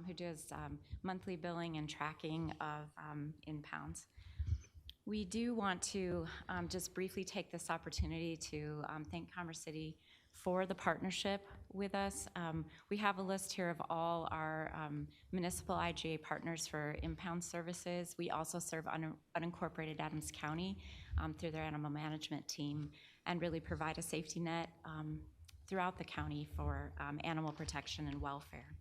who does monthly billing and tracking of in pounds. We do want to just briefly take this opportunity to thank Commerce City for the partnership with us. We have a list here of all our municipal IGA partners for impound services. We also serve unincorporated Adams County through their animal management team and really provide a safety net throughout the county for animal protection and welfare.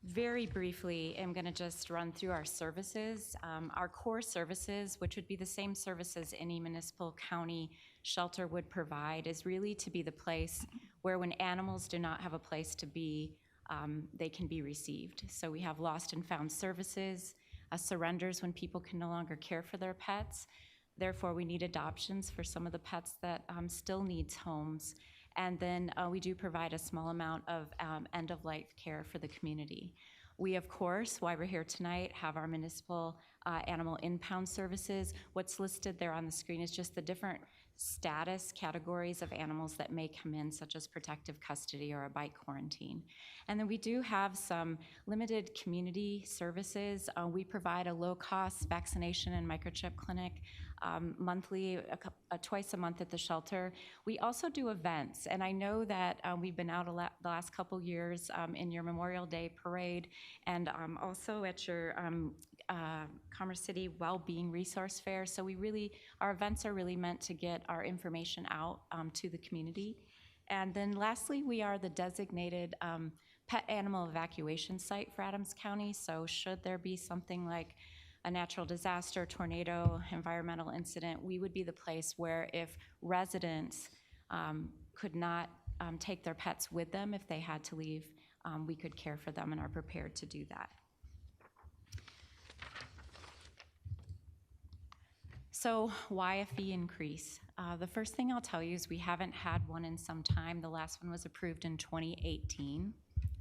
Very briefly, I'm going to just run through our services. Our core services, which would be the same services any municipal county shelter would provide, is really to be the place where when animals do not have a place to be, they can be received. So we have lost and found services, surrenders when people can no longer care for their pets. Therefore, we need adoptions for some of the pets that still needs homes. And then we do provide a small amount of end-of-life care for the community. We, of course, why we're here tonight, have our municipal animal impound services. What's listed there on the screen is just the different status categories of animals that may come in, such as protective custody or a bite quarantine. And then we do have some limited community services. We provide a low-cost vaccination and microchip clinic monthly, twice a month at the shelter. We also do events, and I know that we've been out the last couple years in your Memorial Day parade and also at your Commerce City Wellbeing Resource Fair. So our events are really meant to get our information out to the community. And then lastly, we are the designated pet animal evacuation site for Adams County. So should there be something like a natural disaster, tornado, environmental incident, we would be the place where if residents could not take their pets with them if they had to leave, we could care for them and are prepared to do that. So why a fee increase? The first thing I'll tell you is we haven't had one in some time. The last one was approved in 2018.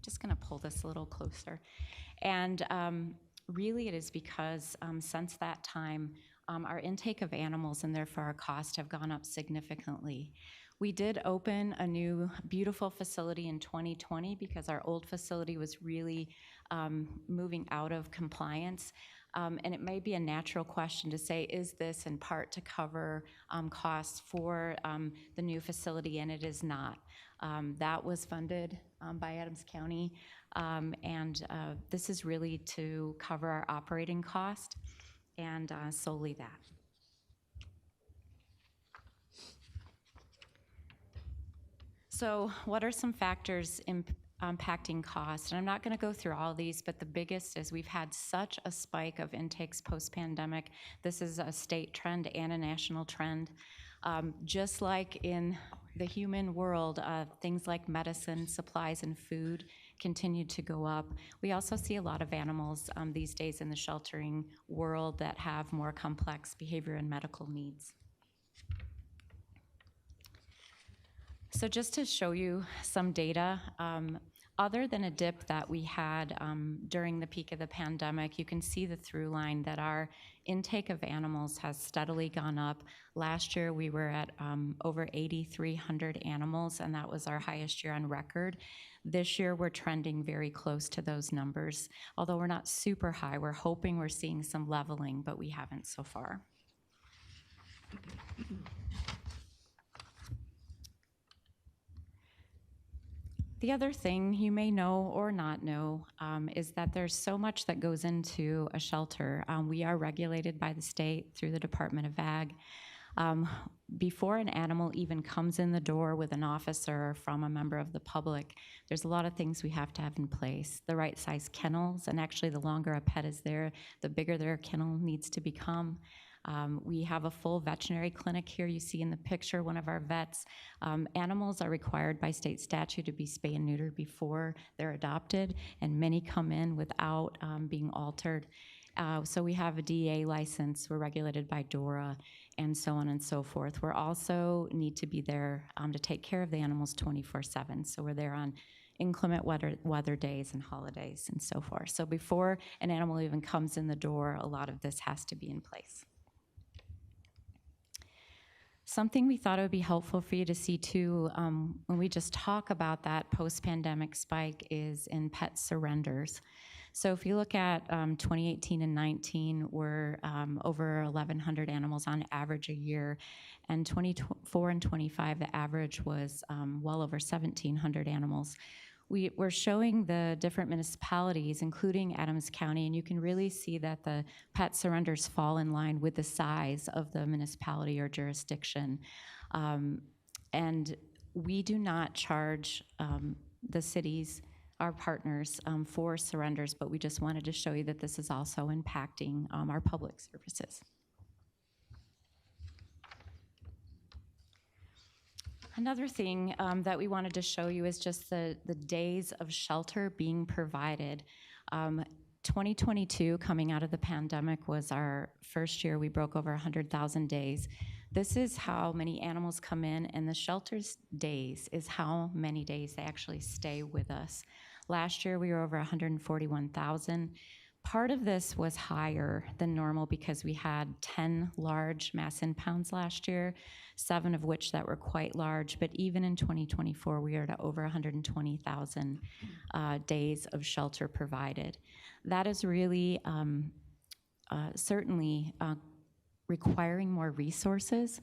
Just gonna pull this a little closer. And really it is because since that time, our intake of animals and therefore our costs have gone up significantly. We did open a new beautiful facility in 2020 because our old facility was really moving out of compliance. And it may be a natural question to say, is this in part to cover costs for the new facility? And it is not. That was funded by Adams County, and this is really to cover our operating cost and solely that. So what are some factors impacting cost? And I'm not going to go through all of these, but the biggest is we've had such a spike of intakes post-pandemic. This is a state trend and a national trend. Just like in the human world, things like medicine, supplies, and food continue to go up. We also see a lot of animals these days in the sheltering world that have more complex behavior and medical needs. So just to show you some data, other than a dip that we had during the peak of the pandemic, you can see the through line that our intake of animals has steadily gone up. Last year we were at over 8,300 animals, and that was our highest year on record. This year we're trending very close to those numbers. Although we're not super high, we're hoping we're seeing some leveling, but we haven't so far. The other thing you may know or not know is that there's so much that goes into a shelter. We are regulated by the state through the Department of Ag. Before an animal even comes in the door with an officer or from a member of the public, there's a lot of things we have to have in place. The right size kennels, and actually the longer a pet is there, the bigger their kennel needs to become. We have a full veterinary clinic here. You see in the picture one of our vets. Animals are required by state statute to be spay and neutered before they're adopted, and many come in without being altered. So we have a DEA license, we're regulated by DORA, and so on and so forth. We also need to be there to take care of the animals 24/7. So we're there on inclement weather days and holidays and so forth. So before an animal even comes in the door, a lot of this has to be in place. Something we thought it would be helpful for you to see too, when we just talk about that post-pandemic spike, is in pet surrenders. So if you look at 2018 and 19, we're over 1,100 animals on average a year, and 24 and 25, the average was well over 1,700 animals. We're showing the different municipalities, including Adams County, and you can really see that the pet surrenders fall in line with the size of the municipality or jurisdiction. And we do not charge the cities, our partners, for surrenders, but we just wanted to show you that this is also impacting our public services. Another thing that we wanted to show you is just the days of shelter being provided. 2022, coming out of the pandemic, was our first year we broke over 100,000 days. This is how many animals come in, and the shelter's days is how many days they actually stay with us. Last year we were over 141,000. Part of this was higher than normal because we had 10 large mass impounds last year, 7 of which that were quite large, but even in 2024, we are at over 120,000 days of shelter provided. That is really certainly requiring more resources.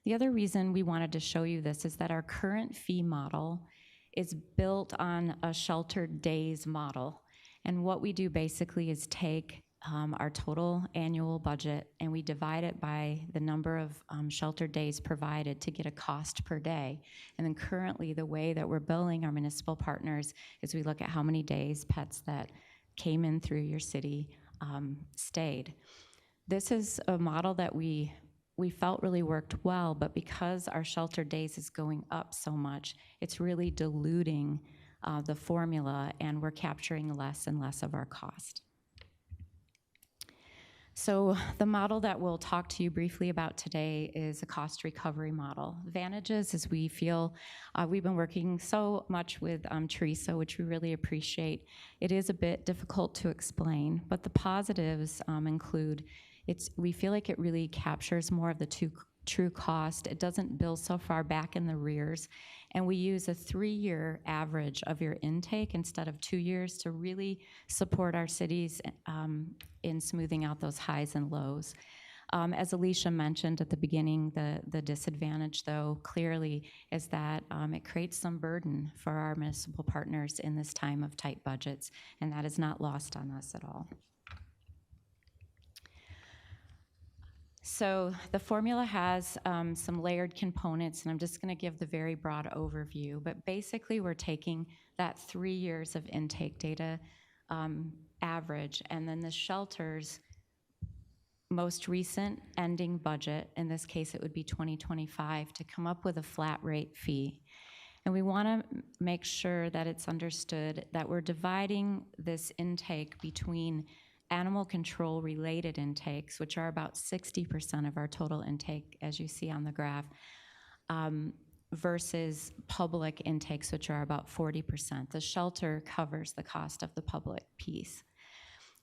The other reason we wanted to show you this is that our current fee model is built on a sheltered days model. And what we do basically is take our total annual budget and we divide it by the number of sheltered days provided to get a cost per day. And then currently the way that we're billing our municipal partners is we look at how many days pets that came in through your city stayed. This is a model that we felt really worked well, but because our shelter days is going up so much, it's really diluting the formula, and we're capturing less and less of our cost. So the model that we'll talk to you briefly about today is a cost recovery model. Advantages is we feel we've been working so much with Teresa, which we really appreciate. It is a bit difficult to explain, but the positives include we feel like it really captures more of the true cost. It doesn't bill so far back in the rears. And we use a 3-year average of your intake instead of 2 years to really support our cities in smoothing out those highs and lows. As Alicia mentioned at the beginning, the disadvantage, though, clearly is that it creates some burden for our municipal partners in this time of tight budgets, and that is not lost on us at all. So the formula has some layered components, and I'm just going to give the very broad overview. But basically, we're taking that 3 years of intake data average, and then the shelter's most recent ending budget, in this case it would be 2025, to come up with a flat rate fee. And we want to make sure that it's understood that we're dividing this intake between animal control related intakes, which are about 60% of our total intake, as you see on the graph, versus public intakes, which are about 40%. The shelter covers the cost of the public piece.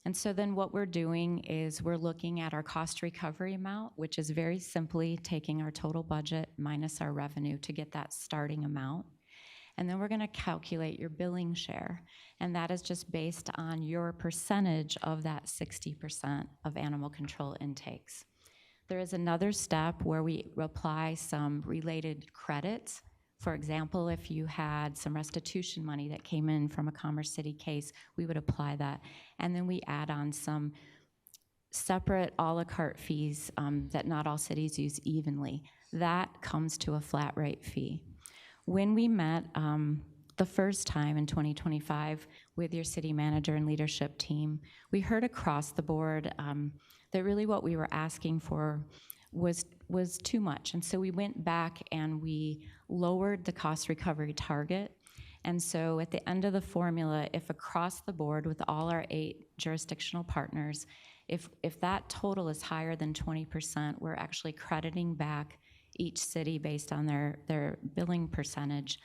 And so then what we're doing is we're looking at our cost recovery amount, which is very simply taking our total budget minus our revenue to get that starting amount. And then we're going to calculate your billing share, and that is just based on your percentage of that 60% of animal control intakes. There is another step where we apply some related credits. For example, if you had some restitution money that came in from a Commerce City case, we would apply that. And then we add on some separate a la carte fees that not all cities use evenly. That comes to a flat rate fee. When we met the first time in 2025 with your city manager and leadership team, we heard across the board that really what we were asking for was too much. And so we went back and we lowered the cost recovery target. And so at the end of the formula, if across the board with all our 8 jurisdictional partners, if that total is higher than 20%, we're actually crediting back each city based on their billing percentage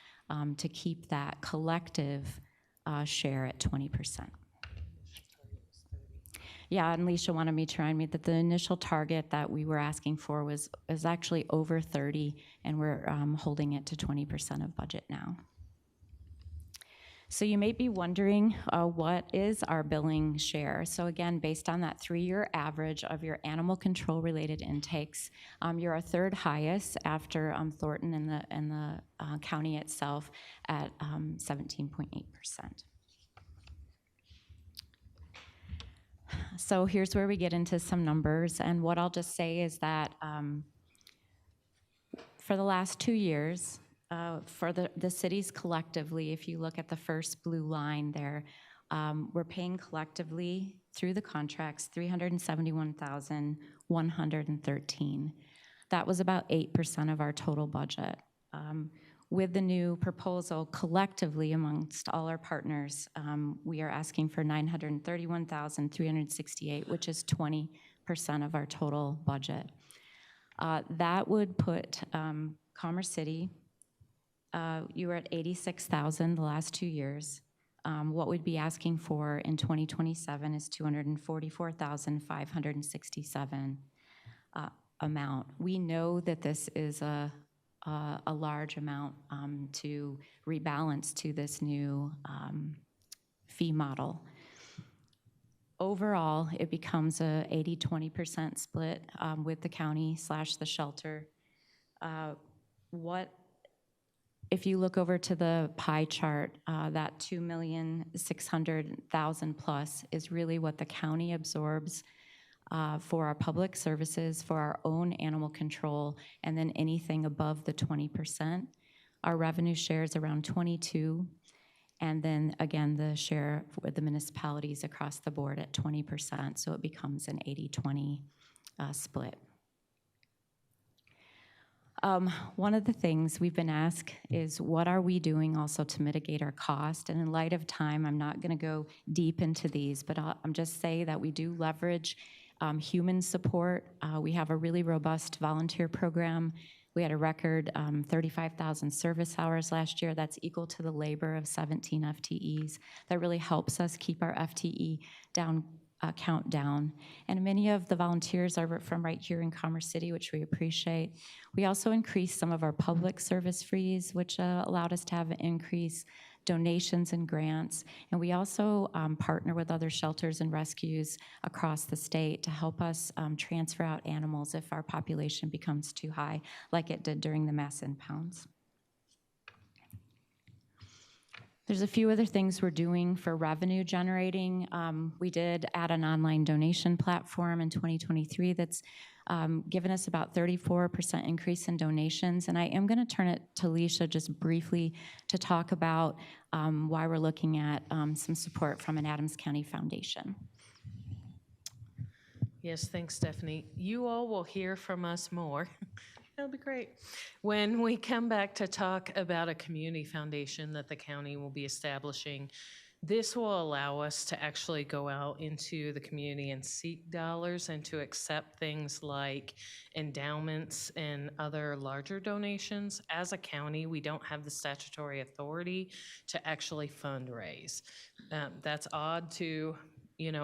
to keep that collective share at 20%. Yeah, and Leisha wanted me to remind me that the initial target that we were asking for was actually over 30, and we're holding it to 20% of budget now. So you may be wondering, what is our billing share? So again, based on that 3-year average of your animal control-related intakes, you're our third highest after Thornton and the county itself at 17.8%. So here's where we get into some numbers, and what I'll just say is that for the last 2 years, for the cities collectively, if you look at the first blue line there, we're paying collectively through the contracts $371,113. That was about 8% of our total budget. With the new proposal, collectively amongst all our partners, we are asking for $931,368, which is 20% of our total budget. That would put Commerce City, you were at 86,000 the last 2 years. What we'd be asking for in 2027 is 244,567 amount. We know that this is a large amount to rebalance to this new fee model. Overall, it becomes a 80-20% split with the county / the shelter. If you look over to the pie chart, that 2,600,000 plus is really what the county absorbs for our public services, for our own animal control, and then anything above the 20%. Our revenue share is around 22, and then again, the share with the municipalities across the board at 20%, so it becomes an 80-20 split. One of the things we've been asked is, what are we doing also to mitigate our cost? And in light of time, I'm not gonna go deep into these, but I'm just say that we do leverage human support. We have a really robust volunteer program. We had a record 35,000 service hours last year. That's equal to the labor of 17 FTEs. That really helps us keep our FTE count down. And many of the volunteers are from right here in Commerce City, which we appreciate. We also increased some of our public service fees, which allowed us to have an increase, donations and grants. And we also partner with other shelters and rescues across the state to help us transfer out animals if our population becomes too high, like it did during the mass impounds. There's a few other things we're doing for revenue generating. We did add an online donation platform in 2023 that's given us about 34% increase in donations. And I am gonna turn it to Leisha just briefly to talk about why we're looking at some support from an Adams County Foundation. Yes, thanks, Stephanie. You all will hear from us more. That'll be great. When we come back to talk about a community foundation that the county will be establishing, this will allow us to actually go out into the community and seek dollars and to accept things like endowments and other larger donations. As a county, we don't have the statutory authority to actually fundraise. That's odd to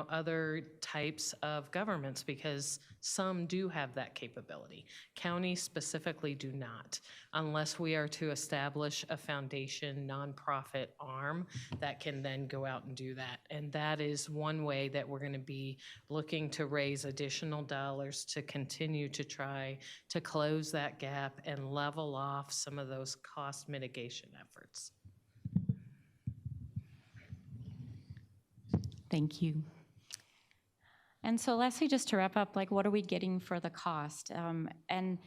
other types of governments because some do have that capability. Counties specifically do not, unless we are to establish a foundation nonprofit arm that can then go out and do that. And that is one way that we're going to be looking to raise additional dollars to continue to try to close that gap and level off some of those cost mitigation efforts. Thank you. And so lastly, just to wrap up, what are we getting for the cost? And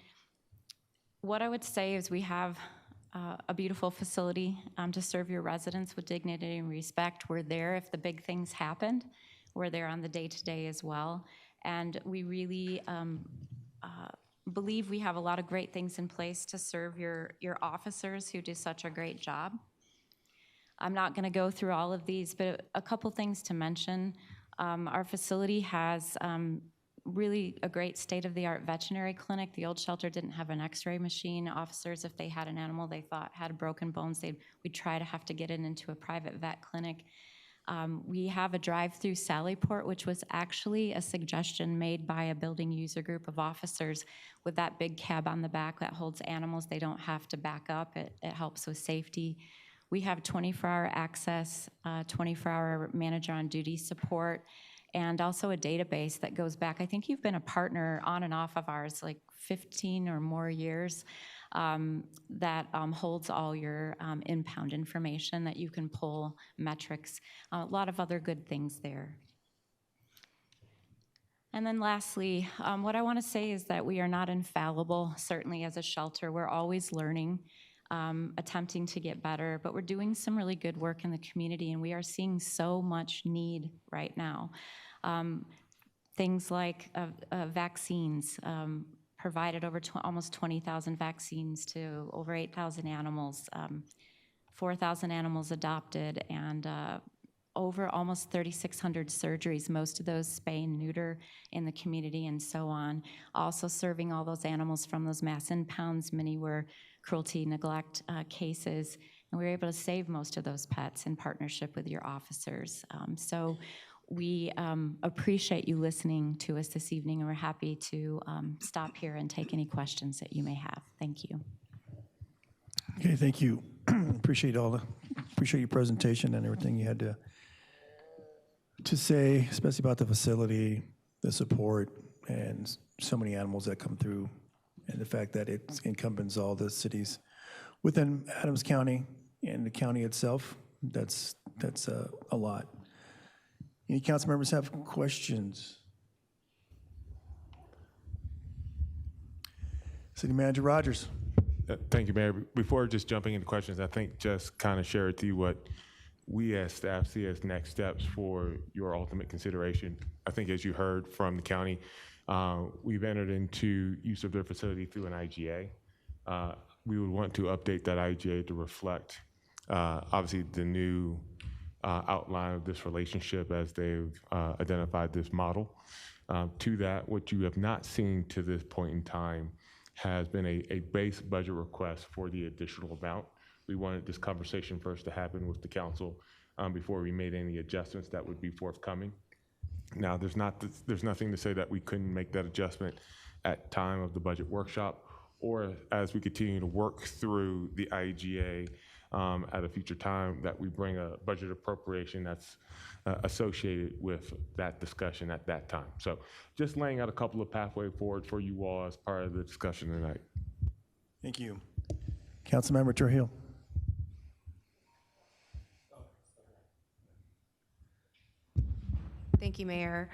what I would say is we have a beautiful facility to serve your residents with dignity and respect. We're there if the big things happened. We're there on the day-to-day as well. And we really believe we have a lot of great things in place to serve your officers who do such a great job. I'm not going to go through all of these, but a couple things to mention. Our facility has really a great state-of-the-art veterinary clinic. The old shelter didn't have an x-ray machine. Officers, if they had an animal they thought had broken bones, we'd try to have to get it into a private vet clinic. We have a drive-through Sallyport, which was actually a suggestion made by a building user group of officers. With that big cab on the back that holds animals, they don't have to back up. It helps with safety. We have 24-hour access, 24-hour manager on duty support, and also a database that goes back. I think you've been a partner on and off of ours like 15 or more years, that holds all your impound information that you can pull, metrics, a lot of other good things there. And then lastly, what I want to say is that we are not infallible. Certainly as a shelter, we're always learning, attempting to get better, but we're doing some really good work in the community, and we are seeing so much need right now. Things like vaccines, provided over almost 20,000 vaccines to over 8,000 animals, 4,000 animals adopted, and over almost 3,600 surgeries, most of those spay and neuter in the community and so on. Also serving all those animals from those mass impounds. Many were cruelty, neglect cases, and we were able to save most of those pets in partnership with your officers. So we appreciate you listening to us this evening, and we're happy to stop here and take any questions that you may have. Thank you. Okay, thank you. Appreciate your presentation and everything you had to say, especially about the facility, the support, and so many animals that come through, and the fact that it encompasses all the cities within Adams County and the county itself. That's a lot. Any council members have questions? City Manager Rogers. Thank you, Mayor. Before just jumping into questions, I think just kind of share with you what we as staff see as next steps for your ultimate consideration. I think as you heard from the county, we've entered into use of their facility through an IGA. We would want to update that IGA to reflect obviously the new outline of this relationship as they've identified this model. To that, what you have not seen to this point in time has been a base budget request for the additional amount. We wanted this conversation first to happen with the council before we made any adjustments that would be forthcoming. Now, there's nothing to say that we couldn't make that adjustment at time of the budget workshop, or as we continue to work through the IGA at a future time, that we bring a budget appropriation that's associated with that discussion at that time. So just laying out a couple of pathways forward for you all as part of the discussion tonight. Thank you. Councilmember Trujillo. Thank you, Mayor.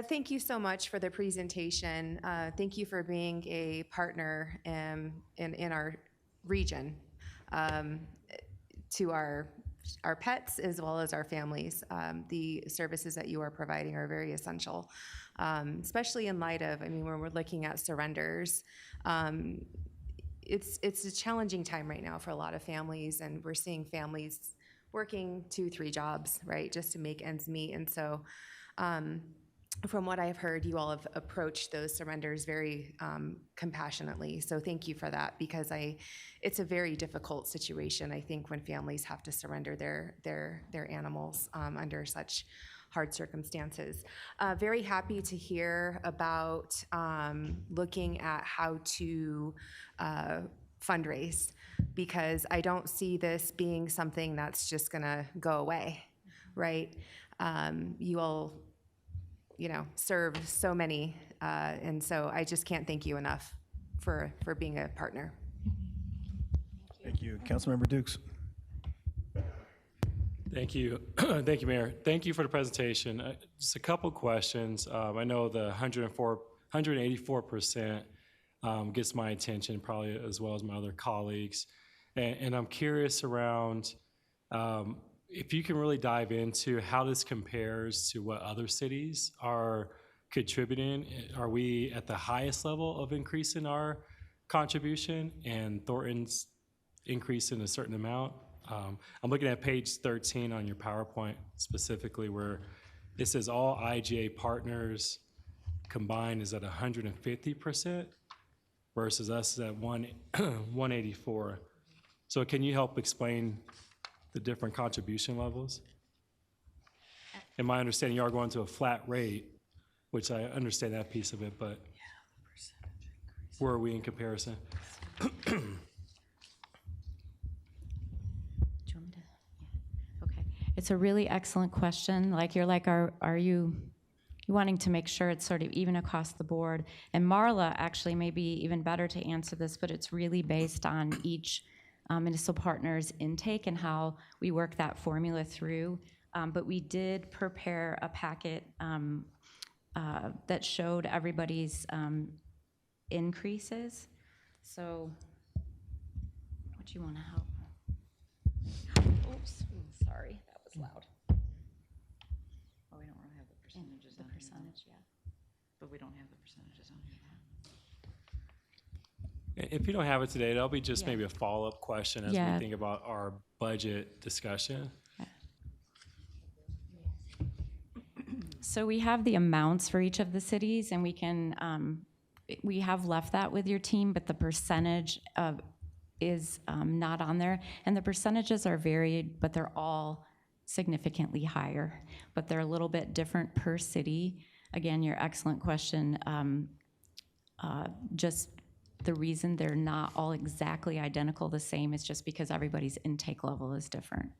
Thank you so much for the presentation. Thank you for being a partner in our region to our pets as well as our families. The services that you are providing are very essential, especially in light of, when we're looking at surrenders. It's a challenging time right now for a lot of families, and we're seeing families working 2-3 jobs, right, just to make ends meet. And so from what I've heard, you all have approached those surrenders very compassionately. So thank you for that, because it's a very difficult situation, I think, when families have to surrender their animals under such hard circumstances. Very happy to hear about looking at how to fundraise, because I don't see this being something that's just gonna go away, right? You all, serve so many, and so I just can't thank you enough for being a partner. Thank you. Councilmember Dukes. Thank you. Thank you, Mayor. Thank you for the presentation. Just a couple questions. I know the 184% gets my attention, probably as well as my other colleagues. And I'm curious around if you can really dive into how this compares to what other cities are contributing. Are we at the highest level of increase in our contribution, and Thornton's increasing a certain amount? I'm looking at page 13 on your PowerPoint specifically, where it says all IGA partners combined is at 150% versus us at 184. So can you help explain the different contribution levels? in my understanding, you are going to a flat rate, which I understand that piece of it, but where are we in comparison? Do you want me to? Yeah. Okay. It's a really excellent question. Like, you're like, are you wanting to make sure it's sort of even across the board? And Marla actually may be even better to answer this, but it's really based on each municipal partner's intake and how we work that formula through. But we did prepare a packet that showed everybody's increases. So, what do you want to help? Oops, sorry, that was loud. Oh, we don't really have the percentages The on here, though. percentage, yeah. But we don't have the percentages on here. If you don't have it today, that'll be just Yeah. maybe a follow-up question as Yeah. we think about our budget discussion. So we have the amounts for each of the cities, and we can, we have left that with your team, but the percentage is not on there. And the percentages are varied, but they're all significantly higher. But they're a little bit different per city. Again, your excellent question. Just the reason they're not all exactly identical the same is just because everybody's intake level is different.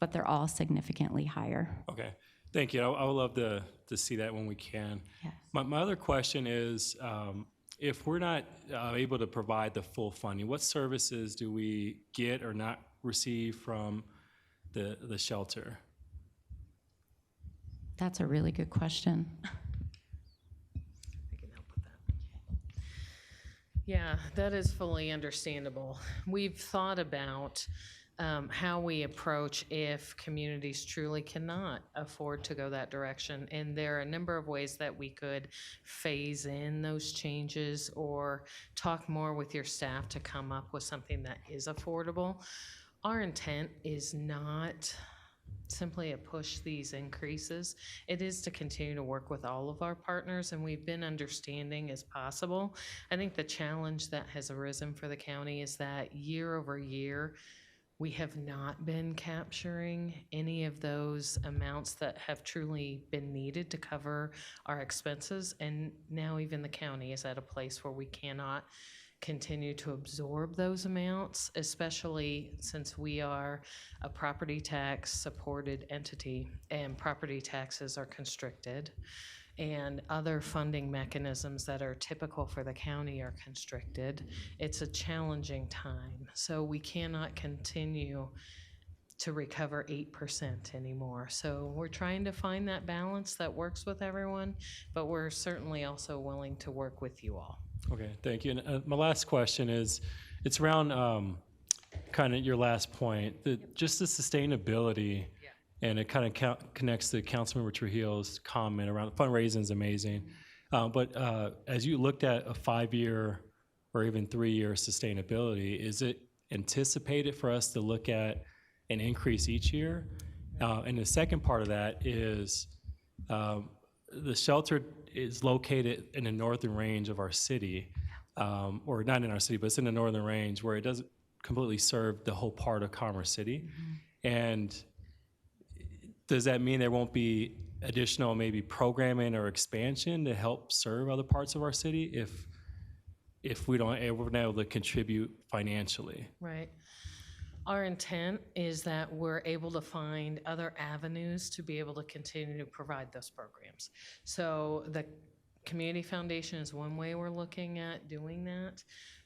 But they're all significantly higher. Okay, thank you. I would love to see that when we can. Yes. My other question is, if we're not able to provide the full funding, what services do we get or not receive from the shelter? That's a really good question. I can help with that. Yeah, that is fully understandable. We've thought about how we approach if communities truly cannot afford to go that direction. And there are a number of ways that we could phase in those changes or talk more with your staff to come up with something that is affordable. Our intent is not simply to push these increases. It is to continue to work with all of our partners, and we've been understanding as possible. I think the challenge that has arisen for the county is that year over year, we have not been capturing any of those amounts that have truly been needed to cover our expenses. And now even the county is at a place where we cannot continue to absorb those amounts, especially since we are a property tax supported entity and property taxes are constricted. And other funding mechanisms that are typical for the county are constricted. It's a challenging time. So we cannot continue to recover 8% anymore. So we're trying to find that balance that works with everyone, but we're certainly also willing to work with you all. Okay, thank you. And my last question is, it's around kind of your last point, just the sustainability. And it kind of connects to Councilmember Trujillo's comment around fundraising is amazing. But as you looked at a 5-year or even 3-year sustainability, is it anticipated for us to look at an increase each year? And the second part of that is the shelter is located in the northern range of our city, or not in our city, but it's in the northern range where it doesn't completely serve the whole part of Commerce City. And does that mean there won't be additional maybe programming or expansion to help serve other parts of our city if we're not able to contribute financially? Right. Our intent is that we're able to find other avenues to be able to continue to provide those programs. So the Community Foundation is one way we're looking at doing that.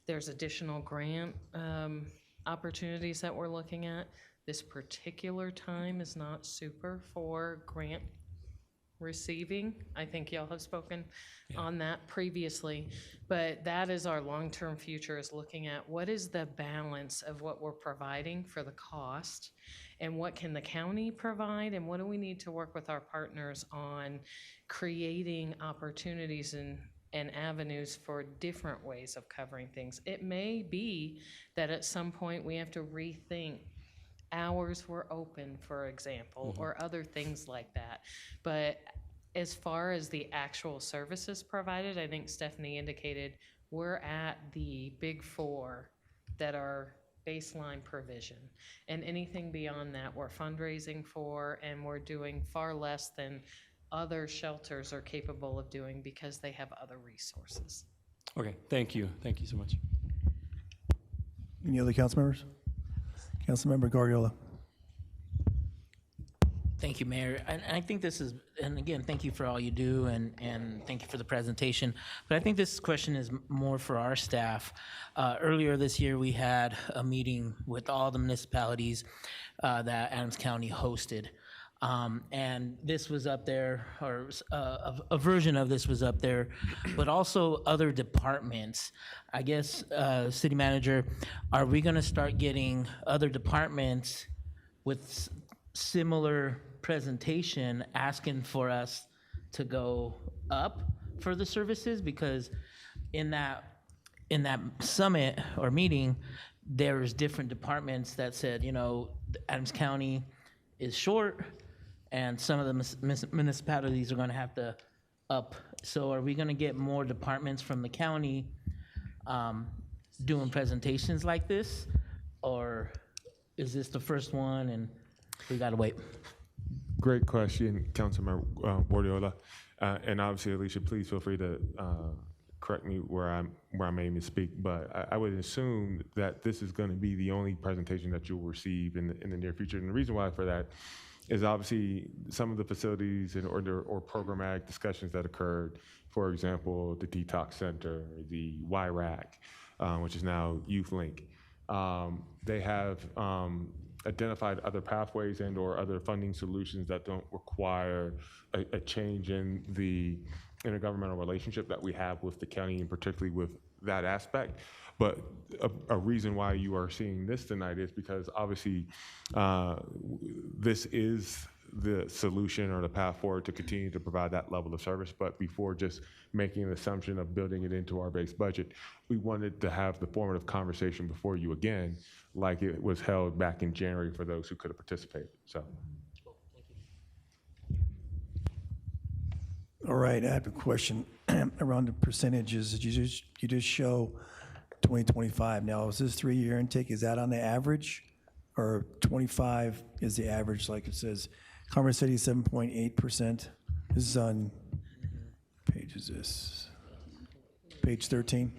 There's additional grant opportunities that we're looking at. This particular time is not super for grant receiving. I think y'all have spoken on that previously, but that is our long-term future, is looking at what is the balance of what we're providing for the cost and what can the county provide and what do we need to work with our partners on creating opportunities and avenues for different ways of covering things. It may be that at some point we have to rethink hours were open, for example, or other things like that. But as far as the actual services provided, I think Stephanie indicated we're at the big four that are baseline provision. And anything beyond that, we're fundraising for, and we're doing far less than other shelters are capable of doing because they have other resources. Okay, thank you. Thank you so much. Any other council members? Councilmember Guardiola. Thank you, Mayor. And I think this is, and again, thank you for all you do, and thank you for the presentation. But I think this question is more for our staff. Earlier this year, we had a meeting with all the municipalities that Adams County hosted. And this was up there, or a version of this was up there, but also other departments. I guess, City Manager, are we gonna start getting other departments with similar presentation asking for us to go up for the services? Because in that summit or meeting, there's different departments that said, you know, Adams County is short, and some of the municipalities are going to have to up. So are we going to get more departments from the county doing presentations like this? Or is this the first one and we got to wait? Great question, Councilmember Guardiola. And obviously, Alicia, please feel free to correct me where I may misspeak, but I would assume that this is going to be the only presentation that you'll receive in the near future. And the reason why for that is obviously some of the facilities or programmatic discussions that occurred, for example, the Detox Center, the YRAC, which is now YouthLink. They have identified other pathways and or other funding solutions that don't require a change in the intergovernmental relationship that we have with the county, and particularly with that aspect. But a reason why you are seeing this tonight is because obviously this is the solution or the path forward to continue to provide that level of service. But before just making an assumption of building it into our base budget, we wanted to have the formative conversation before you again, like it was held back in January for those who could have participated. So. All right, I have a question around the percentages. You just show 2025. Now, is this 3-year intake, is that on the average? Or 25 is the average, like it says? Commerce City, 7.8%. This is on, page is this? Page 13?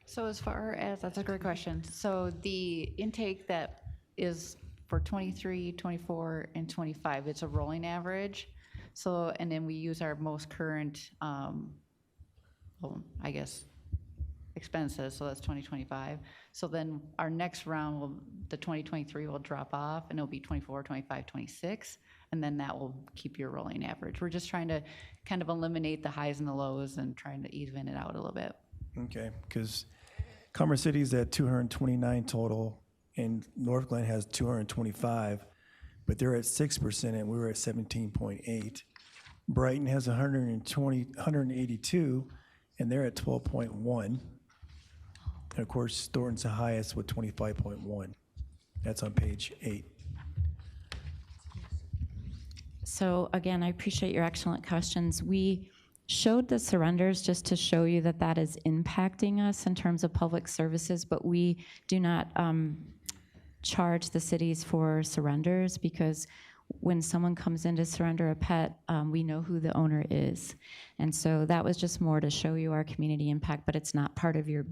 So as far as, that's a great question. So the intake that is for 23, 24, and 25, it's a rolling average. So, and then we use our most current, well, I guess, expenses, so that's 2025. So then our next round, the 2023 will drop off, and it'll be 24, 25, 26, and then that will keep your rolling average. We're just trying to kind of eliminate the highs and the lows and trying to even it out a little bit. Okay, because Commerce City is at 229 total, and North Glen has 225, but they're at 6%, and we were at 17.8. Brighton has 182, and they're at 12.1. And of course, Thornton's the highest with 25.1. That's on page 8. So again, I appreciate your excellent questions. We showed the surrenders just to show you that that is impacting us in terms of public services, but we do not charge the cities for surrenders, because when someone comes in to surrender a pet, we know who the owner is. And so that was just more to show you our community impact, but it's not part of your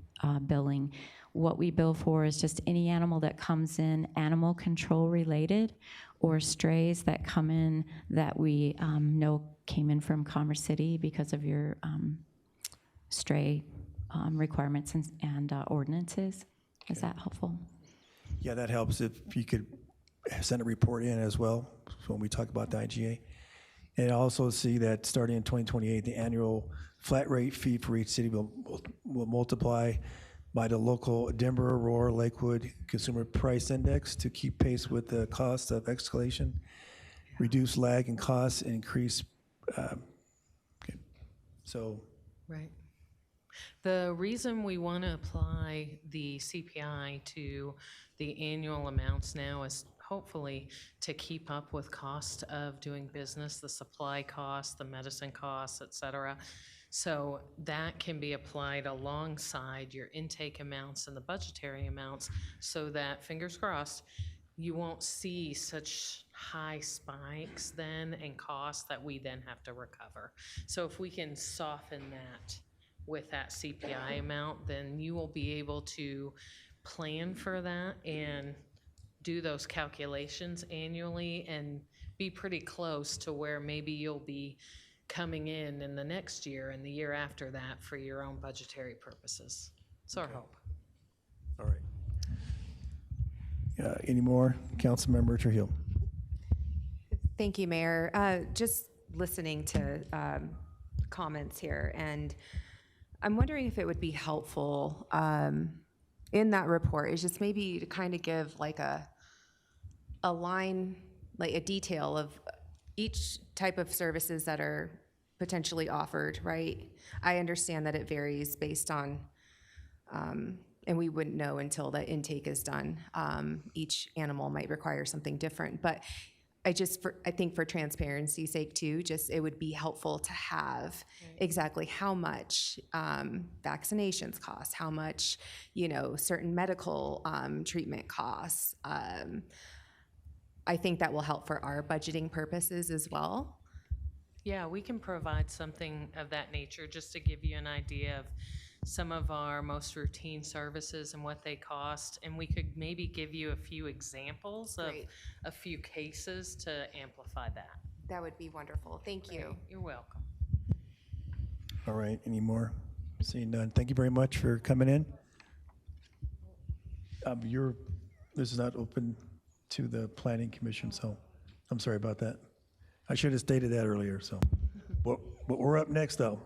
billing. What we bill for is just any animal that comes in, animal control related, or strays that come in that we know came in from Commerce City because of your stray requirements and ordinances. Is that helpful? Yeah, that helps if you could send a report in as well when we talk about the IGA. And also see that starting in 2028, the annual flat rate fee for each city will multiply by the local Denver, Aurora, Lakewood Consumer Price Index to keep pace with the cost of escalation, reduce lag in costs, and increase. Okay. So. Right. The reason we want to apply the CPI to the annual amounts now is hopefully to keep up with cost of doing business, the supply costs, the medicine costs, et cetera. So that can be applied alongside your intake amounts and the budgetary amounts so that, fingers crossed, you won't see such high spikes then in costs that we then have to recover. So if we can soften that with that CPI amount, then you will be able to plan for that and do those calculations annually and be pretty close to where maybe you'll be coming in the next year and the year after that for your own budgetary purposes. It's our hope. All right. Any more? Councilmember Trujillo. Thank you, Mayor. Just listening to comments here, and I'm wondering if it would be helpful in that report is just maybe to kind of give like a line, like a detail of each type of services that are potentially offered, right? I understand that it varies based on, and we wouldn't know until the intake is done. Each animal might require something different, but I think for transparency's sake too, just it would be helpful to have exactly how much vaccinations cost, how much, certain medical treatment costs. I think that will help for our budgeting purposes as well. Yeah, we can provide something of that nature just to give you an idea of some of our most routine services and what they cost. And we could maybe give you a few examples of Great. a few cases to amplify that. That would be wonderful. Thank you. You're welcome. All right, any more? Seeing none. Thank you very much for coming in. This is not open to the Planning Commission, so I'm sorry about that. I should have stated that earlier, so. But we're up next, though.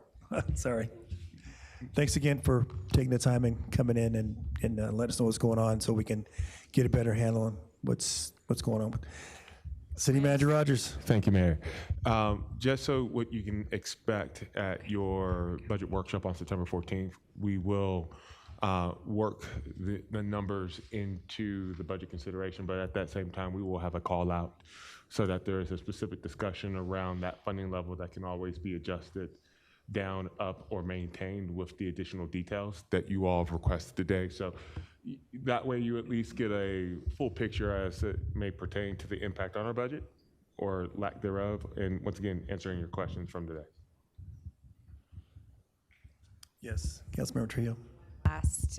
Sorry. Thanks again for taking the time and coming in and let us know what's going on so we can get a better handle on what's going on. City Manager Rogers. Thank you, Mayor. Just so what you can expect at your budget workshop on September 14th, we will work the numbers into the budget consideration, but at that same time, we will have a call out so that there is a specific discussion around that funding level that can always be adjusted down, up, or maintained with the additional details that you all have requested today. So that way you at least get a full picture as it may pertain to the impact on our budget or lack thereof, and once again, answering your questions from today. Yes, Councilmember Trillo. Last,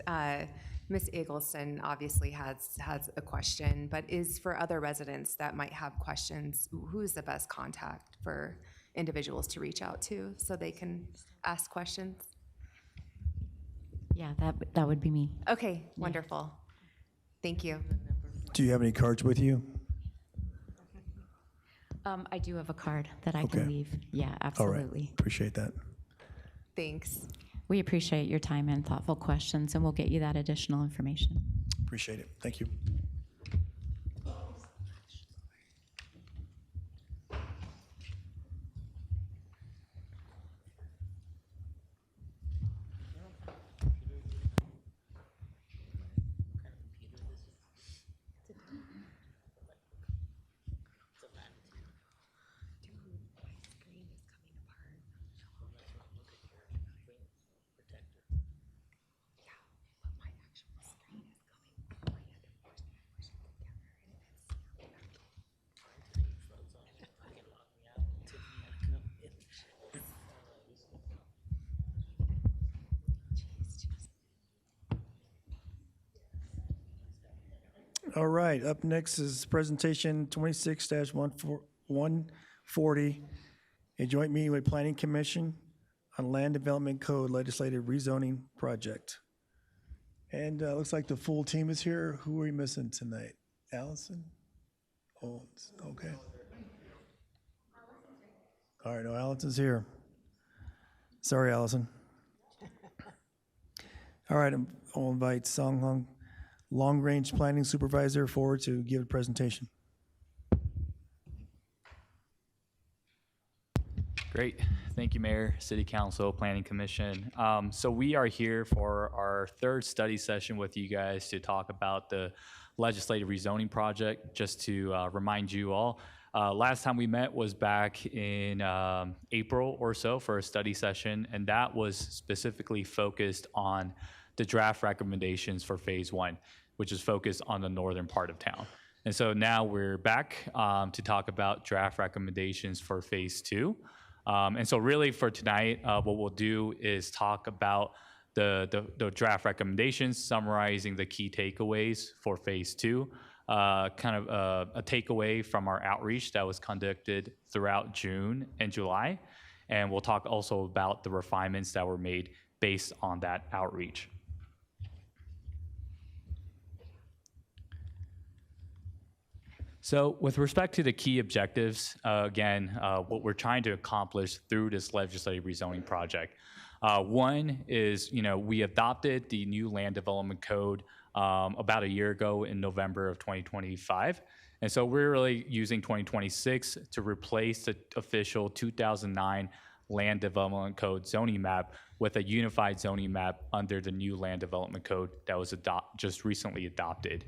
Ms. Eggleston obviously has a question, but is for other residents that might have questions, who is the best contact for individuals to reach out to so they can ask questions? Yeah, that would be me. Okay, wonderful. Thank you. Do you have any cards with you? I do have a card that I Okay. can leave. Yeah, All right, absolutely. appreciate that. Thanks. We appreciate your time and thoughtful questions, and we'll get you that additional information. Appreciate it. Thank you. All right, up next is presentation 26-140, a joint meeting with Planning Commission on Land Development Code Legislative Rezoning Project. And looks like the full team is here. Who are we missing tonight? Allison? Oh, okay. All right, no, Allison's here. Sorry, Allison. All right, I'll invite Song Hong, Long Range Planning Supervisor, forward to give a presentation. Great. Thank you, Mayor, City Council, Planning Commission. So we are here for our third study session with you guys to talk about the legislative rezoning project. Just to remind you all, Last time we met was back in April or so for a study session, and that was specifically focused on the draft recommendations for phase one, which is focused on the northern part of town. And so now we're back to talk about draft recommendations for phase two. And so really for tonight, what we'll do is talk about the draft recommendations, summarizing the key takeaways for phase two, kind of a takeaway from our outreach that was conducted throughout June and July. And we'll talk also about the refinements that were made based on that outreach. So with respect to the key objectives, again, what we're trying to accomplish through this legislative rezoning project. One is, we adopted the new land development code about a year ago in November of 2025. And so we're really using 2026 to replace the official 2009 land development code zoning map with a unified zoning map under the new land development code that was just recently adopted.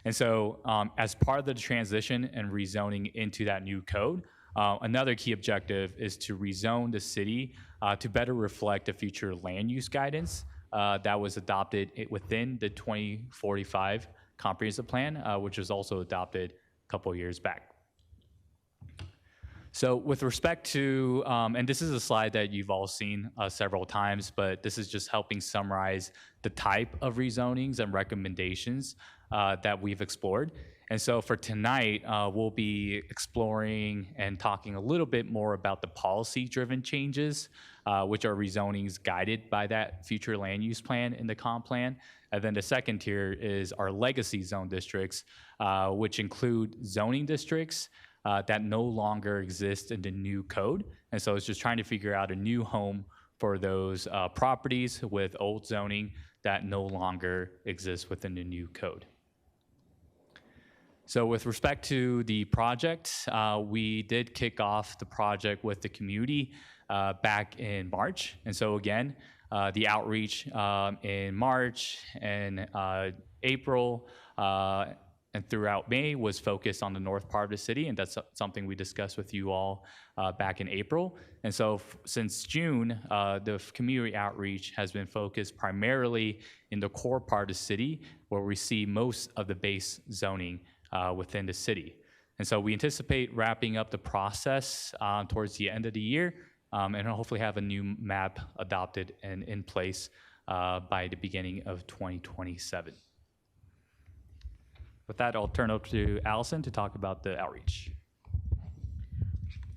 And so as part of the transition and rezoning into that new code, another key objective is to rezone the city to better reflect the future land use guidance that was adopted within the 2045 comprehensive plan, which was also adopted a couple of years back. So with respect to, and this is a slide that you've all seen several times, but this is just helping summarize the type of rezonings and recommendations that we've explored. And so for tonight, we'll be exploring and talking a little bit more about the policy-driven changes, which are rezonings guided by that future land use plan in the comp plan. And then the second tier is our legacy zone districts, which include zoning districts that no longer exist in the new code. And so it's just trying to figure out a new home for those properties with old zoning that no longer exists within the new code. So with respect to the project, we did kick off the project with the community back in March. And so again, the outreach in March and April and throughout May was focused on the north part of the city, and that's something we discussed with you all back in April. And so since June, the community outreach has been focused primarily in the core part of the city, where we see most of the base zoning within the city. And so we anticipate wrapping up the process towards the end of the year and hopefully have a new map adopted and in place by the beginning of 2027. With that, I'll turn it over to Allison to talk about the outreach.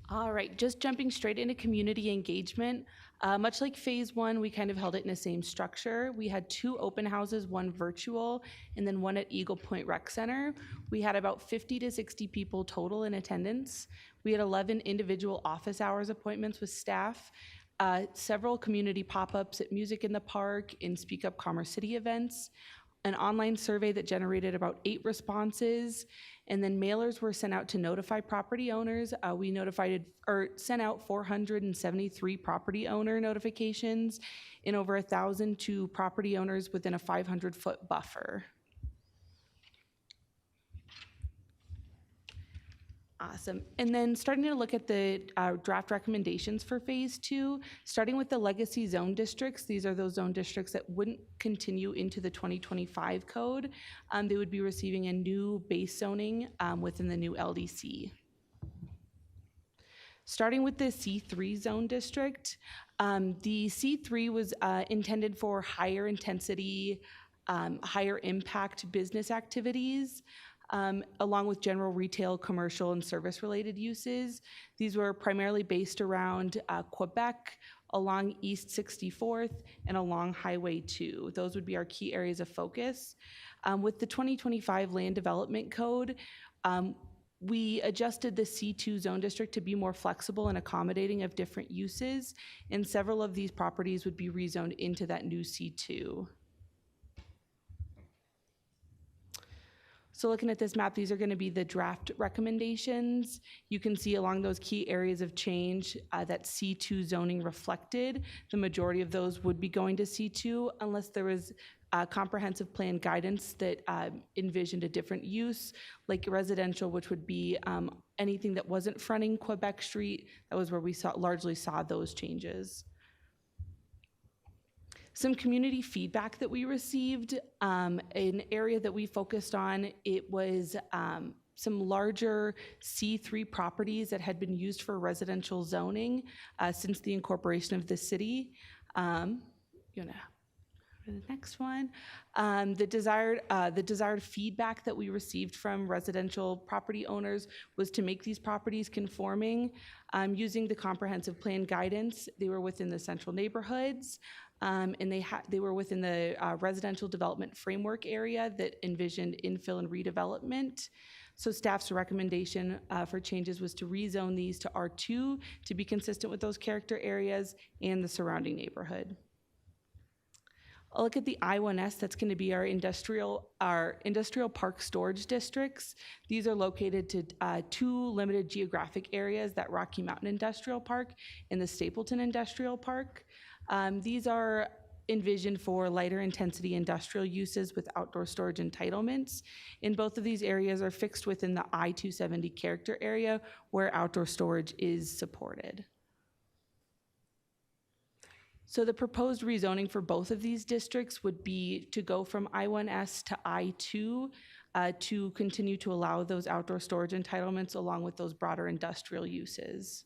All right, just jumping straight into community engagement. Much like phase one, we kind of held it in the same structure. We had 2 open houses, 1 virtual, and then 1 at Eagle Point Rec Center. We had about 50 to 60 people total in attendance. We had 11 individual office hours appointments with staff, several community pop-ups at Music in the Park, in Speak Up Commerce City events, an online survey that generated about 8 responses, and then mailers were sent out to notify property owners. We sent out 473 property owner notifications and over 1,000 to property owners within a 500-foot buffer. Awesome. And then starting to look at the draft recommendations for phase two, starting with the legacy zone districts. These are those zone districts that wouldn't continue into the 2025 code. They would be receiving a new base zoning within the new LDC. Starting with the C3 zone district, the C3 was intended for higher intensity, higher impact business activities. Along with general retail, commercial, and service-related uses. These were primarily based around Quebec, along East 64th, and along Highway 2. Those would be our key areas of focus. With the 2025 Land Development Code, we adjusted the C2 zone district to be more flexible and accommodating of different uses, and several of these properties would be rezoned into that new C2. So looking at this map, these are going to be the draft recommendations. You can see along those key areas of change that C2 zoning reflected. The majority of those would be going to C2 unless there was comprehensive plan guidance that envisioned a different use, like residential, which would be anything that wasn't fronting Quebec Street. That was where we largely saw those changes. Some community feedback that we received, an area that we focused on, it was some larger C3 properties that had been used for residential zoning since the incorporation of the city. You know, for the next one, the desired feedback that we received from residential property owners was to make these properties conforming using the comprehensive plan guidance. They were within the central neighborhoods. And they were within the residential development framework area that envisioned infill and redevelopment. So staff's recommendation for changes was to rezone these to R2 to be consistent with those character areas and the surrounding neighborhood. I'll look at the I1S, that's going to be our industrial park storage districts. These are located to two limited geographic areas, that Rocky Mountain Industrial Park and the Stapleton Industrial Park. These are envisioned for lighter intensity industrial uses with outdoor storage entitlements. And both of these areas are fixed within the I-270 character area where outdoor storage is supported. So the proposed rezoning for both of these districts would be to go from I-1S to I-2 to continue to allow those outdoor storage entitlements along with those broader industrial uses.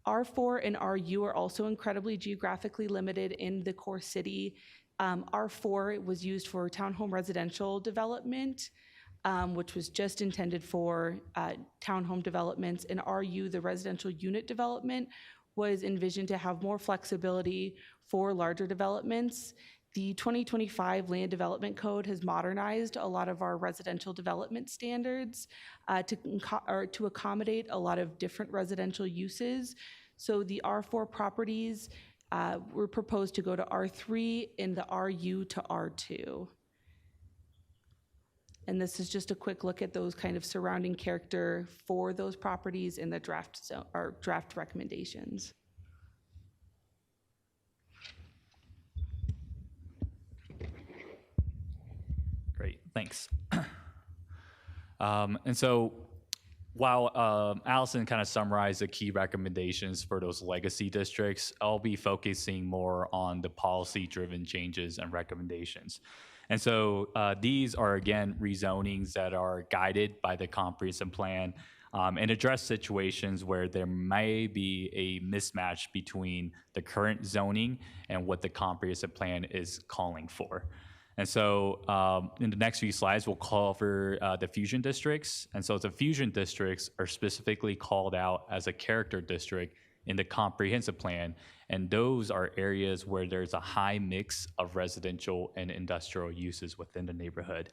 R4 and RU are also incredibly geographically limited in the core city. R4 was used for townhome residential development, which was just intended for townhome developments, and RU, the residential unit development, was envisioned to have more flexibility for larger developments. The 2025 Land Development Code has modernized a lot of our residential development standards to accommodate a lot of different residential uses. So the R4 properties were proposed to go to R3 and the RU to R2. And this is just a quick look at those kind of surrounding character for those properties in the draft recommendations. Great, thanks. And so while Allison kind of summarized the key recommendations for those legacy districts, I'll be focusing more on the policy-driven changes and recommendations. And so these are, again, rezonings that are guided by the comprehensive plan and address situations where there may be a mismatch between the current zoning and what the comprehensive plan is calling for. And so in the next few slides, we'll cover the fusion districts. And so the fusion districts are specifically called out as a character district in the comprehensive plan. And those are areas where there's a high mix of residential and industrial uses within the neighborhood.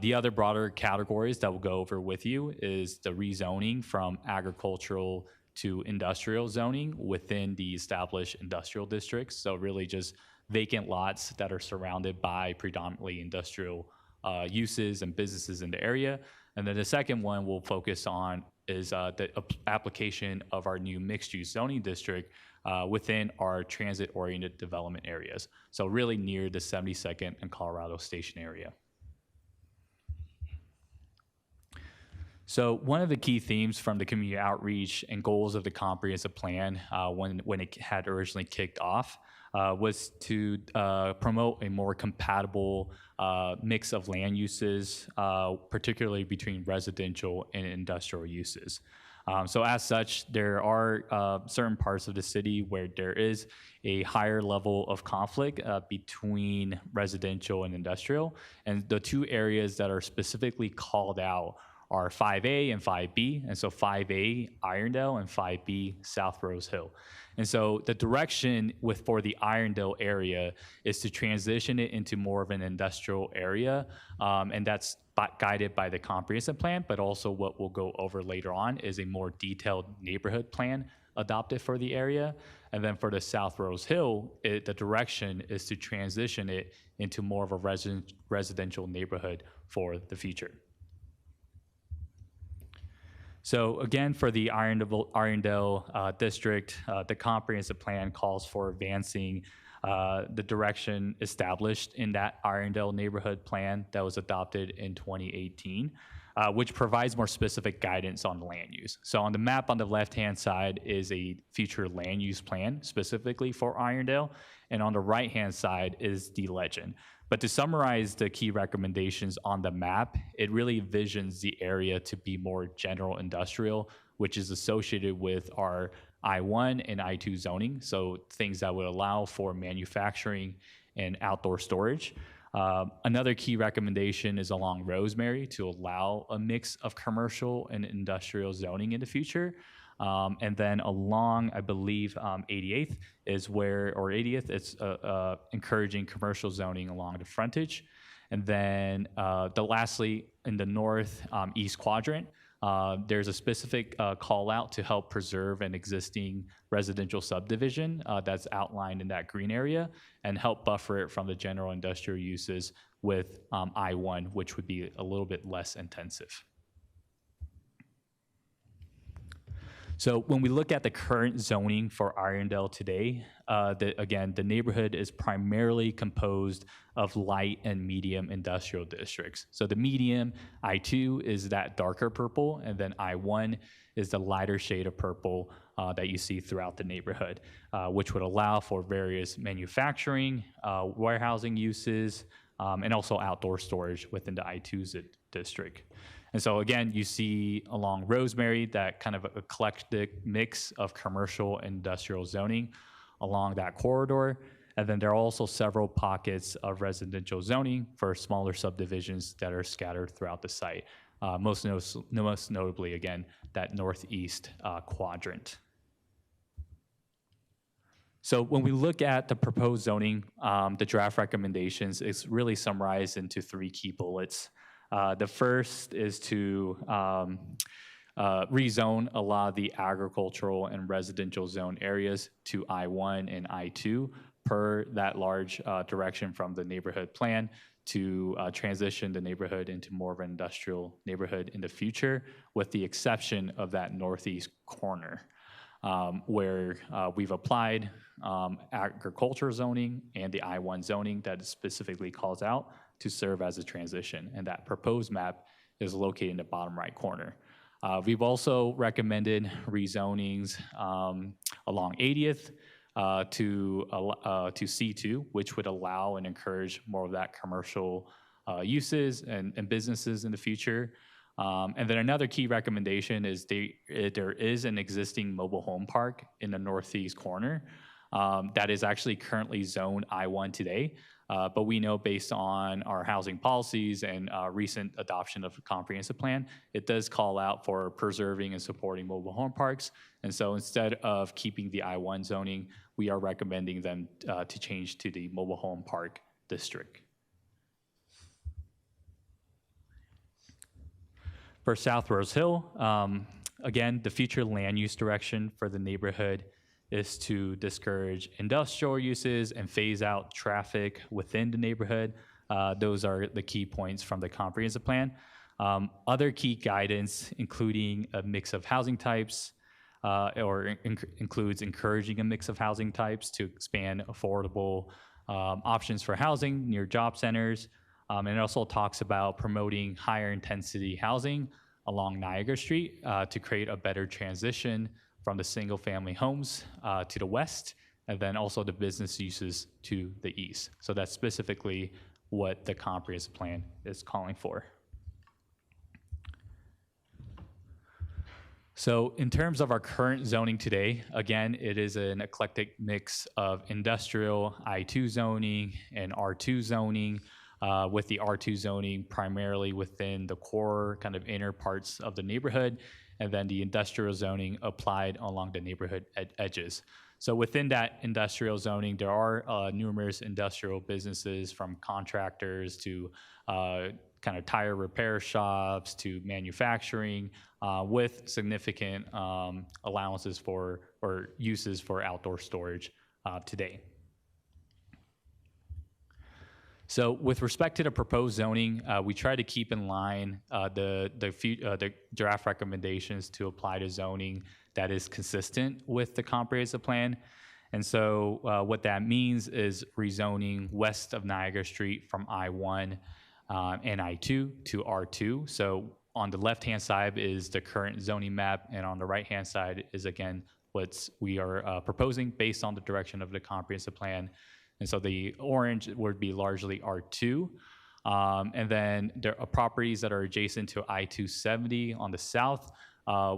The other broader categories that we'll go over with you is the rezoning from agricultural to industrial zoning within the established industrial districts. So really just vacant lots that are surrounded by predominantly industrial uses and businesses in the area. And then the second one we'll focus on is the application of our new mixed-use zoning district within our transit-oriented development areas. So really near the 72nd and Colorado Station area. So one of the key themes from the community outreach and goals of the comprehensive plan when it had originally kicked off was to promote a more compatible mix of land uses, particularly between residential and industrial uses. So as such, there are certain parts of the city where there is a higher level of conflict between residential and industrial. And the two areas that are specifically called out are 5A and 5B. And so 5A, Irondale, and 5B, South Rose Hill. And so the direction for the Irondale area is to transition it into more of an industrial area. And that's guided by the comprehensive plan, but also what we'll go over later on is a more detailed neighborhood plan adopted for the area. And then for the South Rose Hill, the direction is to transition it into more of a residential neighborhood for the future. So again, for the Irondale district, the comprehensive plan calls for advancing the direction established in that Irondale neighborhood plan that was adopted in 2018, which provides more specific guidance on land use. So on the map on the left-hand side is a future land use plan specifically for Irondale, and on the right-hand side is the legend. But to summarize the key recommendations on the map, it really envisions the area to be more general industrial, which is associated with our I-1 and I-2 zoning, so things that would allow for manufacturing and outdoor storage. Another key recommendation is along Rosemary to allow a mix of commercial and industrial zoning in the future. And then along, I believe, 80th is where, or 80th, it's encouraging commercial zoning along the frontage. And then lastly, in the north east quadrant, there's a specific call out to help preserve an existing residential subdivision that's outlined in that green area and help buffer it from the general industrial uses with I-1, which would be a little bit less intensive. So when we look at the current zoning for Irondale today, again, the neighborhood is primarily composed of light and medium industrial districts. So the medium, I-2, is that darker purple, and then I-1 is the lighter shade of purple that you see throughout the neighborhood, which would allow for various manufacturing, warehousing uses, and also outdoor storage within the I-2 district. And so again, you see along Rosemary that kind of eclectic mix of commercial and industrial zoning along that corridor. And then there are also several pockets of residential zoning for smaller subdivisions that are scattered throughout the site. Most notably, again, that northeast quadrant. So when we look at the proposed zoning, the draft recommendations is really summarized into 3 key bullets. The first is to rezone a lot of the agricultural and residential zone areas to I-1 and I-2 per that large direction from the neighborhood plan to transition the neighborhood into more of an industrial neighborhood in the future, with the exception of that northeast corner where we've applied agriculture zoning and the I-1 zoning that specifically calls out to serve as a transition, and that proposed map is located in the bottom right corner. We've also recommended rezonings along 80th to C2, which would allow and encourage more of that commercial uses and businesses in the future. And then another key recommendation is there is an existing mobile home park in the northeast corner that is actually currently zoned I-1 today. But we know based on our housing policies and recent adoption of a comprehensive plan, it does call out for preserving and supporting mobile home parks. And so instead of keeping the I-1 zoning, we are recommending them to change to the mobile home park district. For South Rose Hill, again, the future land use direction for the neighborhood is to discourage industrial uses and phase out traffic within the neighborhood. Those are the key points from the comprehensive plan. Other key guidance, including a mix of housing types, includes encouraging a mix of housing types to expand affordable options for housing near job centers. And it also talks about promoting higher intensity housing along Niagara Street to create a better transition from the single family homes to the west, and then also the business uses to the east. So that's specifically what the comprehensive plan is calling for. So in terms of our current zoning today, again, it is an eclectic mix of industrial I-2 zoning and R2 zoning, with the R2 zoning primarily within the core kind of inner parts of the neighborhood, and then the industrial zoning applied along the neighborhood edges. So within that industrial zoning, there are numerous industrial businesses, from contractors to kind of tire repair shops to manufacturing, with significant allowances for or uses for outdoor storage today. So with respect to the proposed zoning, we try to keep in line the draft recommendations to apply to zoning that is consistent with the comprehensive plan. And so what that means is rezoning west of Niagara Street from I-1 and I-2 to R2. So on the left-hand side is the current zoning map, and on the right-hand side is, again, what we are proposing based on the direction of the comprehensive plan. And so the orange would be largely R2. And then there are properties that are adjacent to I-270 on the south.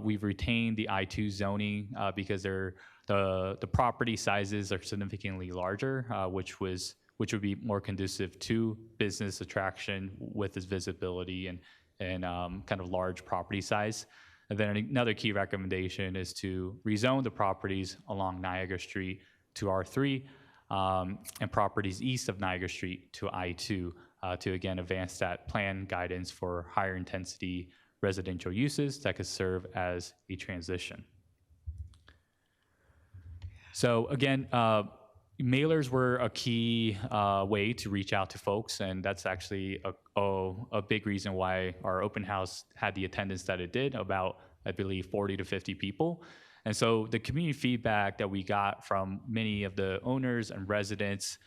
We've retained the I-2 zoning because the property sizes are significantly larger, which would be more conducive to business attraction with its visibility and kind of large property size. And then another key recommendation is to rezone the properties along Niagara Street to R3 and properties east of Niagara Street to I-2 to, again, advance that plan guidance for higher intensity residential uses that could serve as a transition. So again, mailers were a key way to reach out to folks, and that's actually a big reason why our open house had the attendance that it did, about, I believe, 40 to 50 people. And so the community feedback that we got from many of the owners and residents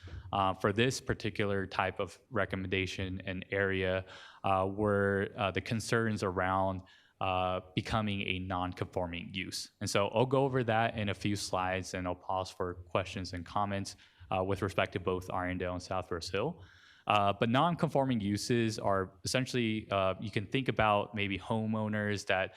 for this particular type of recommendation and area were the concerns around becoming a non-conforming use. And so I'll go over that in a few slides, and I'll pause for questions and comments with respect to both Irondale and Southwest Hill. But non-conforming uses are essentially, you can think about maybe homeowners that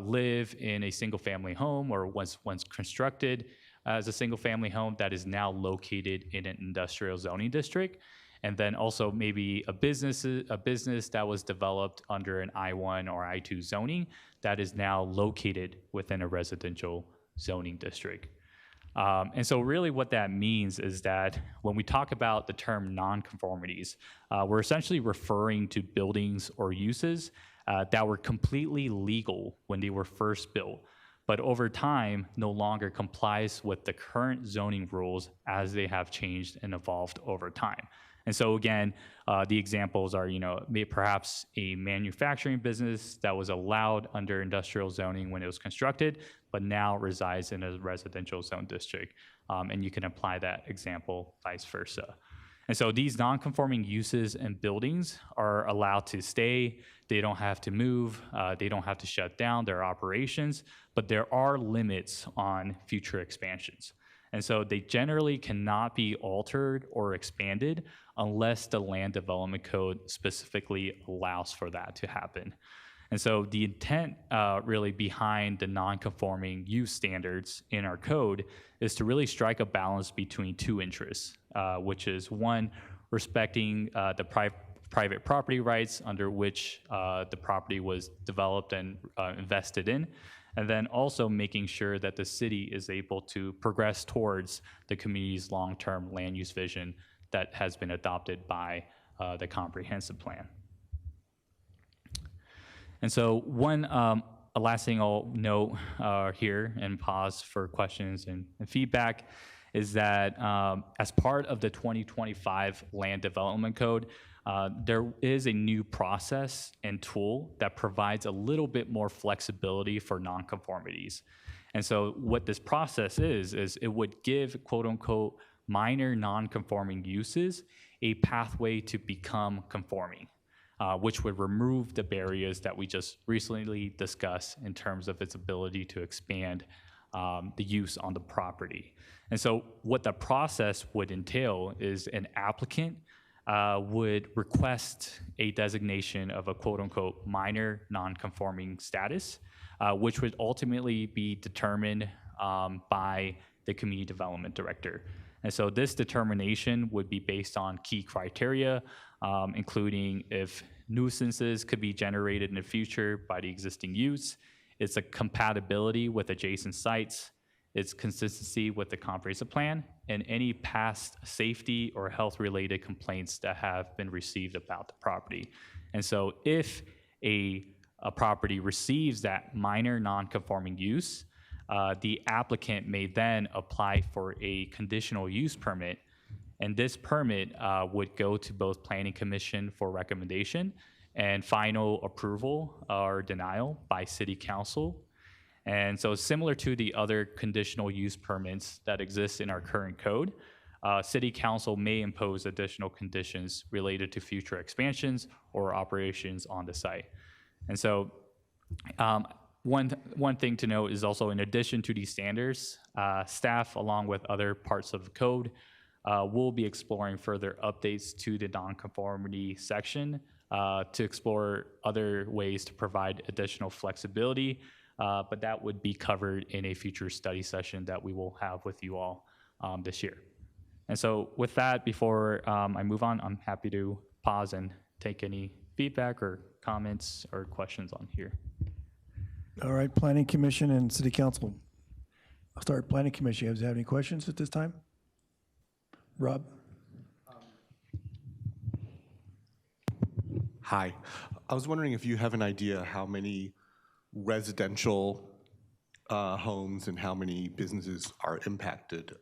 live in a single-family home or once constructed as a single-family home that is now located in an industrial zoning district. And then also maybe a business that was developed under an I-1 or I-2 zoning that is now located within a residential zoning district. And so really what that means is that when we talk about the term nonconformities, we're essentially referring to buildings or uses that were completely legal when they were first built, but over time no longer complies with the current zoning rules as they have changed and evolved over time. And so again, the examples are, perhaps a manufacturing business that was allowed under industrial zoning when it was constructed, but now resides in a residential zone district. And you can apply that example vice versa. And so these non-conforming uses and buildings are allowed to stay. They don't have to move. They don't have to shut down their operations, but there are limits on future expansions. And so they generally cannot be altered or expanded unless the land development code specifically allows for that to happen. And so the intent really behind the non-conforming use standards in our code is to really strike a balance between two interests, which is one, respecting the private property rights under which the property was developed and invested in, and then also making sure that the city is able to progress towards the community's long-term land use vision that has been adopted by the comprehensive plan. And so a last thing I'll note here and pause for questions and feedback is that as part of the 2025 Land Development Code, there is a new process and tool that provides a little bit more flexibility for nonconformities. And so what this process is it would give quote unquote minor nonconforming uses a pathway to become conforming, which would remove the barriers that we just recently discussed in terms of its ability to expand the use on the property. And so what the process would entail is an applicant would request a designation of a quote-unquote minor non-conforming status, which would ultimately be determined by the community development director. And so this determination would be based on key criteria, including if nuisances could be generated in the future by the existing use, its a compatibility with adjacent sites, its consistency with the comprehensive plan, and any past safety or health-related complaints that have been received about the property. And so if a property receives that minor non-conforming use, the applicant may then apply for a conditional use permit. And this permit would go to both Planning Commission for recommendation and final approval or denial by City Council. And so similar to the other conditional use permits that exist in our current code, City Council may impose additional conditions related to future expansions or operations on the site. And so one thing to note is also, in addition to these standards, staff, along with other parts of the code, will be exploring further updates to the nonconformity section to explore other ways to provide additional flexibility, but that would be covered in a future study session that we will have with you all this year. And so with that, before I move on, I'm happy to pause and take any feedback or comments or questions on here. All right, Planning Commission and City Council. I'll start Planning Commission. You guys have any questions at this time? Rob? Hi. I was wondering if you have an idea how many residential homes and how many businesses are impacted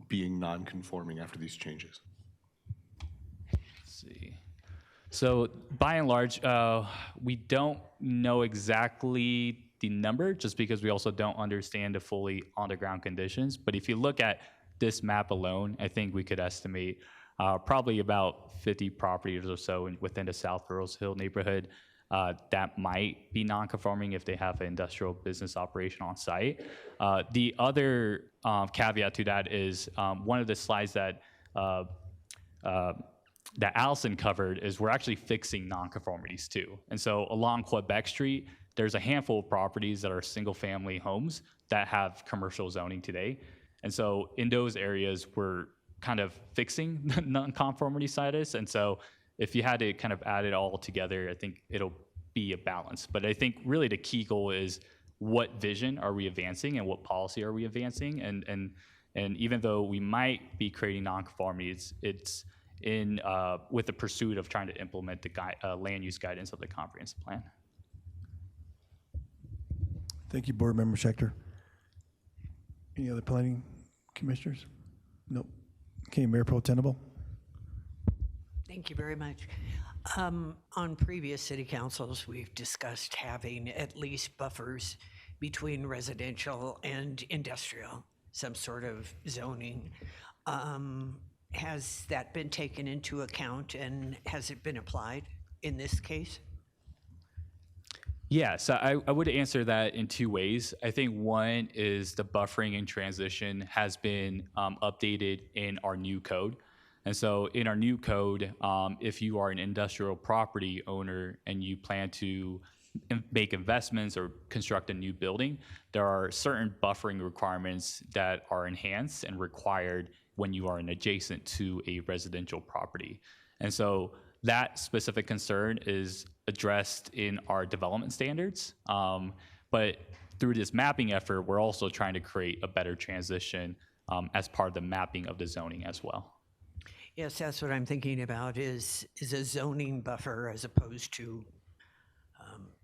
being non-conforming after these changes? Let's see. So by and large, we don't know exactly the number just because we also don't understand the fully on-the-ground conditions. But if you look at this map alone, I think we could estimate probably about 50 properties or so within the South Rose Hill neighborhood that might be non-conforming if they have an industrial business operation on site. The other caveat to that is one of the slides that that Allison covered is we're actually fixing nonconformities too. And so along Quebec Street, there's a handful of properties that are single-family homes that have commercial zoning today. And so in those areas, we're kind of fixing the nonconformity status. And so if you had to kind of add it all together, I think it'll be a balance. But I think really the key goal is what vision are we advancing and what policy are we advancing? And even though we might be creating nonconformities, it's in with the pursuit of trying to implement the land use guidance of the comprehensive plan. Thank you, Board Member Schechter. Any other planning commissioners? Nope. Okay, Mayor Pro Tenable. Thank you very much. On previous city councils, we've discussed having at least buffers between residential and industrial, some sort of zoning. Has that been taken into account, and has it been applied in this case? Yeah, so I would answer that in two ways. I think one is the buffering and transition has been updated in our new code. And so in our new code, if you are an industrial property owner and you plan to make investments or construct a new building, there are certain buffering requirements that are enhanced and required when you are an adjacent to a residential property. And so that specific concern is addressed in our development standards. But through this mapping effort, we're also trying to create a better transition as part of the mapping of the zoning as well. Yes, that's what I'm thinking about is a zoning buffer as opposed to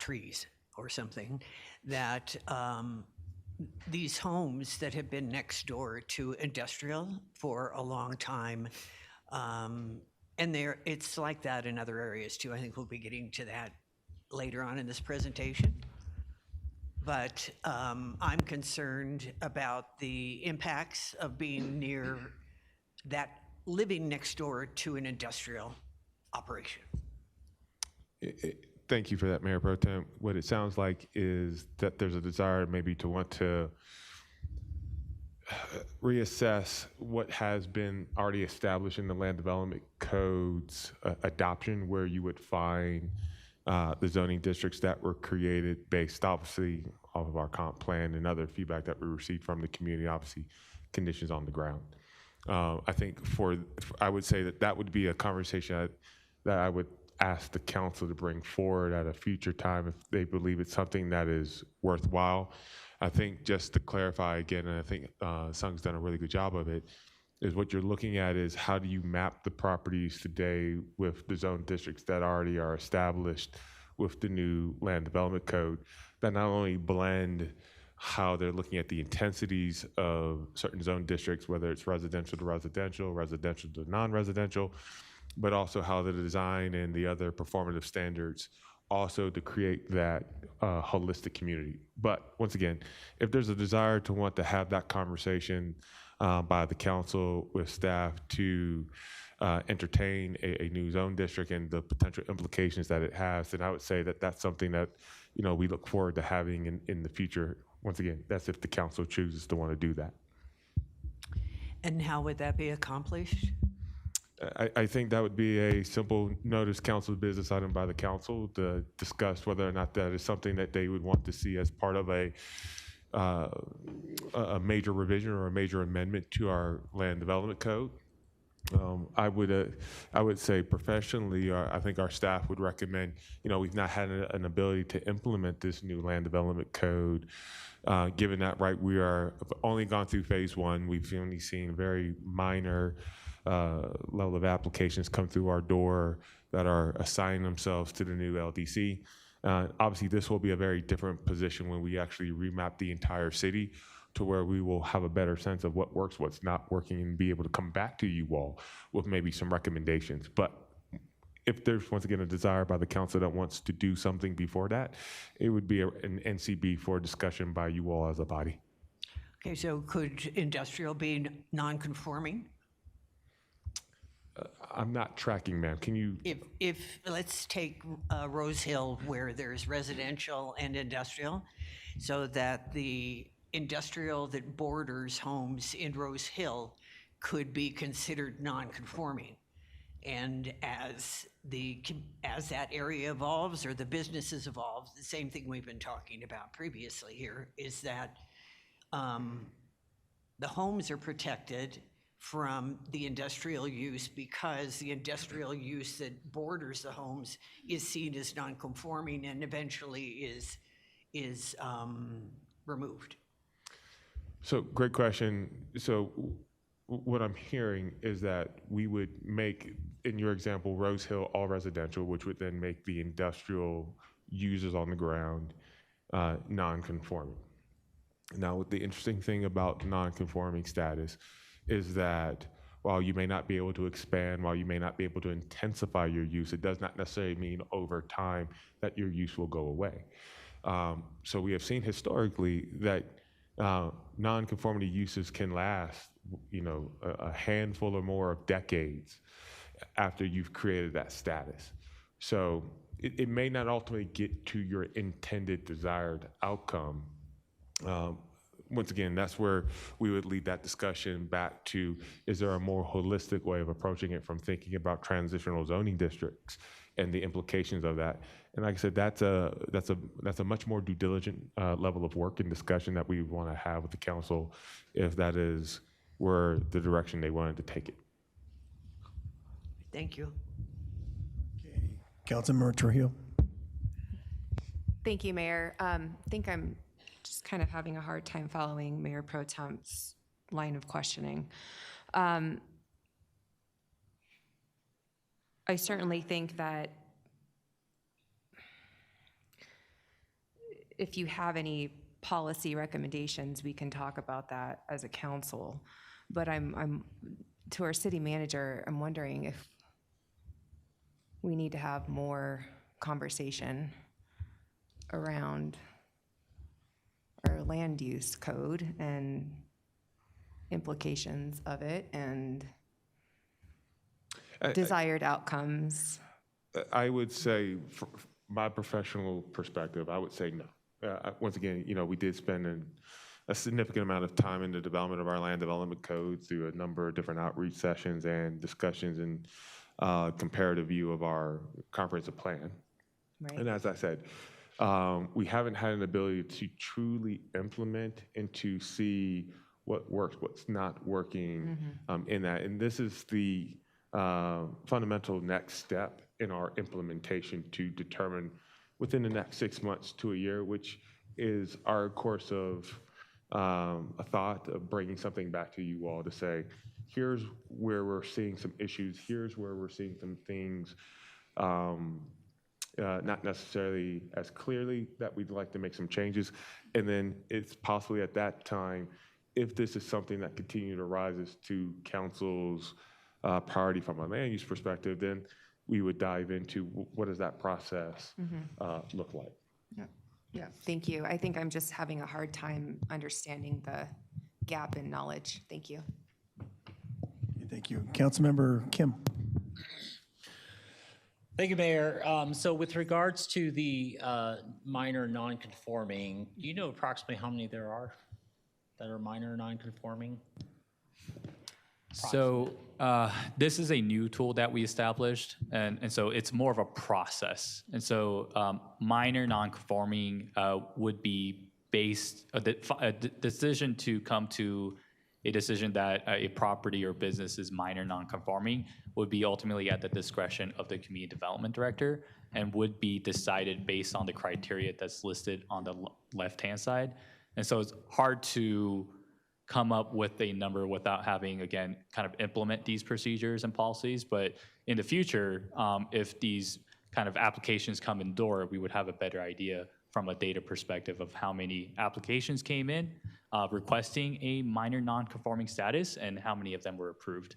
trees or something, that these homes that have been next door to industrial for a long time, and it's like that in other areas too. I think we'll be getting to that later on in this presentation. But I'm concerned about the impacts of being near that, living next door to an industrial operation. Thank you for that, Mayor Pro Tem. What it sounds like is that there's a desire maybe to want to reassess what has been already established in the land development code's adoption, where you would find the zoning districts that were created based obviously off of our comp plan and other feedback that we received from the community, obviously conditions on the ground. I think I would say that would be a conversation that I would ask the council to bring forward at a future time if they believe it's something that is worthwhile. I think just to clarify again, and I think Sung's done a really good job of it, is what you're looking at is how do you map the properties today with the zone districts that already are established with the new land development code that not only blend how they're looking at the intensities of certain zone districts, whether it's residential to residential, residential to non-residential, but also how the design and the other performative standards also to create that holistic community. But once again, if there's a desire to want to have that conversation by the council with staff to entertain a new zone district and the potential implications that it has, then I would say that that's something that, you know, we look forward to having in the future. Once again, that's if the council chooses to want to do that. And how would that be accomplished? I think that would be a simple notice council business item by the council to discuss whether or not that is something that they would want to see as part of a major revision or a major amendment to our land development code. I would say professionally, I think our staff would recommend, you know, we've not had an ability to implement this new land development code. Given that, right, we are only gone through phase one. We've only seen very minor level of applications come through our door that are assigning themselves to the new LDC. Obviously, this will be a very different position when we actually remap the entire city to where we will have a better sense of what works, what's not working, and be able to come back to you all with maybe some recommendations. But if there's, once again, a desire by the council that wants to do something before that, it would be an NCB for discussion by you all as a body. Okay, so could industrial be non-conforming? I'm not tracking, ma'am. Can you? If let's take Rose Hill, where there's residential and industrial, so that the industrial that borders homes in Rose Hill could be considered non-conforming. And as that area evolves or the businesses evolve, the same thing we've been talking about previously here is that the homes are protected from the industrial use because the industrial use that borders the homes is seen as non-conforming and eventually is removed. So great question. So what I'm hearing is that we would make, in your example, Rose Hill all residential, which would then make the industrial users on the ground non-conforming. Now, the interesting thing about non-conforming status is that while you may not be able to expand, while you may not be able to intensify your use, it does not necessarily mean over time that your use will go away. So we have seen historically that non-conformity uses can last, you know, a handful or more of decades after you've created that status. So it may not ultimately get to your intended desired outcome. Once again, that's where we would lead that discussion back to, is there a more holistic way of approaching it from thinking about transitional zoning districts and the implications of that? And like I said, that's a much more due diligent level of work and discussion that we want to have with the council if that is where the direction they wanted to take it. Thank you. Councilmember Trujillo. Thank you, Mayor. I think I'm just kind of having a hard time following Mayor Pro Temp's line of questioning. I certainly think that if you have any policy recommendations, we can talk about that as a council. But I'm to our city manager, I'm wondering if we need to have more conversation around our land use code and implications of it and desired outcomes. I would say, from my professional perspective, I would say no. Once again, you know, we did spend a significant amount of time in the development of our land development code through a number of different outreach sessions and discussions and comparative view of our comprehensive plan. Right. And as I said, we haven't had an ability to truly implement and to see what works, what's not working in that. And this is the fundamental next step in our implementation to determine within the next 6 months to a year, which is our course of a thought of bringing something back to you all to say, here's where we're seeing some issues, here's where we're seeing some things not necessarily as clearly that we'd like to make some changes. And then it's possibly at that time, if this is something that continues to rises to council's priority from a land use perspective, then we would dive into what does that process look like. Yeah, thank you. I think I'm just having a hard time understanding the gap in knowledge. Thank you. Thank you. Councilmember Kim. Thank you, Mayor. So with regards to the minor non-conforming, do you know approximately how many there are that are minor non-conforming? So this is a new tool that we established, and so it's more of a process. And so minor non-conforming would be based, a decision to come to a decision that a property or business is minor non-conforming would be ultimately at the discretion of the community development director and would be decided based on the criteria that's listed on the left-hand side. And so it's hard to come up with a number without having, again, kind of implement these procedures and policies. But in the future, if these kind of applications come in door, we would have a better idea from a data perspective of how many applications came in requesting a minor non-conforming status and how many of them were approved.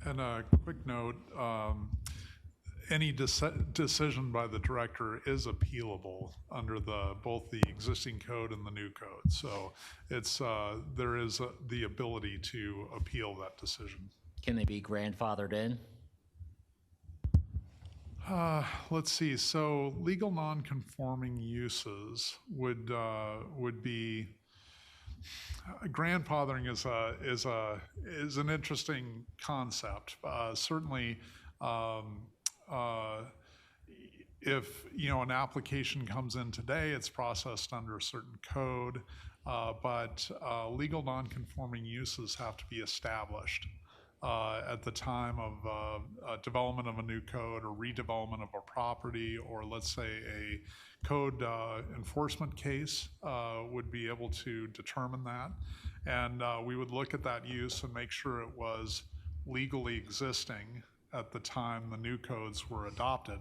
And a quick note, any decision by the director is appealable under both the existing code and the new code. So it's there is the ability to appeal that decision. Can they be grandfathered in? Let's see. So legal non-conforming uses would be grandfathering is an interesting concept. Certainly. If an application comes in today, it's processed under a certain code, but legal non-conforming uses have to be established at the time of development of a new code or redevelopment of a property, or let's say a code enforcement case would be able to determine that. And we would look at that use and make sure it was legally existing at the time the new codes were adopted.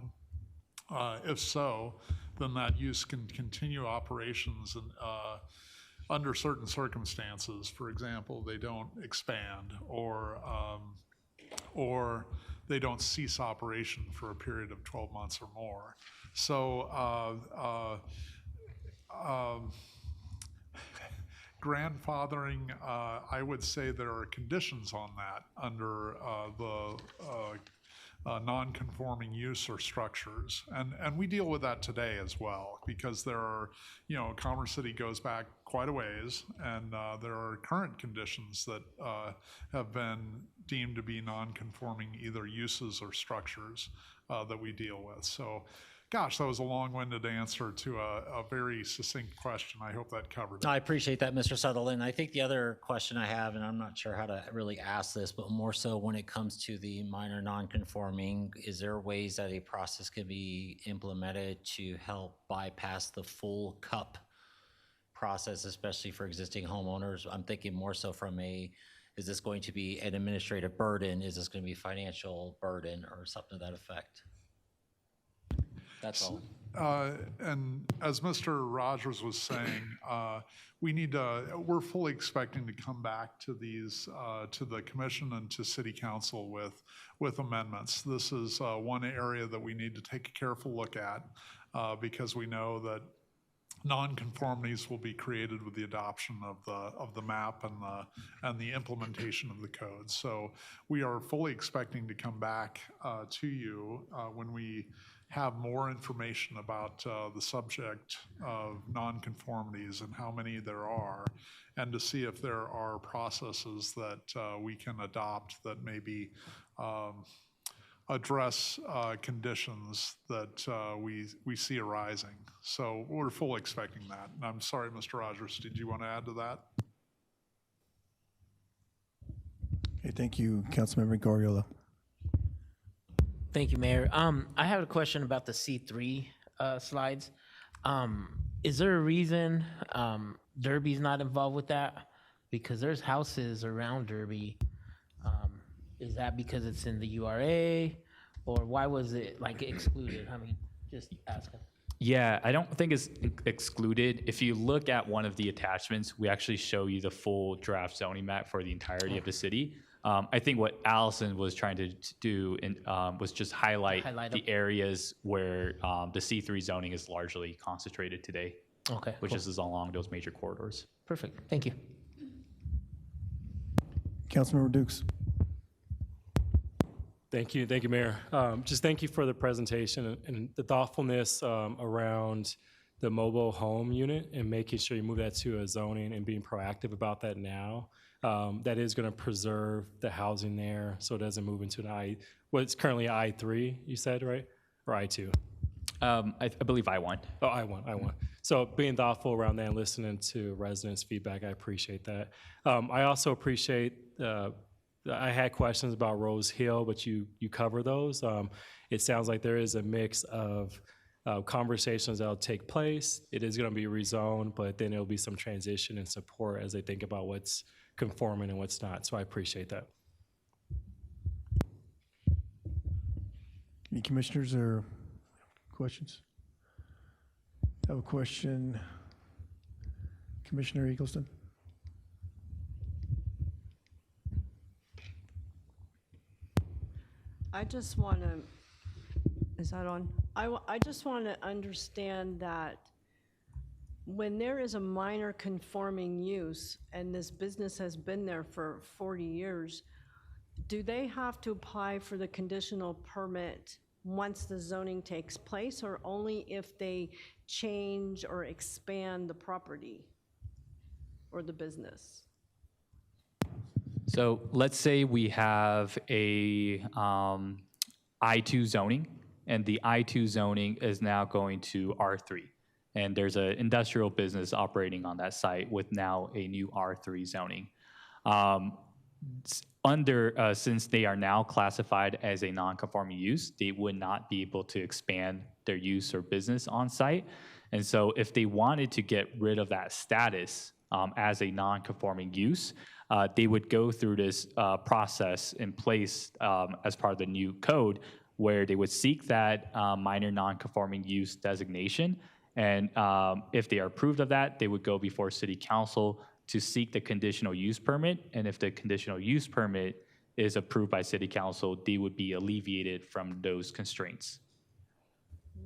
If so, then that use can continue operations under certain circumstances. For example, they don't expand or they don't cease operation for a period of 12 months or more. So grandfathering, I would say there are conditions on that under the non-conforming use or structures. And we deal with that today as well, because there are, Commerce City goes back quite a ways, and there are current conditions that have been deemed to be non-conforming either uses or structures that we deal with. So, gosh, that was a long-winded answer to a very succinct question. I hope that covered it. I appreciate that, Mr. Sutherland. I think the other question I have, and I'm not sure how to really ask this, but more so when it comes to the minor non-conforming, is there ways that a process can be implemented to help bypass the full CUP process, especially for existing homeowners? I'm thinking more so from is this going to be an administrative burden? Is this going to be a financial burden or something to that effect? That's all. And as Mr. Rogers was saying, we're fully expecting to come back to these, to the commission and to city council with amendments. This is one area that we need to take a careful look at because we know that nonconformities will be created with the adoption of the map and the implementation of the code. So we are fully expecting to come back to you when we have more information about the subject of nonconformities and how many there are, and to see if there are processes that we can adopt that maybe address conditions that we see arising. So we're fully expecting that. And I'm sorry, Mr. Rogers, did you want to add to that? Okay, thank you, Councilmember Garriola. Thank you, Mayor. I have a question about the C3 slides. Is there a reason Derby's not involved with that? Because there's houses around Derby. Is that because it's in the URA, or why was it like excluded? I mean, just asking. Yeah, I don't think it's excluded. If you look at one of the attachments, we actually show you the full draft zoning map for the entirety of the city. I think what Allison was trying to do was just highlight the areas where the C3 zoning is largely concentrated today. Okay, which cool. is along those major corridors. Perfect. Thank you. Councilmember Dukes. Thank you, Mayor. Just thank you for the presentation and the thoughtfulness around the mobile home unit and making sure you move that to a zoning and being proactive about that now. That is going to preserve the housing there so it doesn't move into an what's currently I3, you said, right? Or I2? I believe I1. Oh, I1. So being thoughtful around that and listening to residents' feedback, I appreciate that. I also appreciate, I had questions about Rose Hill, but you cover those. It sounds like there is a mix of conversations that will take place. It is going to be rezoned, but then there'll be some transition and support as they think about what's conforming and what's not. So I appreciate that. Any commissioners or questions? I have a question. Commissioner Eagleston. I just want to, is that on? I just want to understand that when there is a minor conforming use and this business has been there for 40 years, do they have to apply for the conditional permit once the zoning takes place, or only if they change or expand the property or the business? So let's say we have a I2 zoning, and the I2 zoning is now going to R3. And there's an industrial business operating on that site with now a new R3 zoning. Since they are now classified as a non-conforming use, they would not be able to expand their use or business on site. And so if they wanted to get rid of that status as a non-conforming use, they would go through this process in place as part of the new code, where they would seek that minor non-conforming use designation. And if they are approved of that, they would go before City Council to seek the conditional use permit. And if the conditional use permit is approved by City Council, they would be alleviated from those constraints.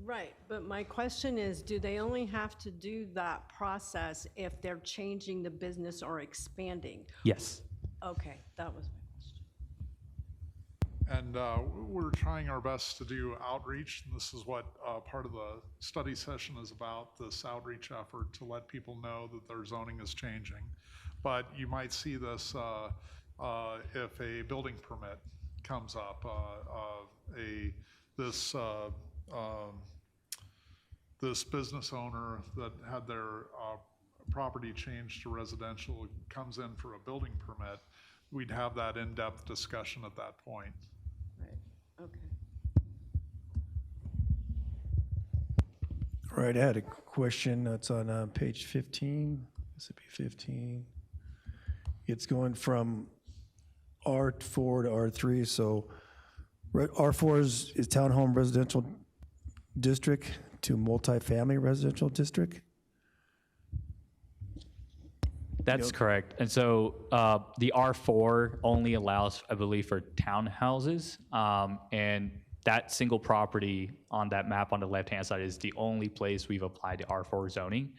Right, but my question is, do they only have to do that process if they're changing the business or expanding? Yes. Okay, that was my question. And we're trying our best to do outreach. And this is what part of the study session is about, this outreach effort to let people know that their zoning is changing. But you might see this if a building permit comes up, this business owner that had their property changed to residential comes in for a building permit, we'd have that in-depth discussion at that point. Right, okay. All right, I had a question that's on page 15. This would be 15. It's going from R4 to R3. So R4 is townhome residential district to multifamily residential district? That's correct. And so the R4 only allows, I believe, for townhouses. And that single property on that map on the left-hand side is the only place we've applied the R4 zoning.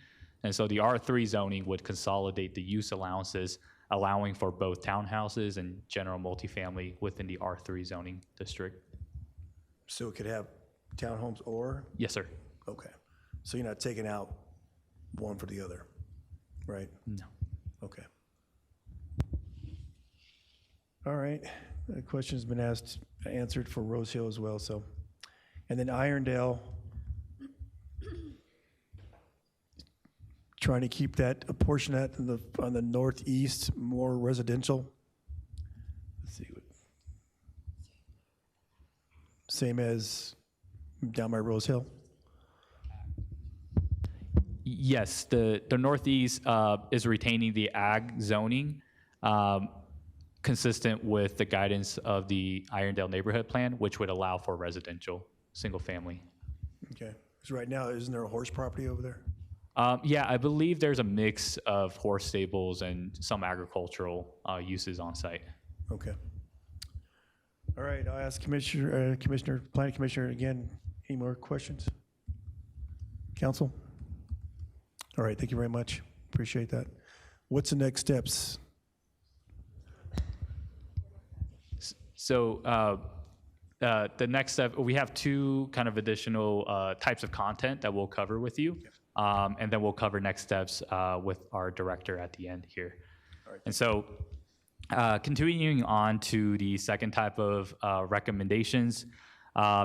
And so the R3 zoning would consolidate the use allowances, allowing for both townhouses and general multifamily within the R3 zoning district. So it could have townhomes or? Yes, sir. Okay. So you're not taking out one for the other, right? No. Okay. All right. The question's been answered for Rose Hill as well, so. And then Irondale, trying to keep that, a portion of that on the northeast more residential. Let's see. Same as down by Rose Hill? Yes, the Northeast is retaining the ag zoning consistent with the guidance of the Irondale Neighborhood Plan, which would allow for residential, single family. Okay. So right now, isn't there a horse property over there? Yeah, I believe there's a mix of horse stables and some agricultural uses on site. Okay. All right, I'll ask Planning Commissioner again, any more questions? Council? All right, thank you very much. Appreciate that. What's the next steps? So the next step, we have two kind of additional types of content that we'll cover with you. And then we'll cover next steps with our director at the end here. And so continuing on to the second type of recommendations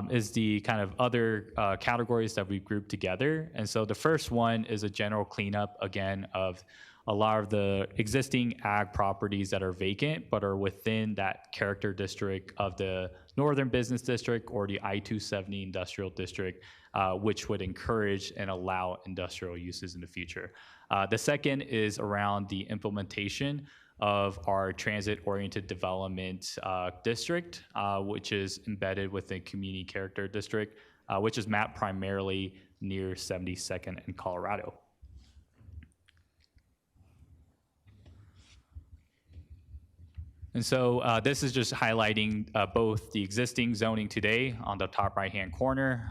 is the kind of other categories that we grouped together. And so the first one is a general cleanup, again, of a lot of the existing ag properties that are vacant but are within that character district of the Northern Business District or the I-270 Industrial District, which would encourage and allow industrial uses in the future. The second is around the implementation of our transit-oriented development district, which is embedded within Community Character District, which is mapped primarily near 72nd and Colorado. And so this is just highlighting both the existing zoning today on the top right-hand corner,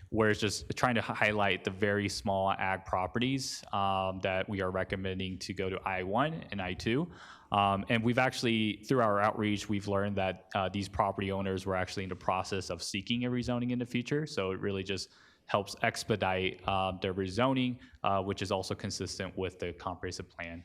where it's just trying to highlight the very small ag properties that we are recommending to go to I-1 and I-2. And we've actually, through our outreach, we've learned that these property owners were actually in the process of seeking a rezoning in the future. So it really just helps expedite their rezoning, which is also consistent with the comprehensive plan.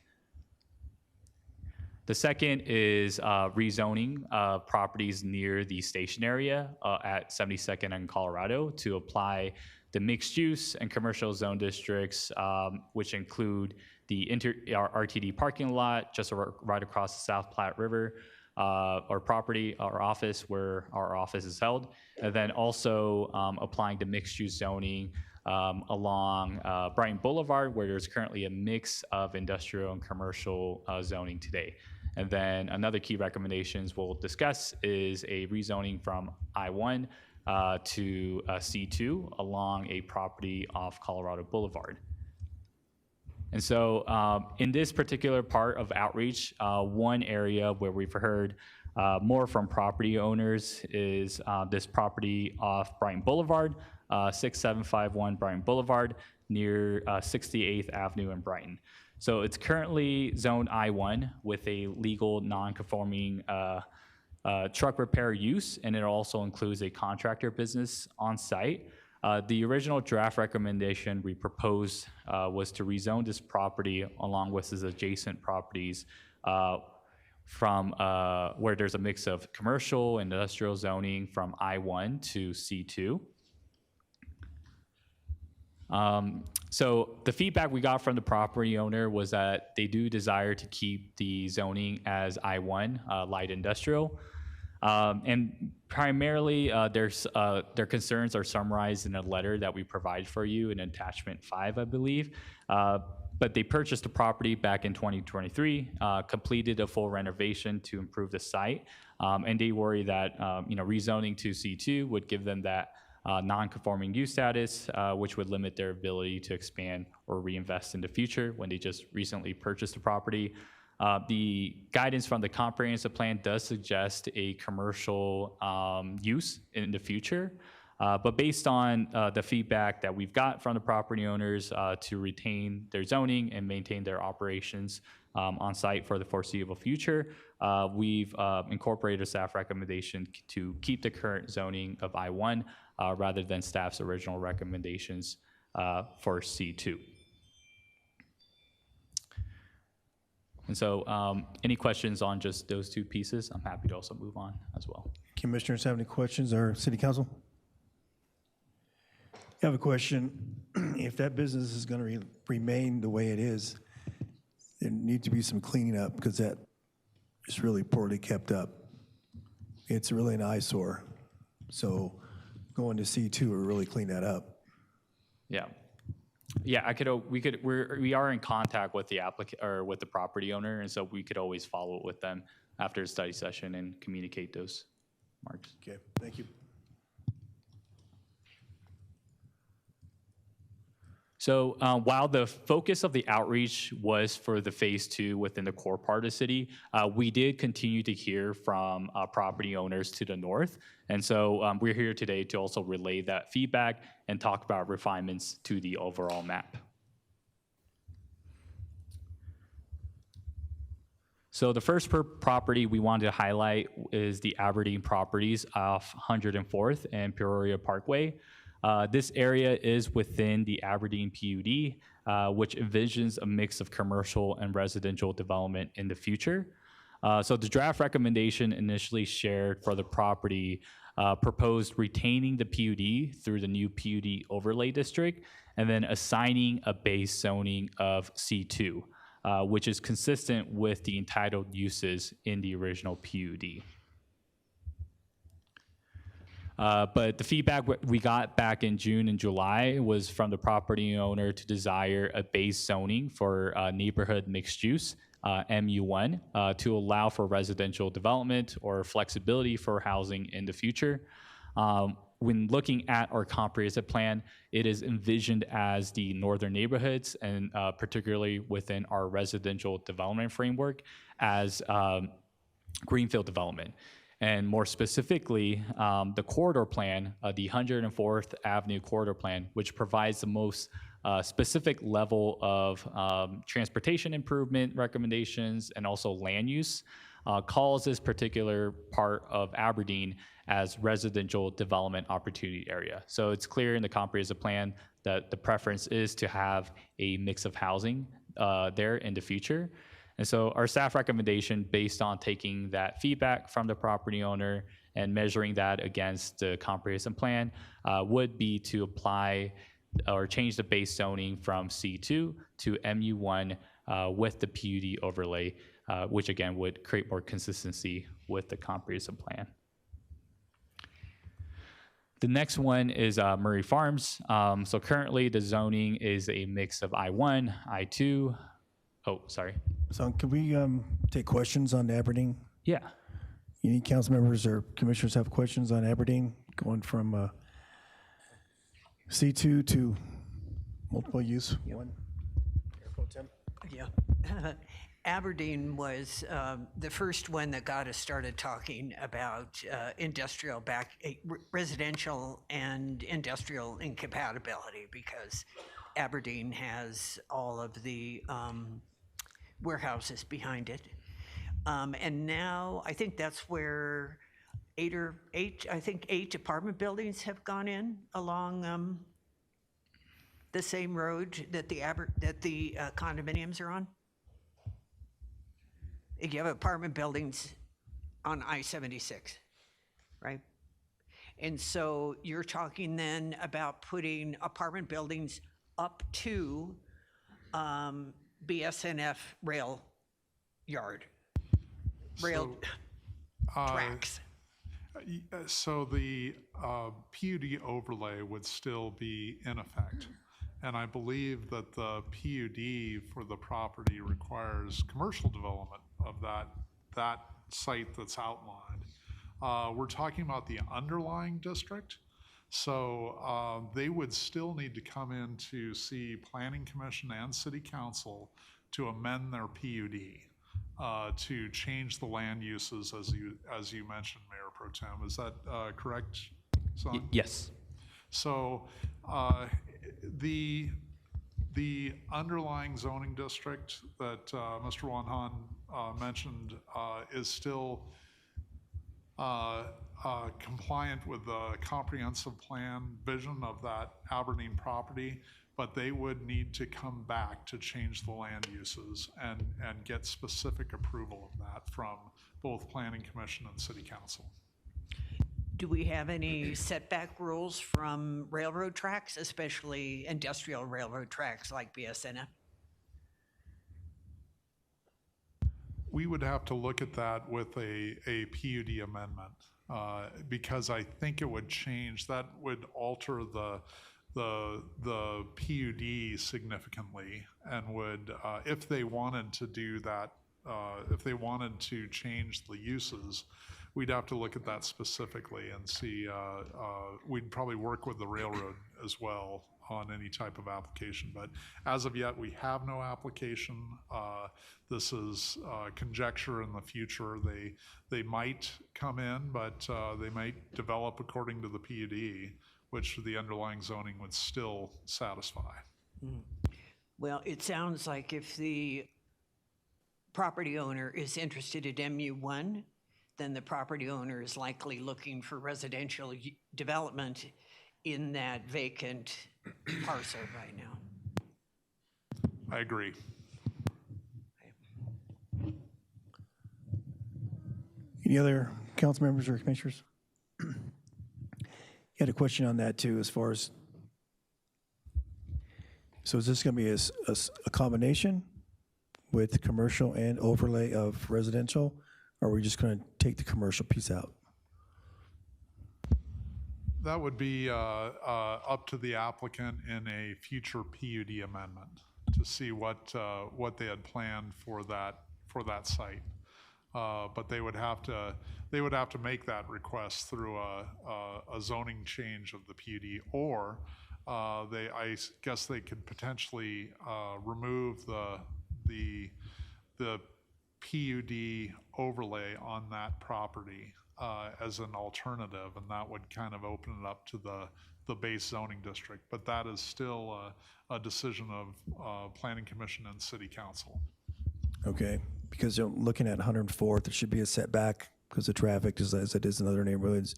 The second is rezoning properties near the station area at 72nd and Colorado to apply the mixed use and commercial zone districts, which include the our RTD parking lot just right across the South Platte River, our property, our office where our office is held, and then also applying the mixed use zoning along Brighton Boulevard, where there's currently a mix of industrial and commercial zoning today. And then another key recommendations we'll discuss is a rezoning from I-1 to C2 along a property off Colorado Boulevard. And so in this particular part of outreach, one area where we've heard more from property owners is this property off Brighton Boulevard, 6751 Brighton Boulevard, near 68th Avenue in Brighton. So it's currently zoned I-1 with a legal non-conforming truck repair use, and it also includes a contractor business on site. The original draft recommendation we proposed was to rezone this property along with its adjacent properties from where there's a mix of commercial and industrial zoning from I-1 to C2. So the feedback we got from the property owner was that they do desire to keep the zoning as I-1, light industrial. And primarily their concerns are summarized in a letter that we provide for you in attachment 5, I believe. But they purchased the property back in 2023, completed a full renovation to improve the site. And they worry that rezoning to C2 would give them that non-conforming use status, which would limit their ability to expand or reinvest in the future when they just recently purchased the property. The guidance from the comprehensive plan does suggest a commercial use in the future, but based on the feedback that we've got from the property owners to retain their zoning and maintain their operations on site for the foreseeable future, we've incorporated a staff recommendation to keep the current zoning of I-1 rather than staff's original recommendations for C2. And so any questions on just those two pieces? I'm happy to also move on as well. Commissioners have any questions, or City Council? I have a question. If that business is going to remain the way it is, there needs to be some cleaning up because that is really poorly kept up. It's really an eyesore. So going to C2 will really clean that up. Yeah. Yeah, we are in contact with the applicant or with the property owner, and so we could always follow up with them after the study session and communicate those marks. Okay, thank you. So while the focus of the outreach was for the phase 2 within the core part of the city, we did continue to hear from property owners to the north. And so we're here today to also relay that feedback and talk about refinements to the overall map. So the first property we wanted to highlight is the Aberdeen properties off 104th and Peoria Parkway. This area is within the Aberdeen PUD, which envisions a mix of commercial and residential development in the future. So the draft recommendation initially shared for the property proposed retaining the PUD through the new PUD overlay district and then assigning a base zoning of C2, which is consistent with the entitled uses in the original PUD. But the feedback we got back in June and July was from the property owner to desire a base zoning for neighborhood mixed use, MU1, to allow for residential development or flexibility for housing in the future. When looking at our comprehensive plan, it is envisioned as the northern neighborhoods and particularly within our residential development framework as greenfield development. And more specifically, the corridor plan, the 104th Avenue corridor plan, which provides the most specific level of transportation improvement recommendations and also land use, calls this particular part of Aberdeen as residential development opportunity area. So it's clear in the comprehensive plan that the preference is to have a mix of housing there in the future. And so our staff recommendation, based on taking that feedback from the property owner and measuring that against the comprehensive plan, would be to apply or change the base zoning from C2 to MU1 with the PUD overlay, which again would create more consistency with the comprehensive plan. The next one is Murray Farms. So currently the zoning is a mix of I1, I2. Oh, sorry. So can we take questions on Aberdeen? Yeah. Any council members or commissioners have questions on Aberdeen, going from C2 to multiple use one? Yeah. Aberdeen was the first one that got us started talking about residential and industrial incompatibility, because Aberdeen has all of the warehouses behind it. And now I think that's where eight apartment buildings have gone in along the same road that the condominiums are on. You have apartment buildings on I-76, right? And so you're talking then about putting apartment buildings up to BSNF rail tracks. So the PUD overlay would still be in effect. And I believe that the PUD for the property requires commercial development of that site that's outlined. We're talking about the underlying district. So they would still need to come in to see Planning Commission and City Council to amend their PUD to change the land uses as you mentioned, Mayor Pro Tem. Is that correct, Son? Yes. So the underlying zoning district that Mr. Wanhan mentioned is still compliant with the comprehensive plan vision of that Aberdeen property, but they would need to come back to change the land uses and get specific approval of that from both Planning Commission and City Council. Do we have any setback rules from railroad tracks, especially industrial railroad tracks like BSNF? We would have to look at that with a PUD amendment because I think it would change, that would alter the PUD significantly and would, if they wanted to do that, if they wanted to change the uses, we'd have to look at that specifically and see, we'd probably work with the railroad as well on any type of application. But as of yet, we have no application. This is conjecture in the future. They might come in, but they might develop according to the PUD, which the underlying zoning would still satisfy. Well, it sounds like if the property owner is interested in MU1, then the property owner is likely looking for residential development in that vacant parcel right now. I agree. Any other council members or commissioners? You had a question on that too, as far as, so is this going to be a combination with commercial and overlay of residential, or are we just going to take the commercial piece out? That would be up to the applicant in a future PUD amendment to see what they had planned for that site. But they would have to make that request through a zoning change of the PUD, or I guess they could potentially remove the PUD overlay on that property as an alternative, and that would kind of open it up to the base zoning district. But that is still a decision of Planning Commission and City Council. Okay, because looking at 104th, there should be a setback because of traffic, as it is in other neighborhoods.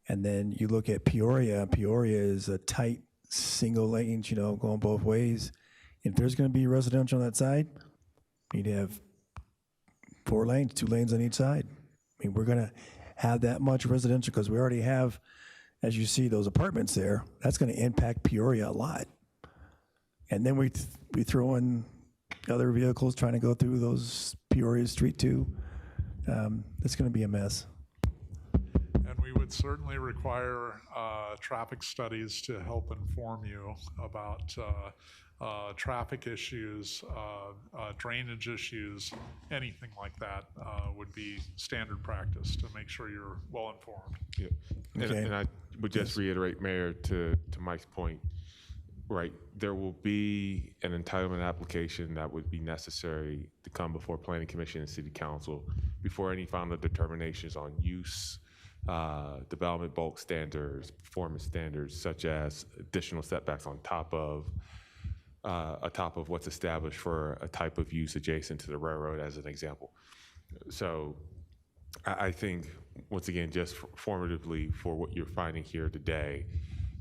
And then you look at Peoria. Peoria is a tight single lane, going both ways. If there's going to be residential on that side, you need to have 4 lanes, 2 lanes on each side. I mean, we're going to have that much residential because we already have, as you see, those apartments there. That's going to impact Peoria a lot. And then we throw in other vehicles trying to go through those Peoria Street too. It's going to be a mess. And we would certainly require traffic studies to help inform you about traffic issues, drainage issues, anything like that would be standard practice to make sure you're well informed. Yeah. Okay. And I would just reiterate, Mayor, to Mike's point, right, there will be an entitlement application that would be necessary to come before Planning Commission and City Council before any final determinations on use, development bulk standards, performance standards, such as additional setbacks on top of what's established for a type of use adjacent to the railroad, as an example. So I think, once again, just formatively for what you're finding here today,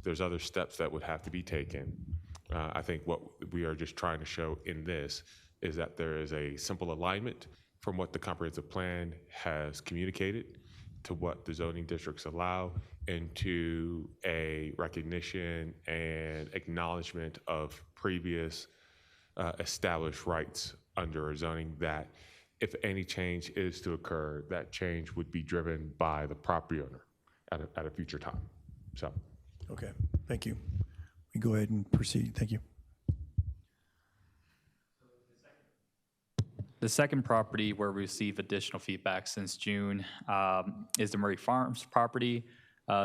there's other steps that would have to be taken. I think what we are just trying to show in this is that there is a simple alignment from what the comprehensive plan has communicated to what the zoning districts allow, and to a recognition and acknowledgement of previous established rights under a zoning, that if any change is to occur, that change would be driven by the property owner at a future time. So. Okay, thank you. We go ahead and proceed. Thank you. The second property where we received additional feedback since June is the Murray Farms property.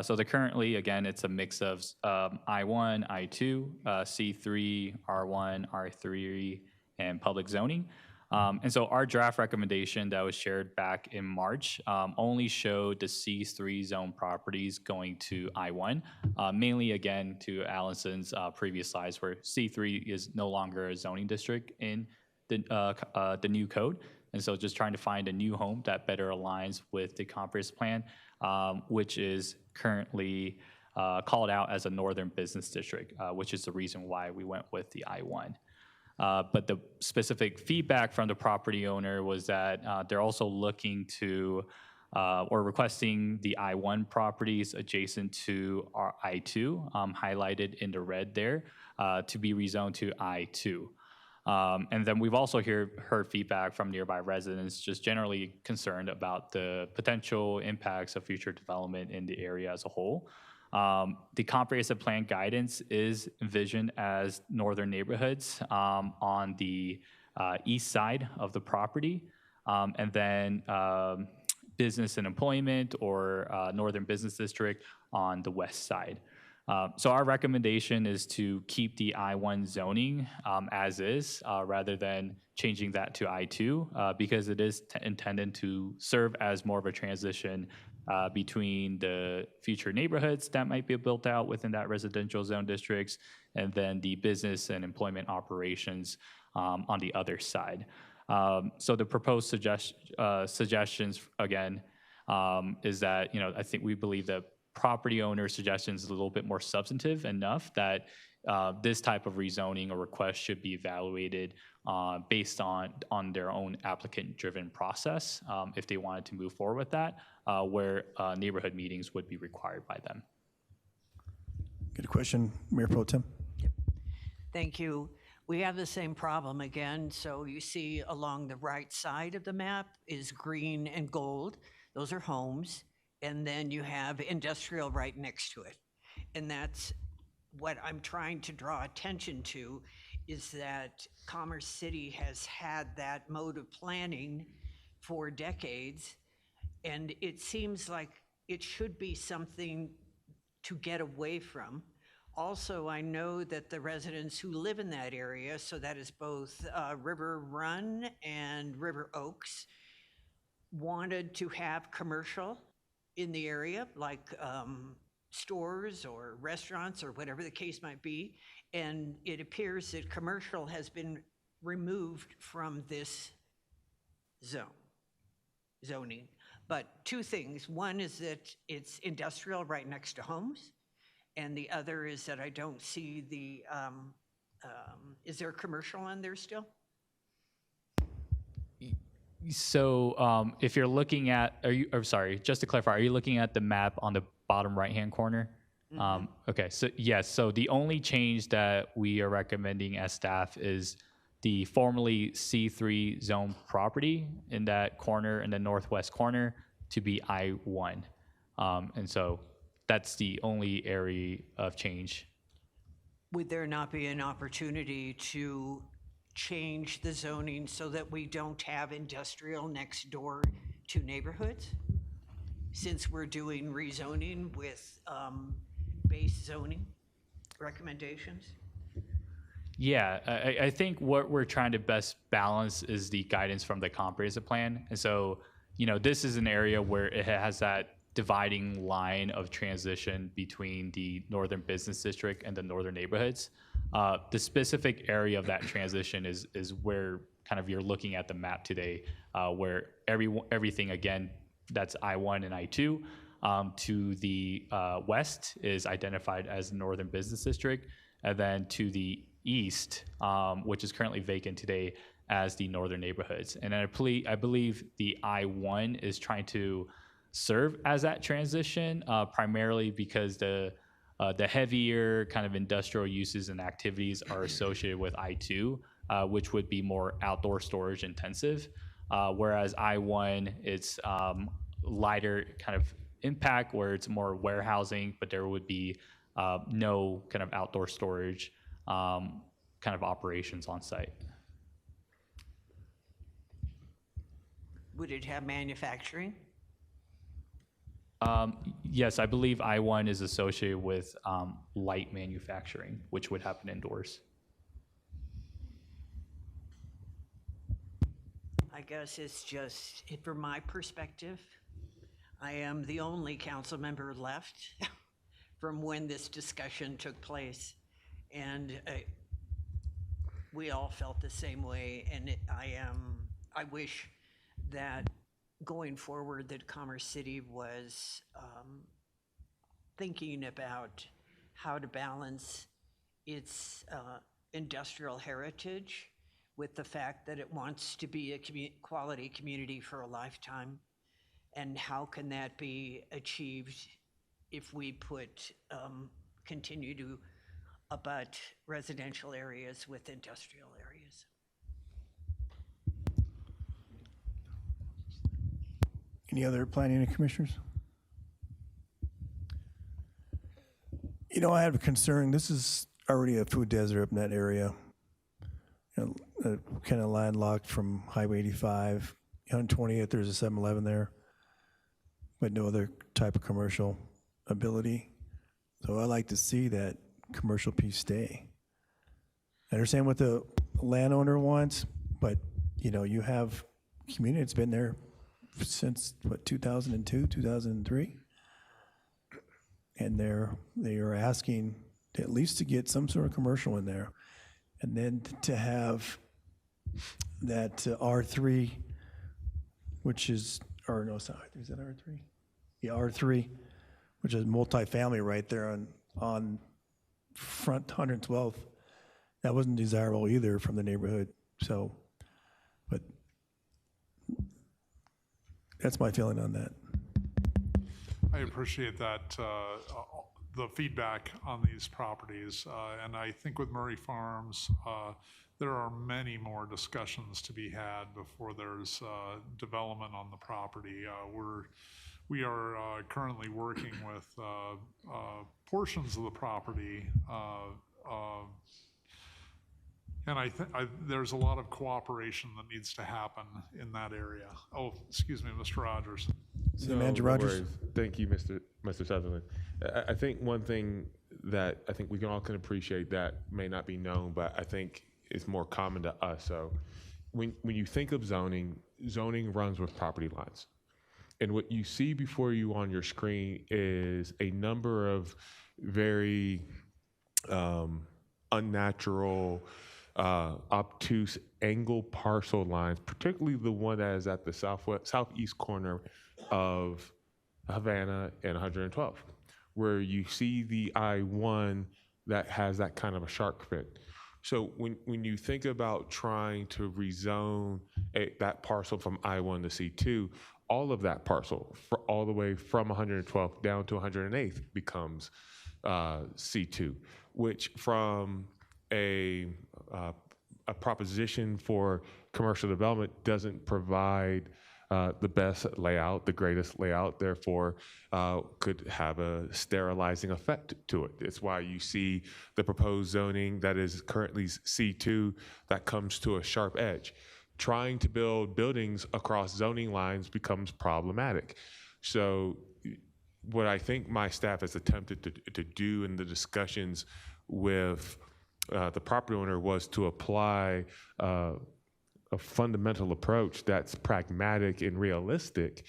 So currently, again, it's a mix of I-1, I-2, C3, R1, R3, and public zoning. And so our draft recommendation that was shared back in March only showed the C3 zone properties going to I-1, mainly, again, to Allison's previous slides, where C3 is no longer a zoning district in the new code. And so just trying to find a new home that better aligns with the comprehensive plan, which is currently called out as a northern business district, which is the reason why we went with the I-1. But the specific feedback from the property owner was that they're also looking to or requesting the I-1 properties adjacent to our I-2, highlighted in the red there, to be rezoned to I-2. And then we've also heard feedback from nearby residents just generally concerned about the potential impacts of future development in the area as a whole. The comprehensive plan guidance is envisioned as northern neighborhoods on the east side of the property, and then business and employment or northern business district on the west side. So our recommendation is to keep the I-1 zoning as is, rather than changing that to I-2, because it is intended to serve as more of a transition between the future neighborhoods that might be built out within that residential zone districts, and then the business and employment operations on the other side. So the proposed suggestions, again, is that, I think we believe that property owner suggestions is a little bit more substantive enough that this type of rezoning or request should be evaluated based on their own applicant-driven process if they wanted to move forward with that, where neighborhood meetings would be required by them. Good question, Mayor Pro Tem. Thank you. We have the same problem again. So you see along the right side of the map is green and gold. Those are homes. And then you have industrial right next to it. And that's what I'm trying to draw attention to, is that Commerce City has had that mode of planning for decades. And it seems like it should be something to get away from. Also, I know that the residents who live in that area, so that is both River Run and River Oaks, wanted to have commercial in the area, like stores or restaurants or whatever the case might be. And it appears that commercial has been removed from this zoning. But two things. One is that it's industrial right next to homes. And the other is that I don't see the, is there commercial on there still? So if you're looking at, sorry, just to clarify, are you looking at the map on the bottom right-hand corner? Okay, so yes, so the only change that we are recommending as staff is the formerly C3 zone property in that corner, in the northwest corner, to be I-1. And so that's the only area of change. Would there not be an opportunity to change the zoning so that we don't have industrial next door to neighborhoods? Since we're doing rezoning with base zoning recommendations? Yeah, I think what we're trying to best balance is the guidance from the comprehensive plan. And so, this is an area where it has that dividing line of transition between the northern business district and the northern neighborhoods. The specific area of that transition is where kind of you're looking at the map today, where everything, again, that's I-1 and I-2 to the west is identified as the northern business district, and then to the east, which is currently vacant today, as the northern neighborhoods. And I believe the I-1 is trying to serve as that transition, primarily because the heavier kind of industrial uses and activities are associated with I-2, which would be more outdoor storage intensive, whereas I-1, it's lighter kind of impact where it's more warehousing, but there would be no kind of outdoor storage kind of operations on site. Would it have manufacturing? Yes, I believe I-1 is associated with light manufacturing, which would happen indoors. I guess it's just, from my perspective, I am the only council member left from when this discussion took place. And we all felt the same way. And I wish that going forward that Commerce City was thinking about how to balance its industrial heritage with the fact that it wants to be a quality community for a lifetime. And how can that be achieved if we continue to abut residential areas with industrial areas? Any other planning commissioners? You know, I have a concern. This is already a food desert up in that area. You know, kind of landlocked from Highway 85. On 20th, there's a 7-Eleven there, but no other type of commercial ability. So I like to see that commercial piece stay. I understand what the landowner wants, but you know, you have community that's been there since what, 2002, 2003, and they are asking at least to get some sort of commercial in there, and then to have that R3, which is, or no, sorry, is that R3? Yeah, R3, which is multifamily right there on front 112th. That wasn't desirable either from the neighborhood. So, but that's my feeling on that. I appreciate that, the feedback on these properties. And I think with Murray Farms, there are many more discussions to be had before there's development on the property. We are currently working with portions of the property, and I think there's a lot of cooperation that needs to happen in that area. Oh, excuse me, Mr. Rogers. City Manager Rogers. Worries. Thank you, Mr. Sutherland. I think one thing that I think we can all can appreciate that may not be known, but I think is more common to us. So when you think of zoning, zoning runs with property lines. And what you see before you on your screen is a number of very unnatural, obtuse angle parcel lines, particularly the one that is at the southeast corner of Havana and 112, where you see the I-1 that has that kind of a shark fin. So when you think about trying to rezone that parcel from I-1 to C2, all of that parcel, all the way from 112th down to 108th becomes C2, which from a proposition for commercial development doesn't provide the best layout, the greatest layout, therefore could have a sterilizing effect to it. It's why you see the proposed zoning that is currently C2 that comes to a sharp edge. Trying to build buildings across zoning lines becomes problematic. So what I think my staff has attempted to do in the discussions with the property owner was to apply a fundamental approach that's pragmatic and realistic,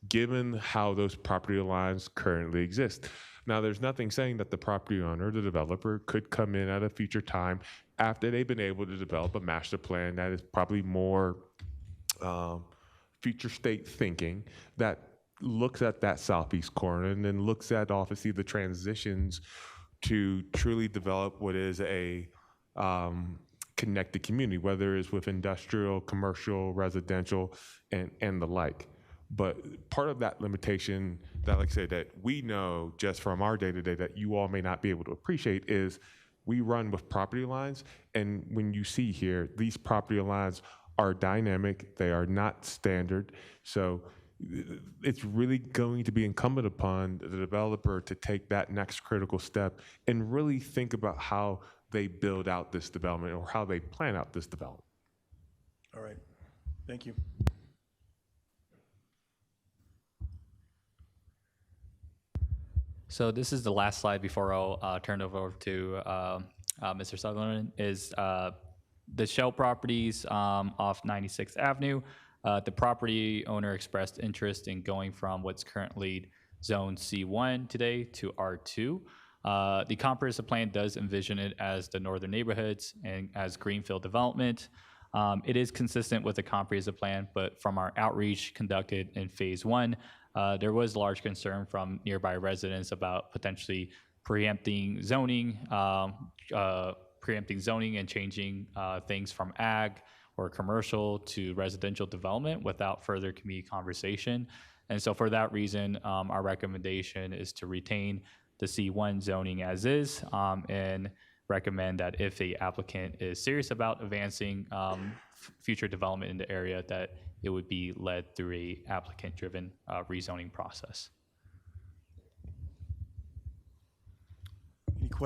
given how those property lines currently exist. Now, there's nothing saying that the property owner, the developer, could come in at a future time after they've been able to develop a master plan that is probably more future state thinking, that looks at that southeast corner and then looks at obviously the transitions to truly develop what is a connected community, whether it's with industrial, commercial, residential, and the like. But part of that limitation that, like I said, that we know just from our day-to-day that you all may not be able to appreciate is we run with property lines. And when you see here, these property lines are dynamic. They are not standard. So it's really going to be incumbent upon the developer to take that next critical step and really think about how they build out this development or how they plan out this development. All right, thank you. So this is the last slide before I'll turn it over to Mr. Sutherland, is the Shell properties off 96th Avenue. The property owner expressed interest in going from what's currently Zone C1 today to R2. The comprehensive plan does envision it as the northern neighborhoods and as greenfield development. It is consistent with the comprehensive plan, but from our outreach conducted in phase 1, there was large concern from nearby residents about potentially preempting zoning and changing things from ag or commercial to residential development without further community conversation. And so for that reason, our recommendation is to retain the C1 zoning as is, and recommend that if the applicant is serious about advancing future development in the area, that it would be led through a applicant-driven rezoning process.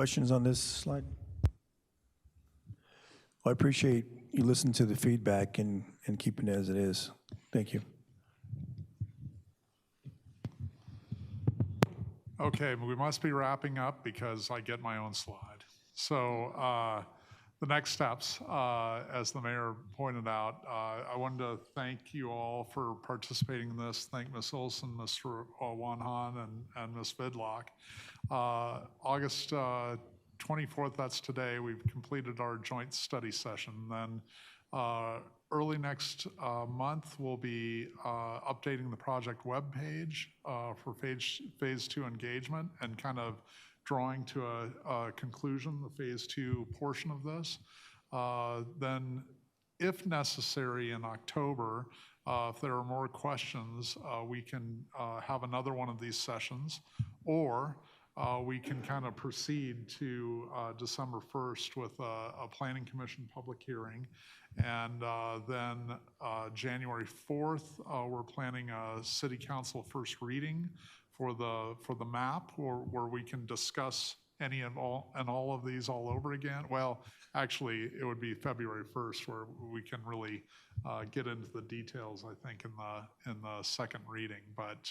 questions on this slide? Well, I appreciate you listening to the feedback and keeping it as it is. Thank you. Okay, we must be wrapping up because I get my own slide. So the next steps, as the mayor pointed out, I wanted to thank you all for participating in this. Thank Ms. Olson, Mr. Wanhan, and Ms. Vidlock. August 24th, that's today, we've completed our joint study session. Then early next month, we'll be updating the project webpage for phase 2 engagement and kind of drawing to a conclusion, the phase 2 portion of this. Then, if necessary in October, if there are more questions, we can have another one of these sessions, or we can kind of proceed to December 1st with a Planning Commission public hearing. And then January 4th, we're planning a City Council first reading for the map, where we can discuss any and all of these all over again. Well, actually, it would be February 1st where we can really get into the details, I think, in the second reading. But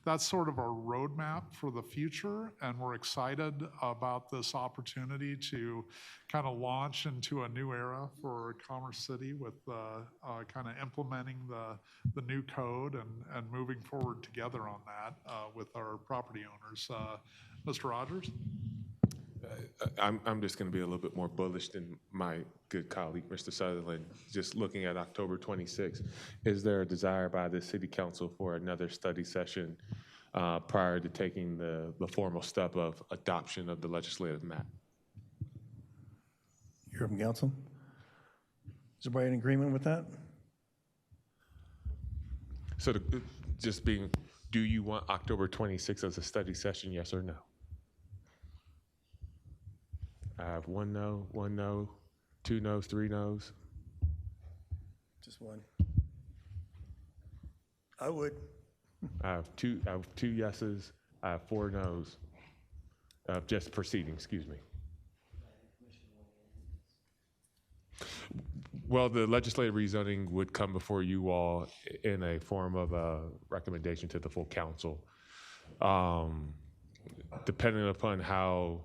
that's sort of our roadmap for the future, and we're excited about this opportunity to kind of launch into a new era for Commerce City with kind of implementing the new code and moving forward together on that with our property owners. Mr. Rogers? I'm just going to be a little bit more bullish than my good colleague, Mr. Sutherland. Just looking at October 26th, is there a desire by the City Council for another study session prior to taking the formal step of adoption of the legislative map? You're from council? Is everybody in agreement with that? So do you want October 26th as a study session, yes or no? I have one no, 2 no's, 3 no's. Just one. I would. I have two yeses. I have 4 no's. Just proceeding, excuse me. Well, the legislative rezoning would come before you all in a form of a recommendation to the full council. Depending upon how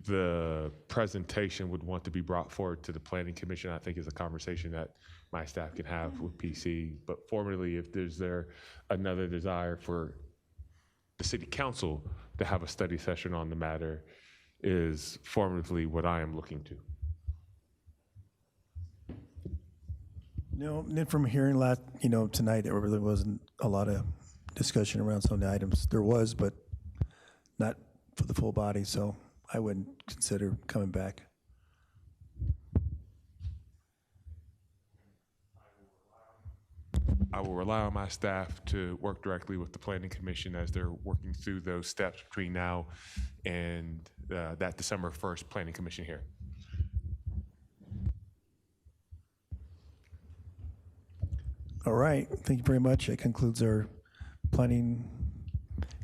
the presentation would want to be brought forward to the Planning Commission, I think is a conversation that my staff can have with PC. But formally, if there's another desire for the City Council to have a study session on the matter, is formatively what I am looking to. No, and then from hearing tonight, there really wasn't a lot of discussion around some of the items. There was, but not for the full body, so I wouldn't consider coming back. I will rely on my staff to work directly with the Planning Commission as they're working through those steps between now and that December 1st Planning Commission hearing. All right, thank you very much. That concludes our planning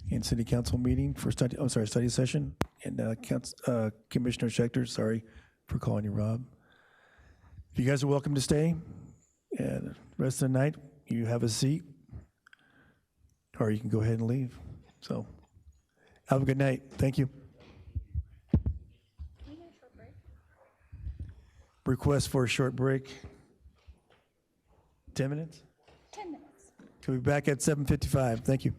and city council meeting for study session. And Commissioner Schechter, sorry for calling you Rob. You guys are welcome to stay. And the rest of the night, you have a seat, or you can go ahead and leave. So have a good night. Thank you. Can we get a short break? Request for a short break. 10 minutes? 10 minutes. We'll be back at 7:55. Thank you.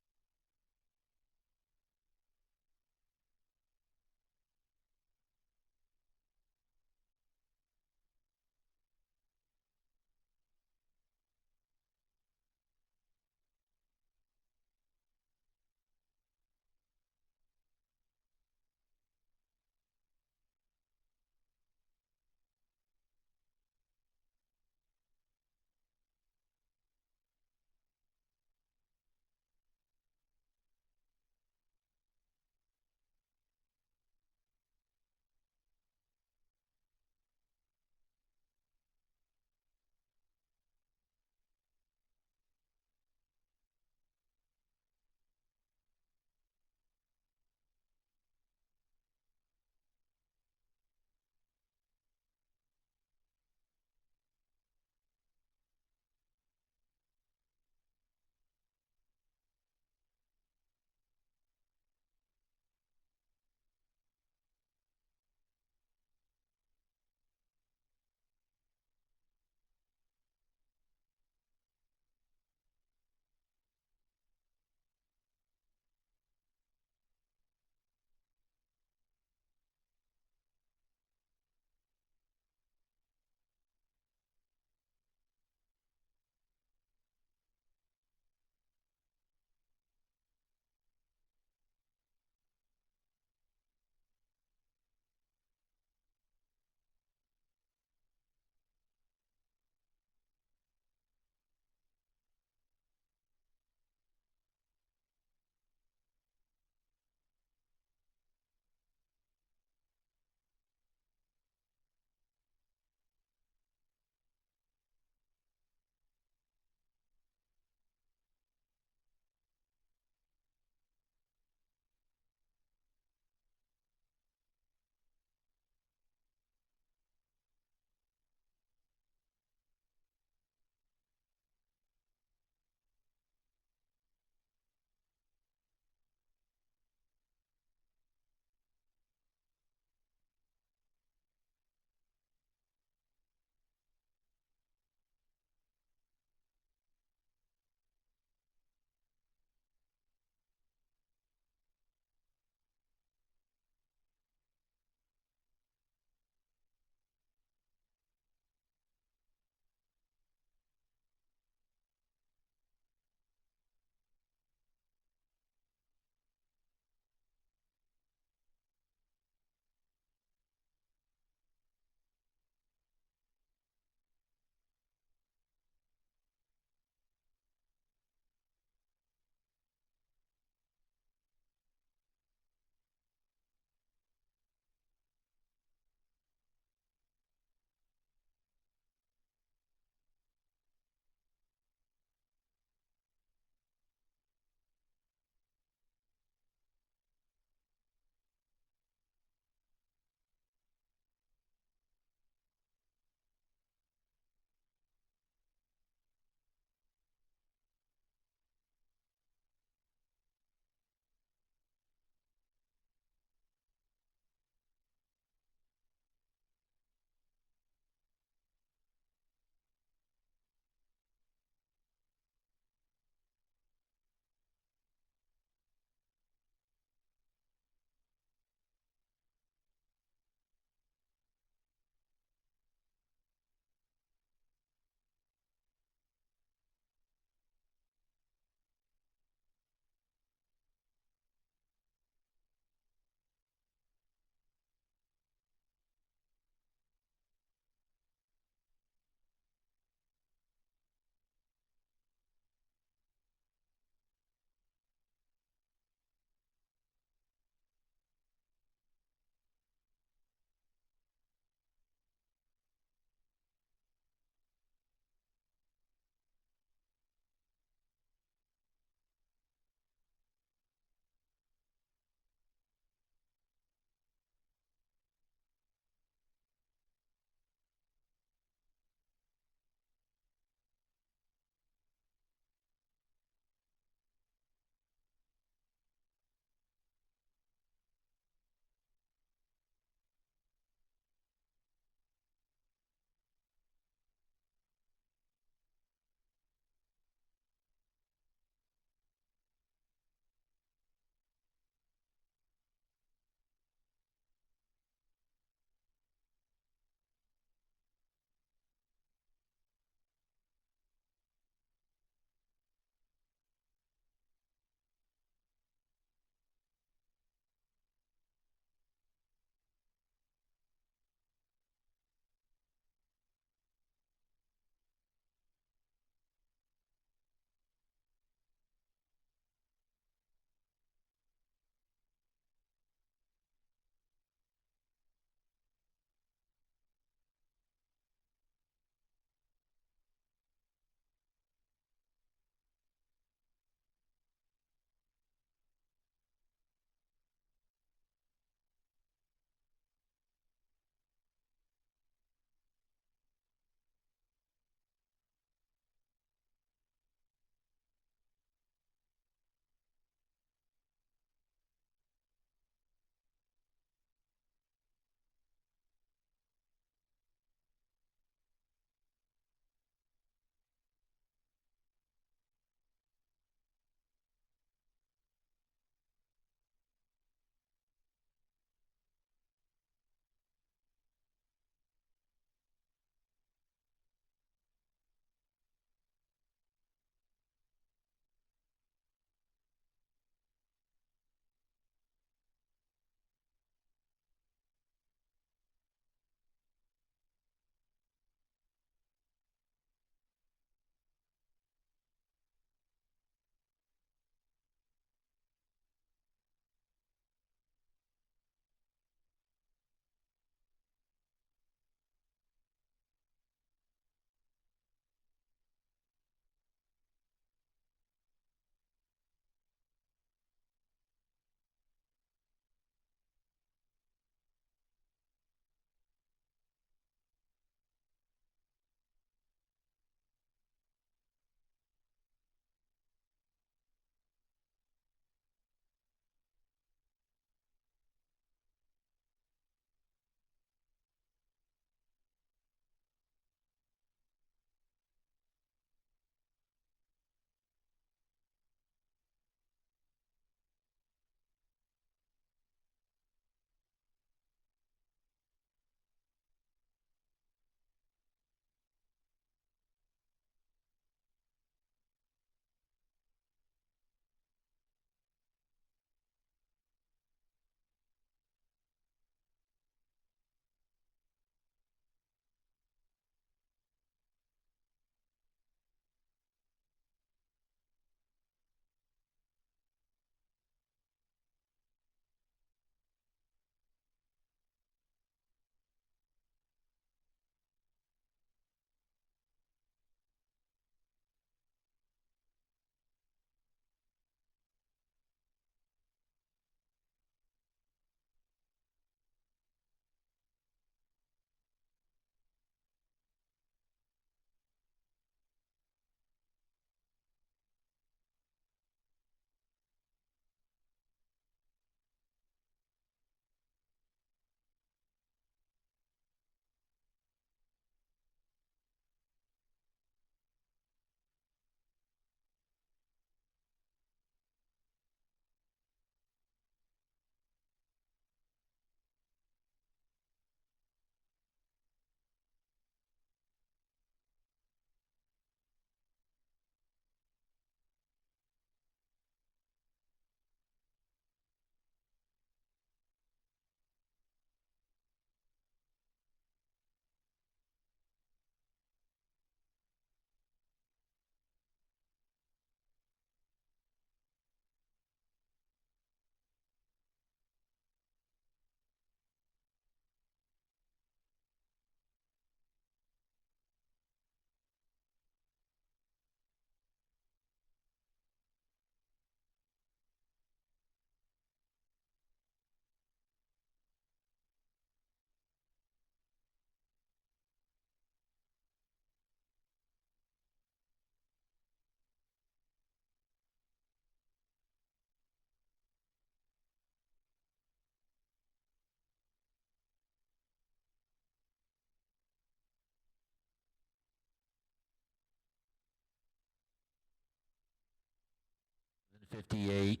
58.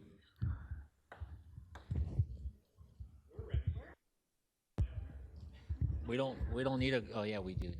We don't need a, oh yeah, we do.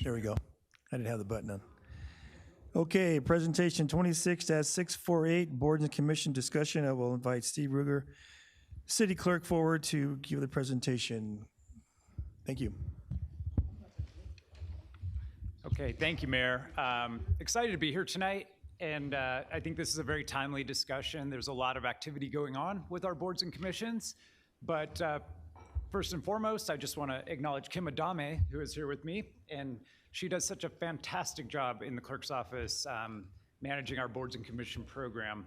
There we go. I didn't have the button on. Okay, presentation 26-648, boards and commission discussion. I will invite Steve Ruger, city clerk, forward to give the presentation. Thank you. Okay, thank you, Mayor. Excited to be here tonight, and I think this is a very timely discussion. There's a lot of activity going on with our boards and commissions, but first and foremost, I just want to acknowledge Kim Adame, who is here with me, and she does such a fantastic job in the clerk's office managing our boards and commission program.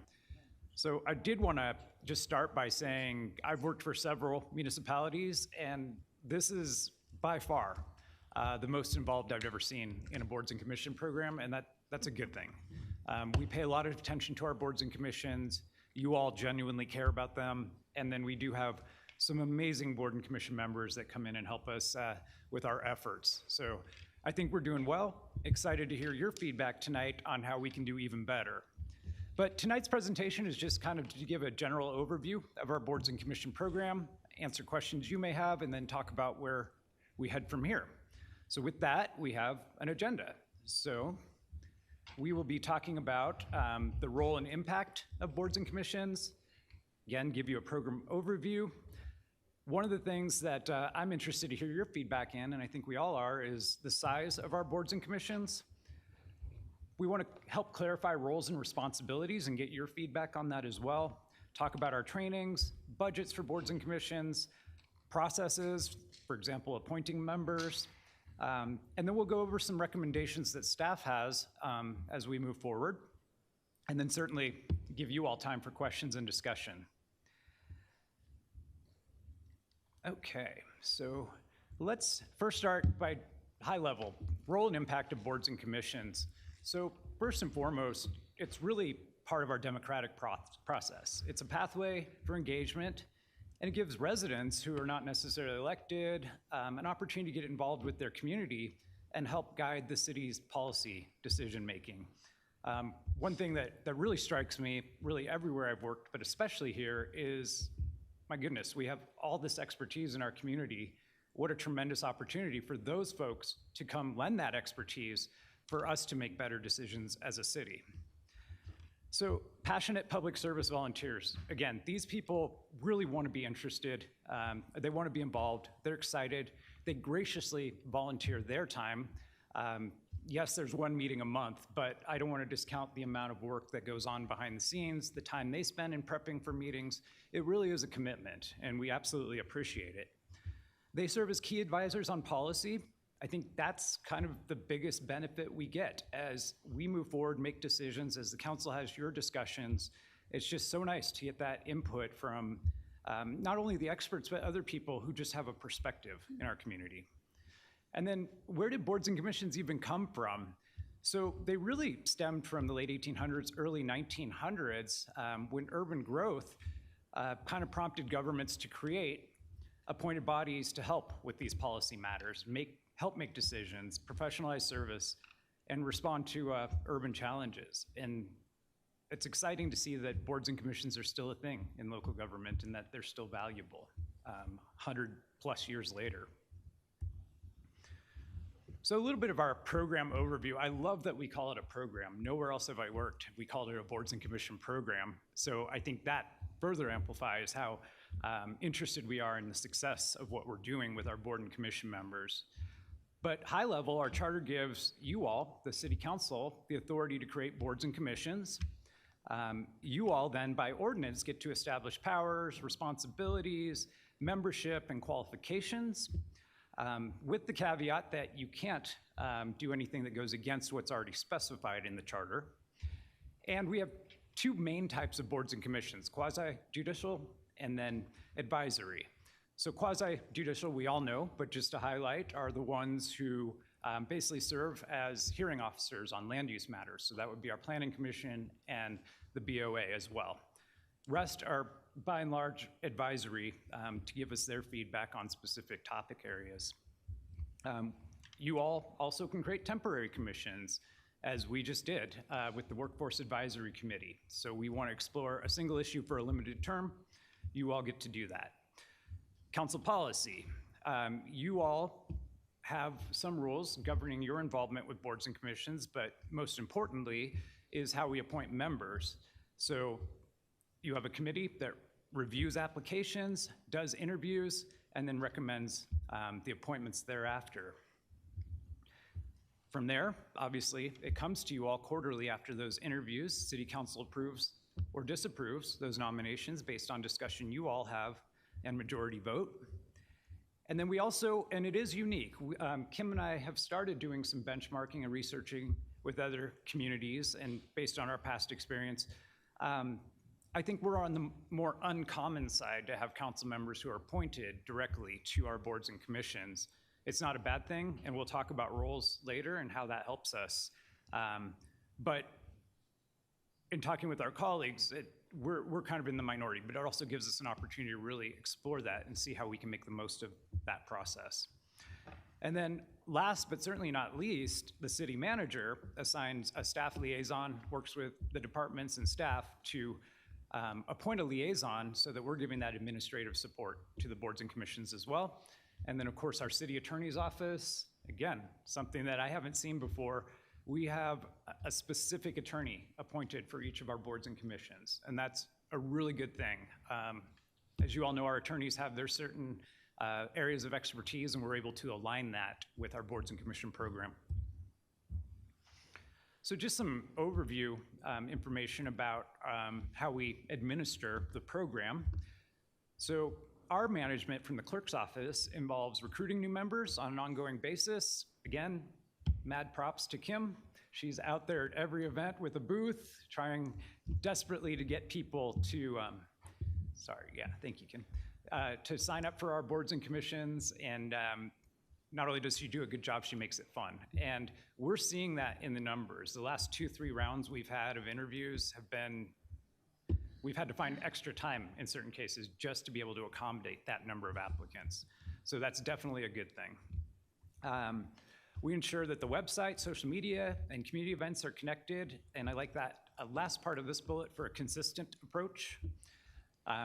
So I did want to just start by saying I've worked for several municipalities, and this is by far the most involved I've ever seen in a boards and commission program, and that's a good thing. We pay a lot of attention to our boards and commissions. You all genuinely care about them, and then we do have some amazing board and commission members that come in and help us with our efforts. So I think we're doing well. Excited to hear your feedback tonight on how we can do even better. But tonight's presentation is just kind of to give a general overview of our boards and commission program, answer questions you may have, and then talk about where we head from here. So with that, we have an agenda. So we will be talking about the role and impact of boards and commissions. Again, give you a program overview. One of the things that I'm interested to hear your feedback in, and I think we all are, is the size of our boards and commissions. We want to help clarify roles and responsibilities and get your feedback on that as well. Talk about our trainings, budgets for boards and commissions, processes, for example, appointing members, and then we'll go over some recommendations that staff has as we move forward, and then certainly give you all time for questions and discussion. Okay, so let's first start by high level, role and impact of boards and commissions. So first and foremost, it's really part of our democratic process. It's a pathway for engagement, and it gives residents who are not necessarily elected an opportunity to get involved with their community and help guide the city's policy decision-making. One thing that really strikes me, really everywhere I've worked, but especially here, is my goodness, we have all this expertise in our community. What a tremendous opportunity for those folks to come lend that expertise for us to make better decisions as a city. So passionate public service volunteers. Again, these people really want to be interested. They want to be involved. They're excited. They graciously volunteer their time. Yes, there's one meeting a month, but I don't want to discount the amount of work that goes on behind the scenes, the time they spend in prepping for meetings. It really is a commitment, and we absolutely appreciate it. They serve as key advisors on policy. I think that's kind of the biggest benefit we get as we move forward, make decisions, as the council has your discussions. It's just so nice to get that input from not only the experts, but other people who just have a perspective in our community. And then where did boards and commissions even come from? So they really stemmed from the late 1800s, early 1900s, when urban growth kind of prompted governments to create appointed bodies to help with these policy matters, help make decisions, professionalize service, and respond to urban challenges. And it's exciting to see that boards and commissions are still a thing in local government and that they're still valuable 100+ years later. So a little bit of our program overview. I love that we call it a program. Nowhere else have I worked we called it a boards and commission program. So I think that further amplifies how interested we are in the success of what we're doing with our board and commission members. But high level, our charter gives you all, the city council, the authority to create boards and commissions. You all then, by ordinance, get to establish powers, responsibilities, membership, and qualifications, with the caveat that you can't do anything that goes against what's already specified in the charter. And we have two main types of boards and commissions, quasi-judicial and then advisory. So quasi-judicial, we all know, but just to highlight, are the ones who basically serve as hearing officers on land use matters. So that would be our Planning Commission and the BOA as well. Rest are by and large advisory to give us their feedback on specific topic areas. You all also can create temporary commissions, as we just did with the Workforce Advisory Committee. So we want to explore a single issue for a limited term. You all get to do that. Council policy. You all have some rules governing your involvement with boards and commissions, but most importantly is how we appoint members. So you have a committee that reviews applications, does interviews, and then recommends the appointments thereafter. From there, obviously, it comes to you all quarterly after those interviews. City Council approves or disapproves those nominations based on discussion you all have and majority vote. And then we also, and it is unique, Kim and I have started doing some benchmarking and researching with other communities, and based on our past experience, I think we're on the more uncommon side to have council members who are appointed directly to our boards and commissions. It's not a bad thing, and we'll talk about roles later and how that helps us. But in talking with our colleagues, we're kind of in the minority, but it also gives us an opportunity to really explore that and see how we can make the most of that process. And then last, but certainly not least, the city manager assigns a staff liaison, works with the departments and staff to appoint a liaison so that we're giving that administrative support to the boards and commissions as well. And then, of course, our city attorney's office, again, something that I haven't seen before. We have a specific attorney appointed for each of our boards and commissions, and that's a really good thing. As you all know, our attorneys have their certain areas of expertise, and we're able to align that with our boards and commission program. So just some overview information about how we administer the program. So our management from the clerk's office involves recruiting new members on an ongoing basis. Again, mad props to Kim. She's out there at every event with a booth, trying desperately to get people to, thank you, Kim, to sign up for our boards and commissions. And not only does she do a good job, she makes it fun. And we're seeing that in the numbers. The last 2-3 rounds we've had of interviews have been, we've had to find extra time in certain cases just to be able to accommodate that number of applicants. So that's definitely a good thing. We ensure that the website, social media, and community events are connected, and I like that last part of this bullet for a consistent approach.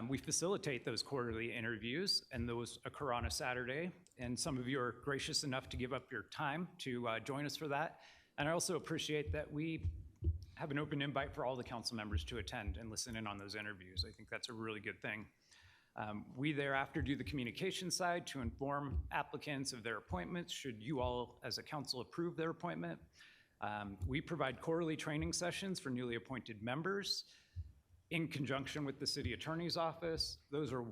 We facilitate those quarterly interviews, and those occur on a Saturday, and some of you are gracious enough to give up your time to join us for that. And I also appreciate that we have an open invite for all the council members to attend and listen in on those interviews. I think that's a really good thing. We thereafter do the communication side to inform applicants of their appointments, should you all as a council approve their appointment. We provide quarterly training sessions for newly appointed members in conjunction with the city attorney's office. Those are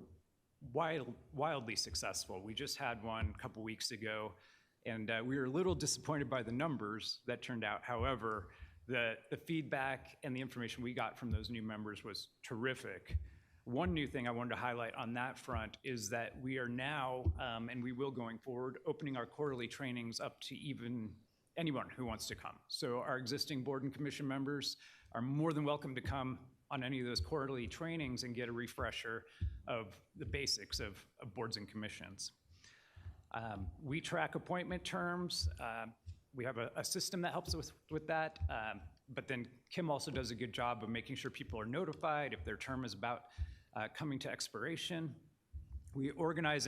wildly successful. We just had one a couple weeks ago, and we were a little disappointed by the numbers that turned out. However, the feedback and the information we got from those new members was terrific. One new thing I wanted to highlight on that front is that we are now, and we will going forward, opening our quarterly trainings up to even anyone who wants to come. So our existing board and commission members are more than welcome to come on any of those quarterly trainings and get a refresher of the basics of boards and commissions. We track appointment terms. We have a system that helps with that, but then Kim also does a good job of making sure people are notified if their term is about coming to expiration. We organize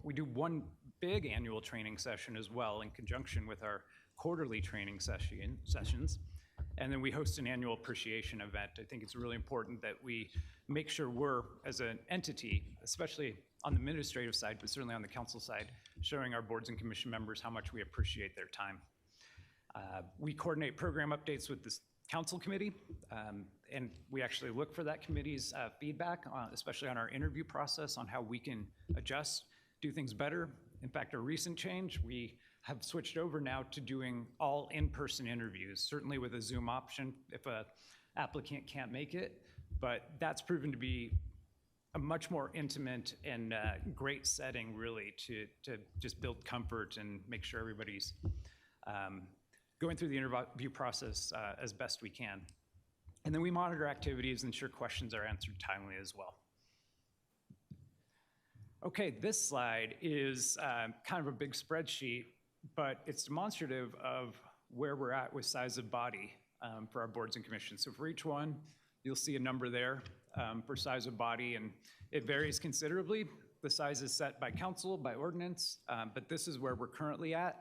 we do one big annual training session as well in conjunction with our quarterly training sessions. And then we host an annual appreciation event. I think it's really important that we make sure we're, as an entity, especially on the administrative side, but certainly on the council side, showing our boards and commission members how much we appreciate their time. We coordinate program updates with the council committee, and we actually look for that committee's feedback, especially on our interview process, on how we can adjust, do things better. In fact, a recent change, we have switched over now to doing all in-person interviews, certainly with a Zoom option if applicant can't make it, but that's proven to be a much more intimate and great setting, really, to just build comfort and make sure everybody's going through the interview process as best we can. And then we monitor activities and ensure questions are answered timely as well. Okay, this slide is kind of a big spreadsheet, but it's demonstrative of where we're at with size of body for our boards and commissions. So for each one, you'll see a number there for size of body, and it varies considerably. The size is set by council, by ordinance, but this is where we're currently at.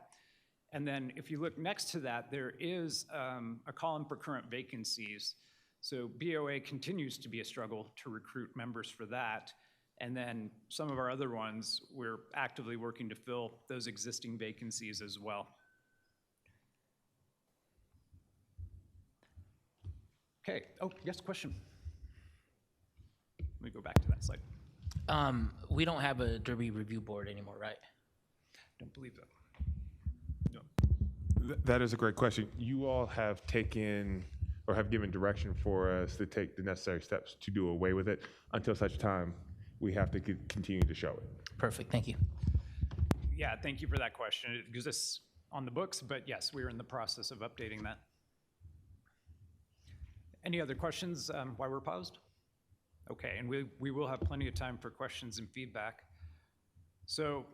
And then if you look next to that, there is a column for current vacancies. So BOA continues to be a struggle to recruit members for that. And then some of our other ones, we're actively working to fill those existing vacancies as well. Okay, oh, yes, question. Let me go back to that slide. We don't have a Derby review board anymore, right? Don't believe that. That is a great question. You all have taken or have given direction for us to take the necessary steps to do away with it. Until such time, we have to continue to show it. Perfect, thank you. Yeah, thank you for that question. It exists on the books, but yes, we're in the process of updating that. Any other questions while we're paused? Okay, and we will have plenty of time for questions and feedback. So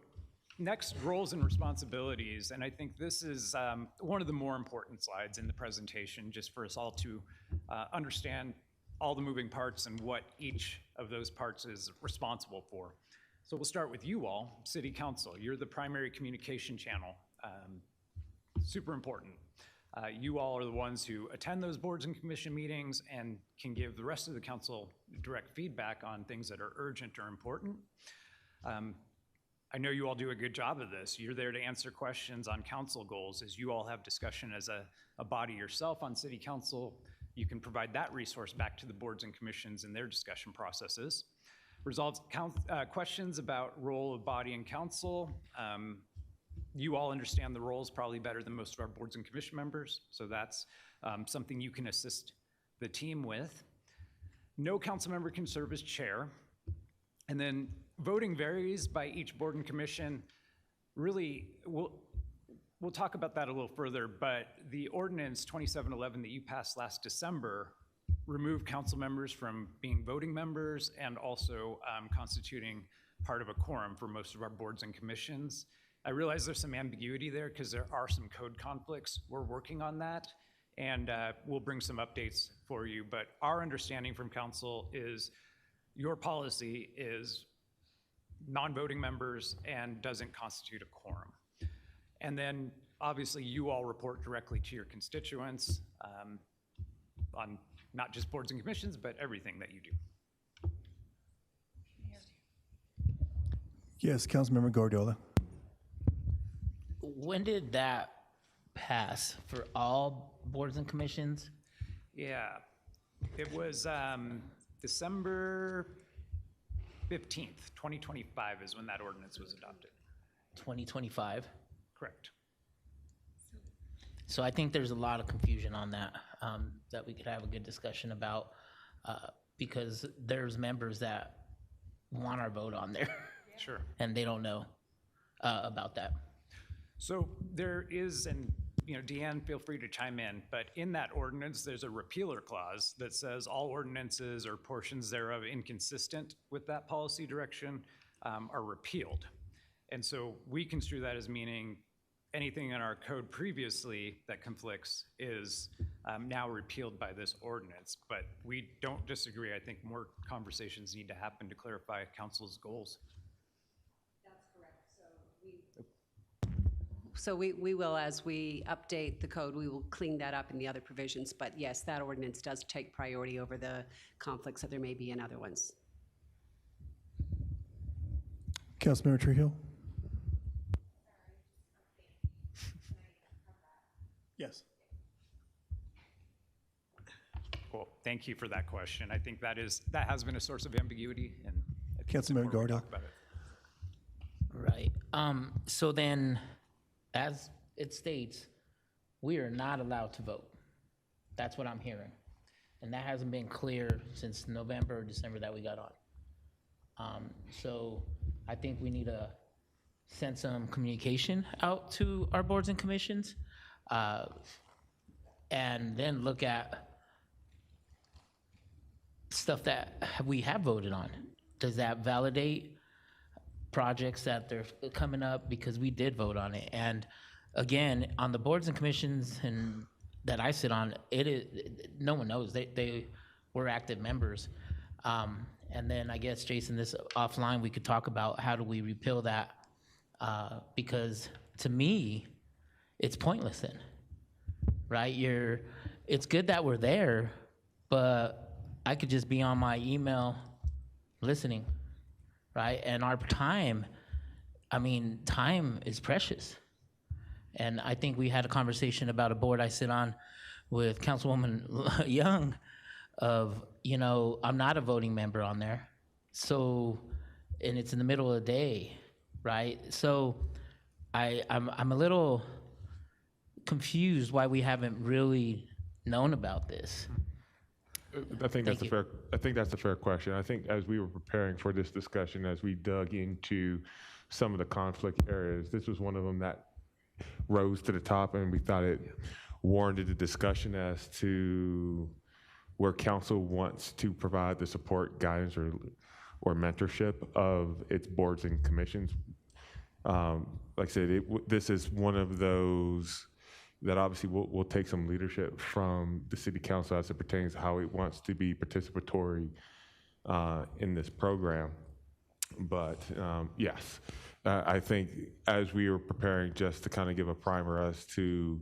next, roles and responsibilities, and I think this is one of the more important slides in the presentation, just for us all to understand all the moving parts and what each of those parts is responsible for. So we'll start with you all, City Council. You're the primary communication channel. Super important. You all are the ones who attend those boards and commission meetings and can give the rest of the council direct feedback on things that are urgent or important. I know you all do a good job of this. You're there to answer questions on council goals. As you all have discussion as a body yourself on city council, you can provide that resource back to the boards and commissions in their discussion processes. Resolves questions about role of body and council. You all understand the roles probably better than most of our boards and commission members, so that's something you can assist the team with. No council member can serve as chair. And then voting varies by each board and commission. Really, we'll talk about that a little further, but the ordinance 2711 that you passed last December removed council members from being voting members and also constituting part of a quorum for most of our boards and commissions. I realize there's some ambiguity there because there are some code conflicts. We're working on that, and we'll bring some updates for you. But our understanding from council is your policy is non-voting members and doesn't constitute a quorum. And then obviously you all report directly to your constituents on not just boards and commissions, but everything that you do. Yes, Councilmember Guardiola. When did that pass for all boards and commissions? Yeah, it was December 15th, 2025 is when that ordinance was adopted. 2025? Correct. So I think there's a lot of confusion on that, that we could have a good discussion about, because there's members that want our vote on there. Sure. And they don't know about that. So there is, and Deanne, feel free to chime in, but in that ordinance, there's a repealer clause that says all ordinances or portions thereof inconsistent with that policy direction are repealed. And so we construe that as meaning anything in our code previously that conflicts is now repealed by this ordinance. But we don't disagree. I think more conversations need to happen to clarify council's goals. That's correct. So we will, as we update the code, we will clean that up in the other provisions. But yes, that ordinance does take priority over the conflicts that there may be in other ones. Councilmember Trujillo. Yes. Cool. Thank you for that question. I think that has been a source of ambiguity, and I think it's Councilmember important we Gardo. talk about it. Right. So then, as it states, we are not allowed to vote. That's what I'm hearing. And that hasn't been clear since November or December that we got on. So I think we need to send some communication out to our boards and commissions, and then look at stuff that we have voted on. Does that validate projects that they're coming up? Because we did vote on it. And again, on the boards and commissions and that I sit on, it is, no one knows. They were active members. And then I guess, Jason, this offline, we could talk about how do we repeal that? Because to me, it's pointless then, right? It's good that we're there, but I could just be on my email listening, right? And our time, I mean, time is precious. And I think we had a conversation about a board I sit on with Councilwoman Young of, you know, I'm not a voting member on there. So, and it's in the middle of the day, right? So I'm a little confused why we haven't really known about this. I think that's a fair question. I think as we were preparing for this discussion, as we dug into some of the conflict areas, this was one of them that rose to the top, and we thought it warranted a discussion as to where council wants to provide the support, guidance, or mentorship of its boards and commissions. Like I said, this is one of those that obviously will take some leadership from the city council as it pertains to how it wants to be participatory in this program. But yes, I think as we were preparing, just to kind of give a primer as to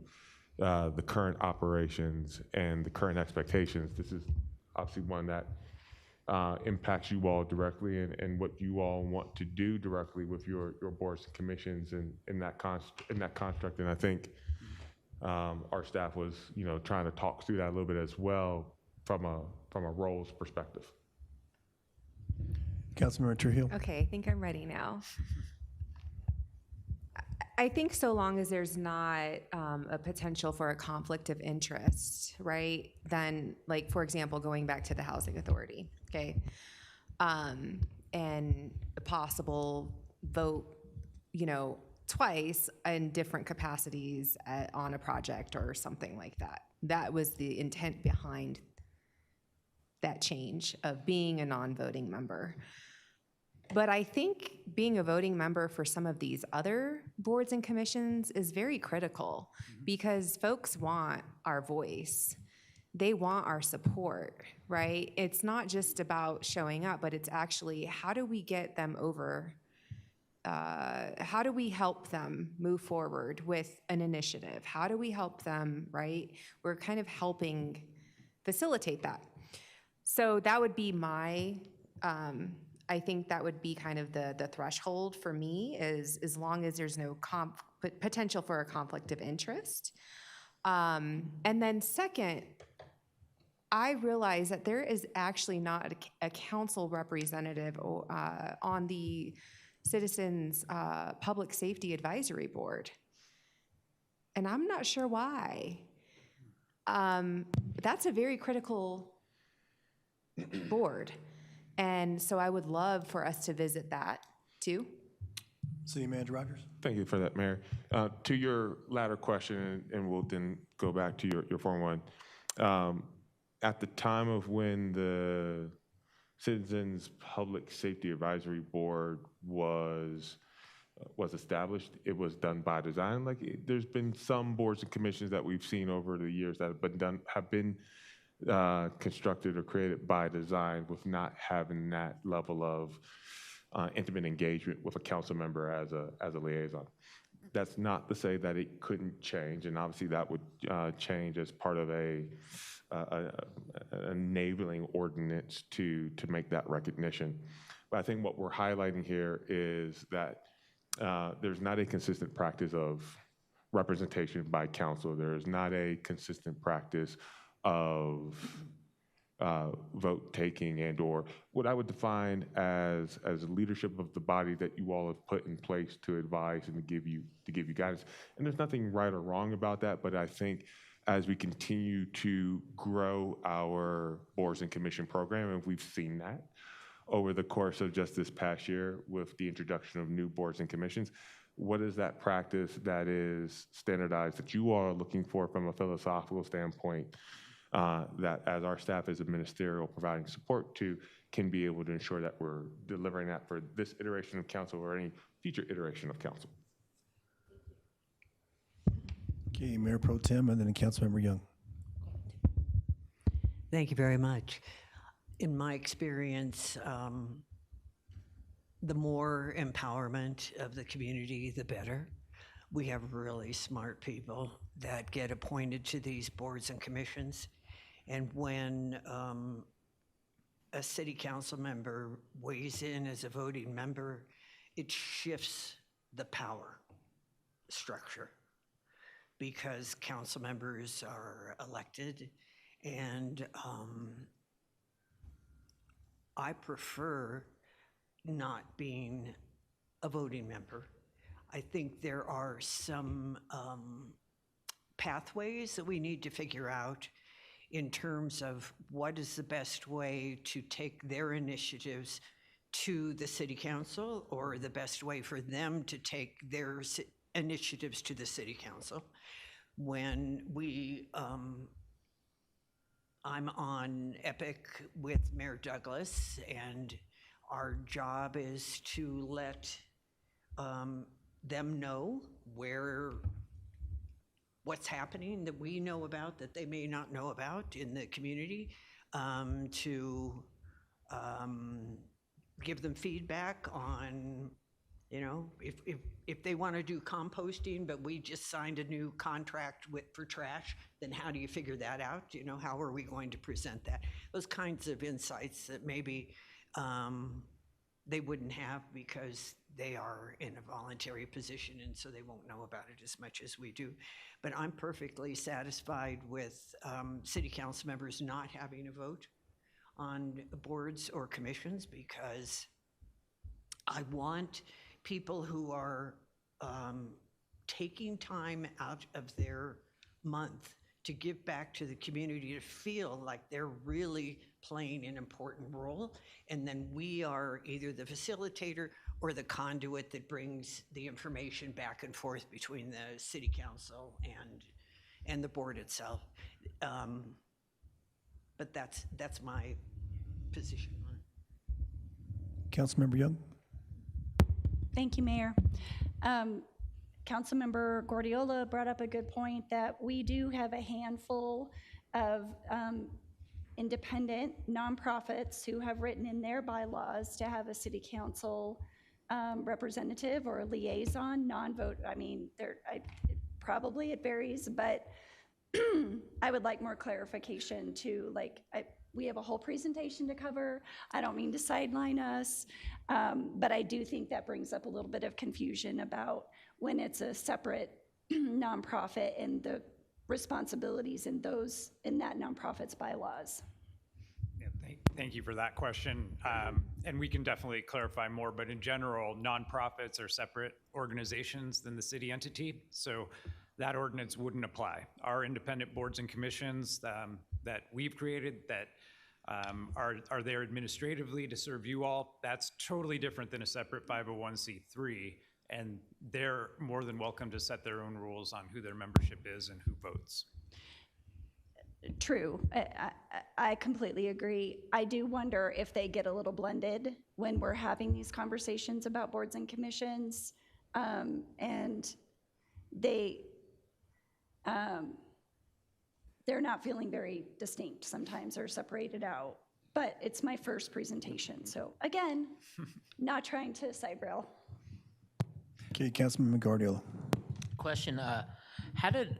the current operations and the current expectations, this is obviously one that impacts you all directly and what you all want to do directly with your boards and commissions and in that construct. And I think our staff was, you know, trying to talk through that a little bit as well from a roles perspective. Councilmember Trujillo. Okay, I think I'm ready now. I think so long as there's not a potential for a conflict of interest, right? Then, like, for example, going back to the housing authority, okay? And a possible vote, you know, twice in different capacities on a project or something like that. That was the intent behind that change of being a non-voting member. But I think being a voting member for some of these other boards and commissions is very critical because folks want our voice. They want our support, right? It's not just about showing up, but it's actually how do we get them over? How do we help them move forward with an initiative? How do we help them, right? We're kind of helping facilitate that. So that would be my, I think that would be kind of the threshold for me is as long as there's no potential for a conflict of interest. And then second, I realize that there is actually not a council representative on the Citizens Public Safety Advisory Board. And I'm not sure why. That's a very critical board. And so I would love for us to visit that too. City Manager Rogers. Thank you for that, Mayor. To your latter question, and we'll then go back to your former one. At the time of when the Citizens Public Safety Advisory Board was established, it was done by design. Like there's been some boards and commissions that we've seen over the years that have been constructed or created by design with not having that level of intimate engagement with a council member as a liaison. That's not to say that it couldn't change, and obviously that would change as part of an enabling ordinance to make that recognition. But I think what we're highlighting here is that there's not a consistent practice of representation by council. There is not a consistent practice of vote taking and or what I would define as leadership of the body that you all have put in place to advise and to give you guidance. And there's nothing right or wrong about that, but I think as we continue to grow our boards and commission program, and we've seen that over the course of just this past year with the introduction of new boards and commissions. What is that practice that is standardized that you all are looking for from a philosophical standpoint that as our staff as a ministerial providing support to can be able to ensure that we're delivering that for this iteration of council or any future iteration of council? Okay, Mayor Pro Tem and then Councilmember Young. Thank you very much. In my experience, the more empowerment of the community, the better. We have really smart people that get appointed to these boards and commissions. And when a city council member weighs in as a voting member, it shifts the power structure because council members are elected, and I prefer not being a voting member. I think there are some pathways that we need to figure out in terms of what is the best way to take their initiatives to the city council, or the best way for them to take their initiatives to the city council. When I'm on EPIC with Mayor Douglas, and our job is to let them know what's happening that we know about that they may not know about in the community, to give them feedback on, if they want to do composting, but we just signed a new contract for trash, then how do you figure that out? How are we going to present that? Those kinds of insights that maybe they wouldn't have because they are in a voluntary position, and so they won't know about it as much as we do. But I'm perfectly satisfied with city council members not having a vote on boards or commissions, because I want people who are taking time out of their month to give back to the community to feel like they're really playing an important role. And then we are either the facilitator or the conduit that brings the information back and forth between the city council and the board itself. But that's my position on it. Councilmember Young. Thank you, Mayor. Councilmember Gordiola brought up a good point that we do have a handful of independent nonprofits who have written in their bylaws to have a city council representative or a liaison, non-vote. I mean, probably it varies, but I would like more clarification to, we have a whole presentation to cover. I don't mean to sideline us, but I do think that brings up a little bit of confusion about when it's a separate nonprofit and the responsibilities in that nonprofit's bylaws. Yeah, thank you for that question. And we can definitely clarify more, but in general, nonprofits are separate organizations than the city entity. So that ordinance wouldn't apply. Our independent boards and commissions that we've created that are there administratively to serve you all, that's totally different than a separate 501c3. And they're more than welcome to set their own rules on who their membership is and who votes. True. I completely agree. I do wonder if they get a little blended when we're having these conversations about boards and commissions, and they're not feeling very distinct sometimes or separated out. But it's my first presentation, so again, not trying to side rail. Okay, Councilman Guardiola. Question, how did,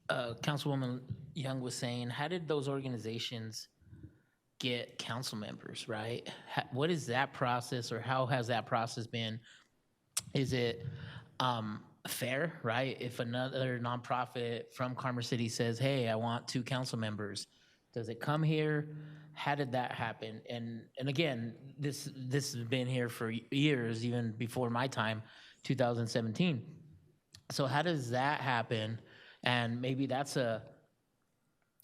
Councilwoman Young was saying, how did those organizations get council members, right? What is that process, or how has that process been? Is it fair, right? If another nonprofit from Commerce City says, hey, I want 2 council members, does it come here? How did that happen? And again, this has been here for years, even before my time, 2017. So how does that happen? And maybe that's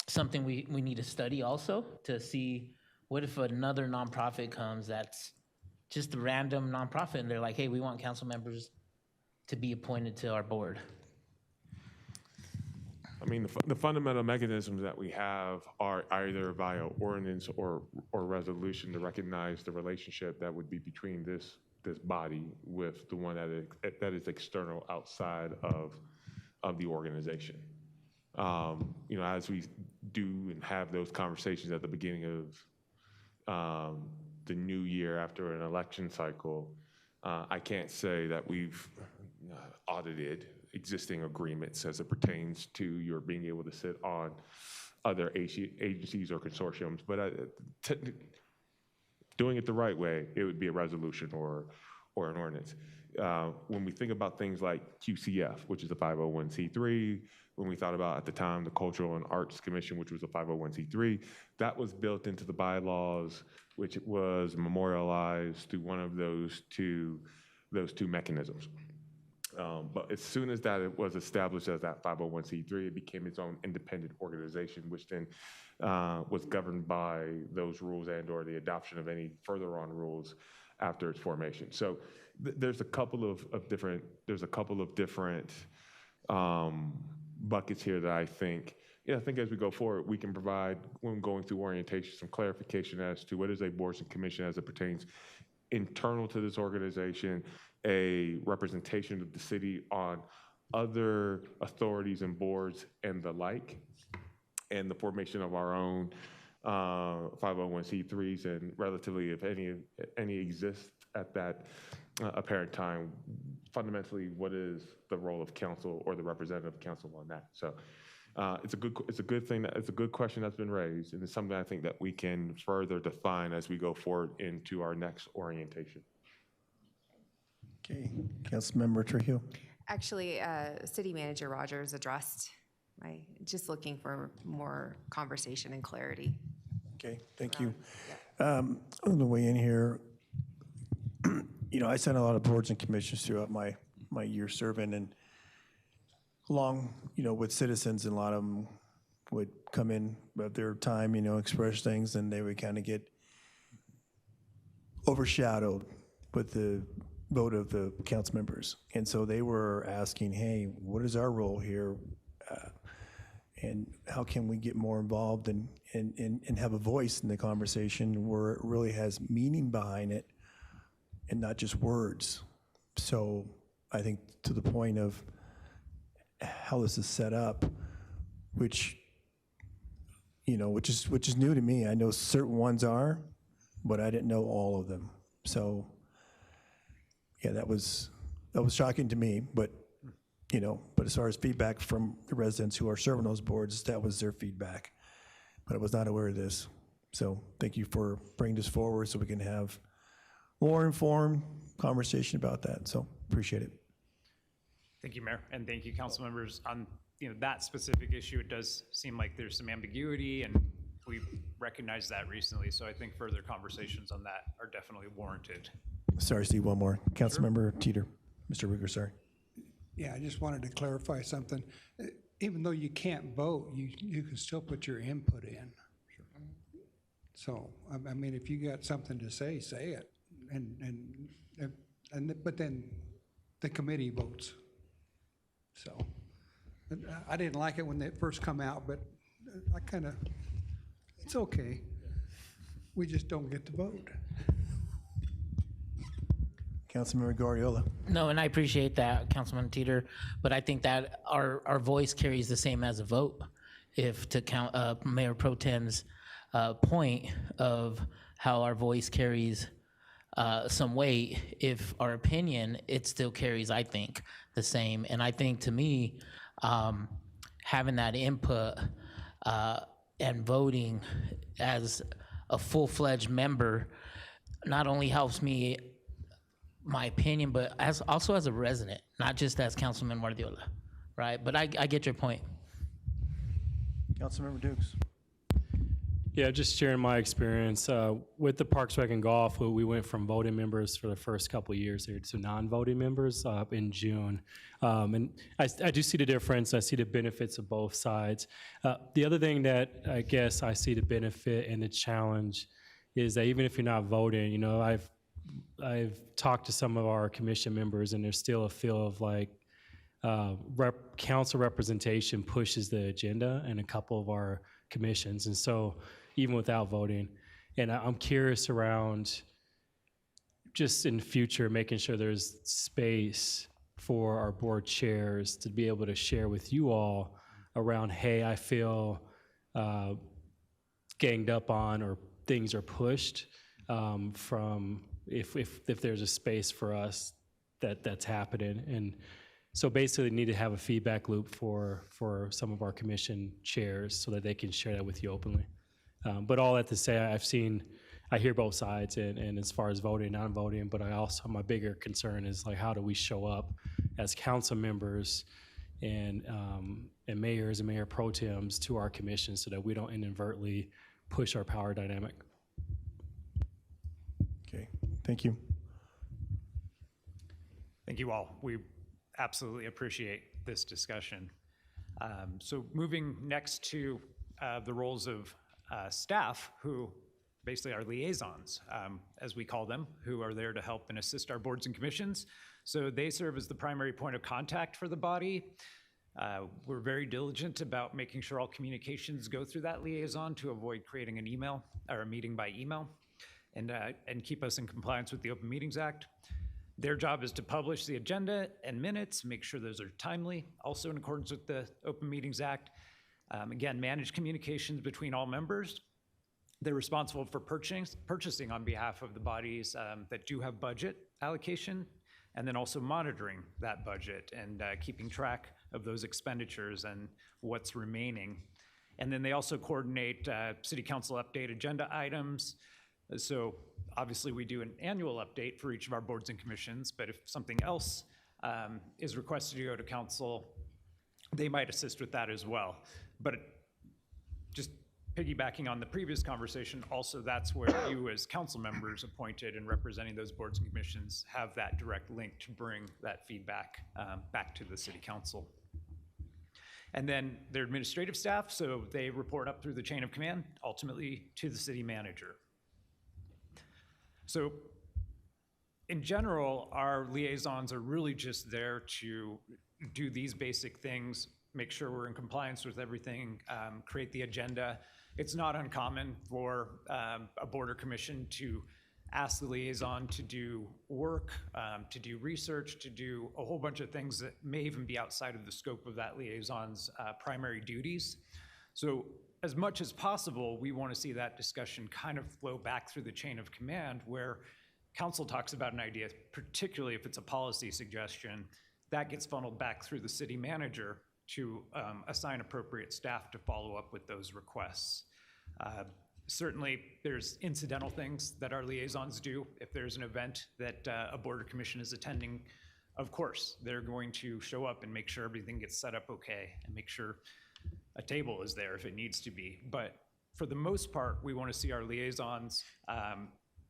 something we need to study also, to see what if another nonprofit comes that's just a random nonprofit and they're like, hey, we want council members to be appointed to our board. I mean, the fundamental mechanisms that we have are either via ordinance or resolution to recognize the relationship that would be between this body with the one that is external outside of the organization. You know, as we do and have those conversations at the beginning of the new year after an election cycle, I can't say that we've audited existing agreements as it pertains to your being able to sit on other agencies or consortiums, but doing it the right way, it would be a resolution or an ordinance. When we think about things like QCF, which is a 501c3, when we thought about at the time the Cultural and Arts Commission, which was a 501c3, that was built into the bylaws, which was memorialized through one of those two mechanisms. But as soon as that it was established as that 501c3, it became its own independent organization, which then was governed by those rules and/or the adoption of any further on rules after its formation. So there's a couple of different buckets here that I think as we go forward, we can provide, when going through orientation, some clarification as to what is a boards and commission as it pertains internal to this organization, a representation of the city on other authorities and boards and the like, and the formation of our own 501c3s, and relatively, if any exist at that apparent time, fundamentally, what is the role of council or the representative council on that? So it's a good thing. It's a good question that's been raised, and it's something I think that we can further define as we go forward into our next orientation. Okay, Councilmember Trujillo. Actually, City Manager Rogers addressed just looking for more conversation and clarity. Okay, thank you. On the way in here, you know, I sat on a lot of boards and commissions throughout my year serving, and along, you know, with citizens, and a lot of them would come in at their time, you know, express things, and they would kind of get overshadowed with the vote of the council members. And so they were asking, hey, what is our role here? And how can we get more involved and have a voice in the conversation where it really has meaning behind it and not just words? So I think to the point of how this is set up, which is new to me. I know certain ones are, but I didn't know all of them. So yeah, that was shocking to me, but as far as feedback from the residents who are serving those boards, that was their feedback. But I was not aware of this. So thank you for bringing this forward so we can have more informed conversation about that. So appreciate it. Thank you, Mayor, and thank you, council members. On that specific issue, it does seem like there's some ambiguity, and we recognized that recently. So I think further conversations on that are definitely warranted. Sorry, Steve, one more. Councilmember Teeter, Mr. Ruger, sorry. Yeah, I just wanted to clarify something. Even though you can't vote, you can still put your input in. So, I mean, if you got something to say it, but then the committee votes. So, I didn't like it when they first come out, but it's okay. We just don't get to vote. Councilmember Guardiola. No, and I appreciate that, Councilman Teeter, but I think that our voice carries the same as a vote. If to count Mayor Pro Tem's point of how our voice carries some weight, if our opinion, it still carries, I think, the same. And I think, to me, having that input and voting as a full-fledged member not only helps me, my opinion, but also as a resident, not just as Councilman Guardiola, right? But I get your point. Councilmember Dukes. Yeah, just sharing my experience with the Parks Rec and Golf. We went from voting members for the first couple of years here to non-voting members in June, and I do see the difference. I see the benefits of both sides. The other thing that I guess I see the benefit and the challenge is that even if you're not voting, you know, I've talked to some of our commission members, and there's still a feel of like council representation pushes the agenda in a couple of our commissions, and so even without voting. And I'm curious around just in future, making sure there's space for our board chairs to be able to share with you all around, hey, I feel ganged up on, or things are pushed from if there's a space for us that's happening. And so basically need to have a feedback loop for some of our commission chairs so that they can share that with you openly. But all that to say, I hear both sides, and as far as voting, non-voting, but my bigger concern is like, how do we show up as council members and mayors and mayor pro tems to our commission so that we don't inadvertently push our power dynamic. Okay, thank you. Thank you all. We absolutely appreciate this discussion. So moving next to the roles of staff, who basically are liaisons, as we call them, who are there to help and assist our boards and commissions. So they serve as the primary point of contact for the body. We're very diligent about making sure all communications go through that liaison to avoid creating an email or a meeting by email, and keep us in compliance with the Open Meetings Act. Their job is to publish the agenda and minutes, make sure those are timely, also in accordance with the Open Meetings Act. Again, manage communications between all members. They're responsible for purchasing on behalf of the bodies that do have budget allocation, and then also monitoring that budget and keeping track of those expenditures and what's remaining. And then they also coordinate city council update agenda items. So obviously we do an annual update for each of our boards and commissions, but if something else is requested to go to council, they might assist with that as well. But just piggybacking on the previous conversation, also that's where you as council members appointed and representing those boards and commissions have that direct link to bring that feedback back to the city council. And then their administrative staff, so they report up through the chain of command, ultimately to the city manager. So in general, our liaisons are really just there to do these basic things, make sure we're in compliance with everything, create the agenda. It's not uncommon for a board or commission to ask the liaison to do work, to do research, to do a whole bunch of things that may even be outside of the scope of that liaison's primary duties. So as much as possible, we want to see that discussion kind of flow back through the chain of command, where council talks about an idea, particularly if it's a policy suggestion, that gets funneled back through the city manager to assign appropriate staff to follow up with those requests. Certainly, there's incidental things that our liaisons do. If there's an event that a board or commission is attending, of course, they're going to show up and make sure everything gets set up okay and make sure a table is there if it needs to be. But for the most part, we want to see our liaisons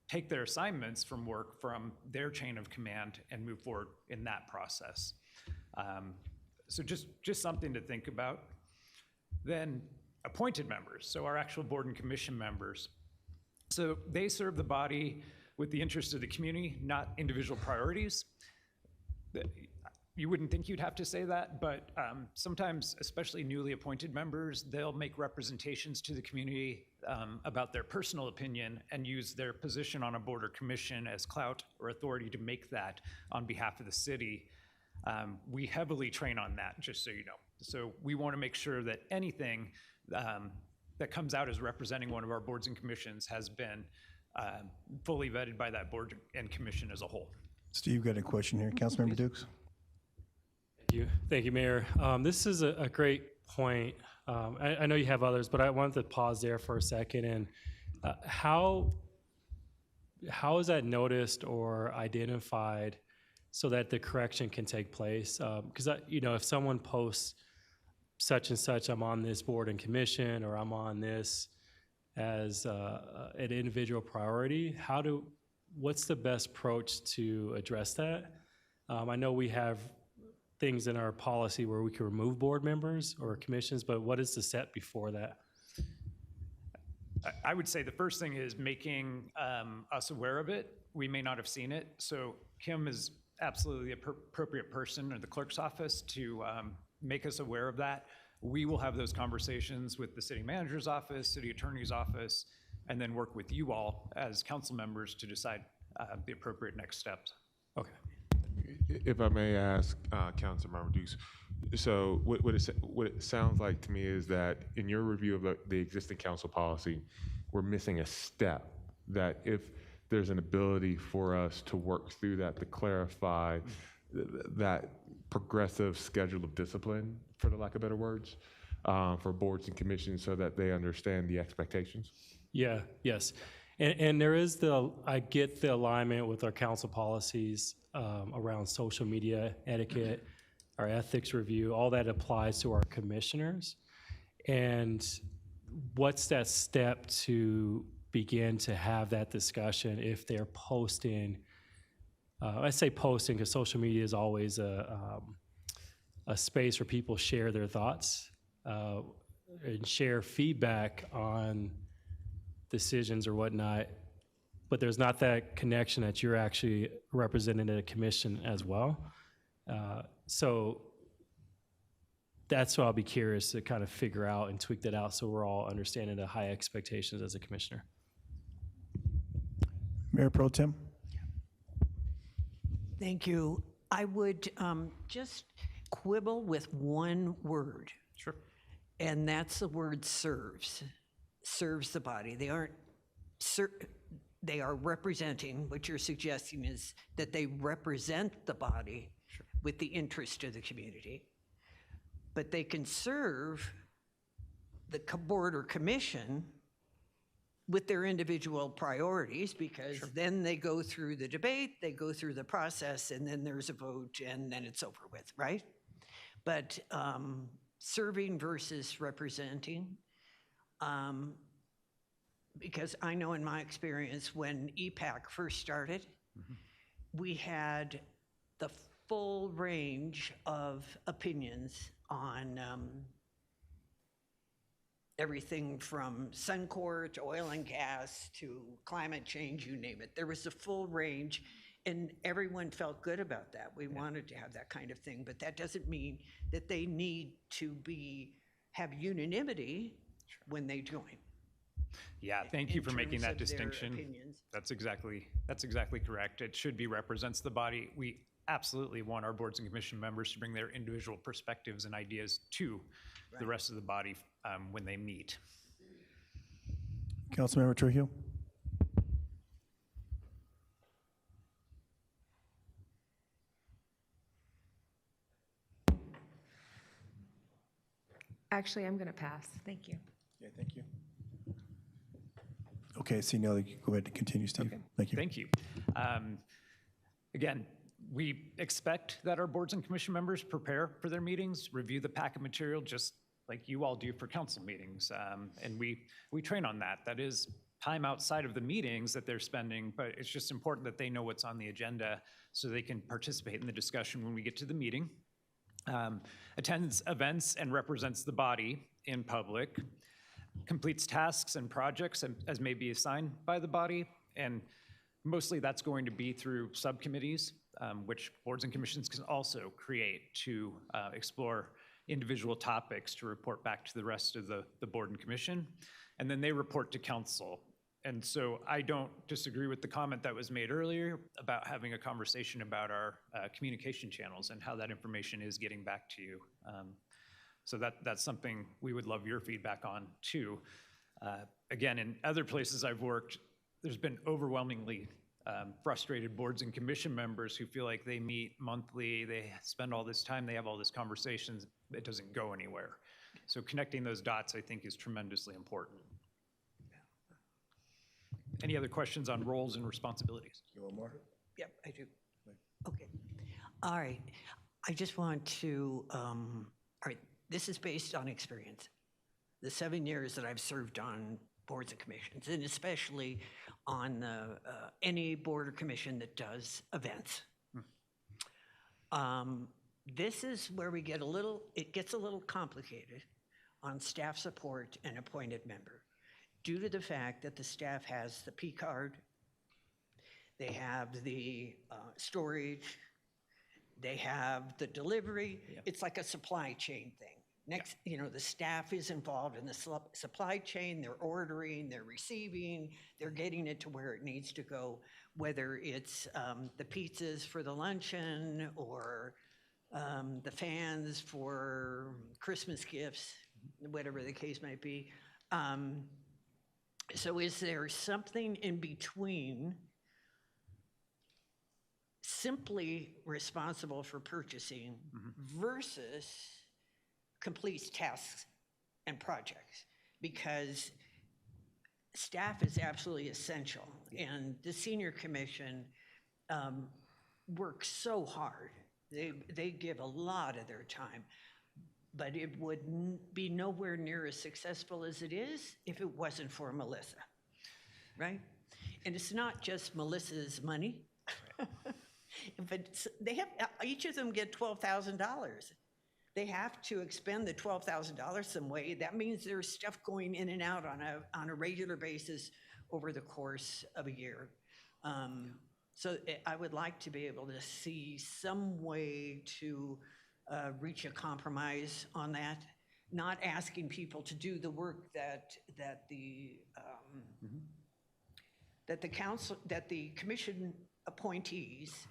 take their assignments from work from their chain of command and move forward in that process. So just something to think about. Then appointed members, so our actual board and commission members. So they serve the body with the interest of the community, not individual priorities. You wouldn't think you'd have to say that, but sometimes, especially newly appointed members, they'll make representations to the community about their personal opinion and use their position on a board or commission as clout or authority to make that on behalf of the city. We heavily train on that, just so you know. So we want to make sure that anything that comes out as representing one of our boards and commissions has been fully vetted by that board and commission as a whole. Steve, got a question here. Councilmember Dukes. Thank you, Mayor. This is a great point. I know you have others, but I wanted to pause there for a second. And how is that noticed or identified so that the correction can take place? Because if someone posts such and such, I'm on this board and commission, or I'm on this as an individual priority. What's the best approach to address that? I know we have things in our policy where we can remove board members or commissions, but what is the step before that? I would say the first thing is making us aware of it. We may not have seen it. So Kim is absolutely the appropriate person, or the clerk's office, to make us aware of that. We will have those conversations with the city manager's office, city attorney's office, and then work with you all as council members to decide the appropriate next steps. Okay. If I may ask, Councilmember Dukes, so what it sounds like to me is that in your review of the existing council policy, we're missing a step, that if there's an ability for us to work through that to clarify that progressive schedule of discipline, for the lack of better words, for boards and commissions so that they understand the expectations? Yeah, yes. And there is I get the alignment with our council policies around social media etiquette, our ethics review, all that applies to our commissioners. And what's that step to begin to have that discussion if they're posting? I say posting because social media is always a space where people share their thoughts and share feedback on decisions or whatnot, but there's not that connection that you're actually representing a commission as well. So that's what I'll be curious to kind of figure out and tweak that out so we're all understanding the high expectations as a commissioner. Mayor Pro Tem? Thank you. I would just quibble with one word. Sure. And that's the word serves. Serves the body. They aren't, they are representing, what you're suggesting is that they represent the body with the interest of the community. But they can serve the board or commission with their individual priorities, because then they go through the debate, they go through the process, and then there's a vote, and then it's over with, right? But serving versus representing, because I know in my experience when EPAC first started, we had the full range of opinions on everything from Suncor to oil and gas to climate change, you name it. There was a full range, and everyone felt good about that. We wanted to have that kind of thing, but that doesn't mean that they need to have unanimity when they join. Yeah, thank you for making that terms of their distinction. opinions. That's exactly correct. It should be represents the body. We absolutely want our boards and commission members to bring their individual perspectives and ideas to the rest of the body when they meet. Councilmember Trujillo? Actually, I'm going to pass. Thank you. Yeah, thank you. Okay, see, now you go ahead and continue, Steve. Okay. Thank you. Thank you. Again, we expect that our boards and commission members prepare for their meetings, review the packet material just like you all do for council meetings. And we train on that. That is time outside of the meetings that they're spending, but it's just important that they know what's on the agenda so they can participate in the discussion when we get to the meeting. Attends events and represents the body in public, completes tasks and projects as may be assigned by the body, and mostly that's going to be through subcommittees, which boards and commissions can also create to explore individual topics to report back to the rest of the board and commission, and then they report to council. And so I don't disagree with the comment that was made earlier about having a conversation about our communication channels and how that information is getting back to you. So that's something we would love your feedback on too. Again, in other places I've worked, there's been overwhelmingly frustrated boards and commission members who feel like they meet monthly, they spend all this time, they have all these conversations, it doesn't go anywhere. So connecting those dots, I think, is tremendously important. Any other questions on roles and responsibilities? You want more? Yep, I do. Okay. All right. I just want to, all right, this is based on experience. The 7 years that I've served on boards and commissions, and especially on any board or commission that does events. This is where we get it gets a little complicated on staff support and appointed member, due to the fact that the staff has the P card, they have the storage, they have the delivery. It's like a supply chain thing. Next, the staff is involved in the supply chain. They're ordering, they're receiving, they're getting it to where it needs to go, whether it's the pizzas for the luncheon or the fans for Christmas gifts, whatever the case might be. So is there something in between simply responsible for purchasing versus completes tasks and projects? Because staff is absolutely essential, and the senior commission works so hard. They give a lot of their time, but it would be nowhere near as successful as it is if it wasn't for Melissa, right? And it's not just Melissa's money, but they have, each of them get $12,000. They have to expend the $12,000 some way. That means there's stuff going in and out on a regular basis over the course of a year. So I would like to be able to see some way to reach a compromise on that, not asking people to do the work that the commission appointees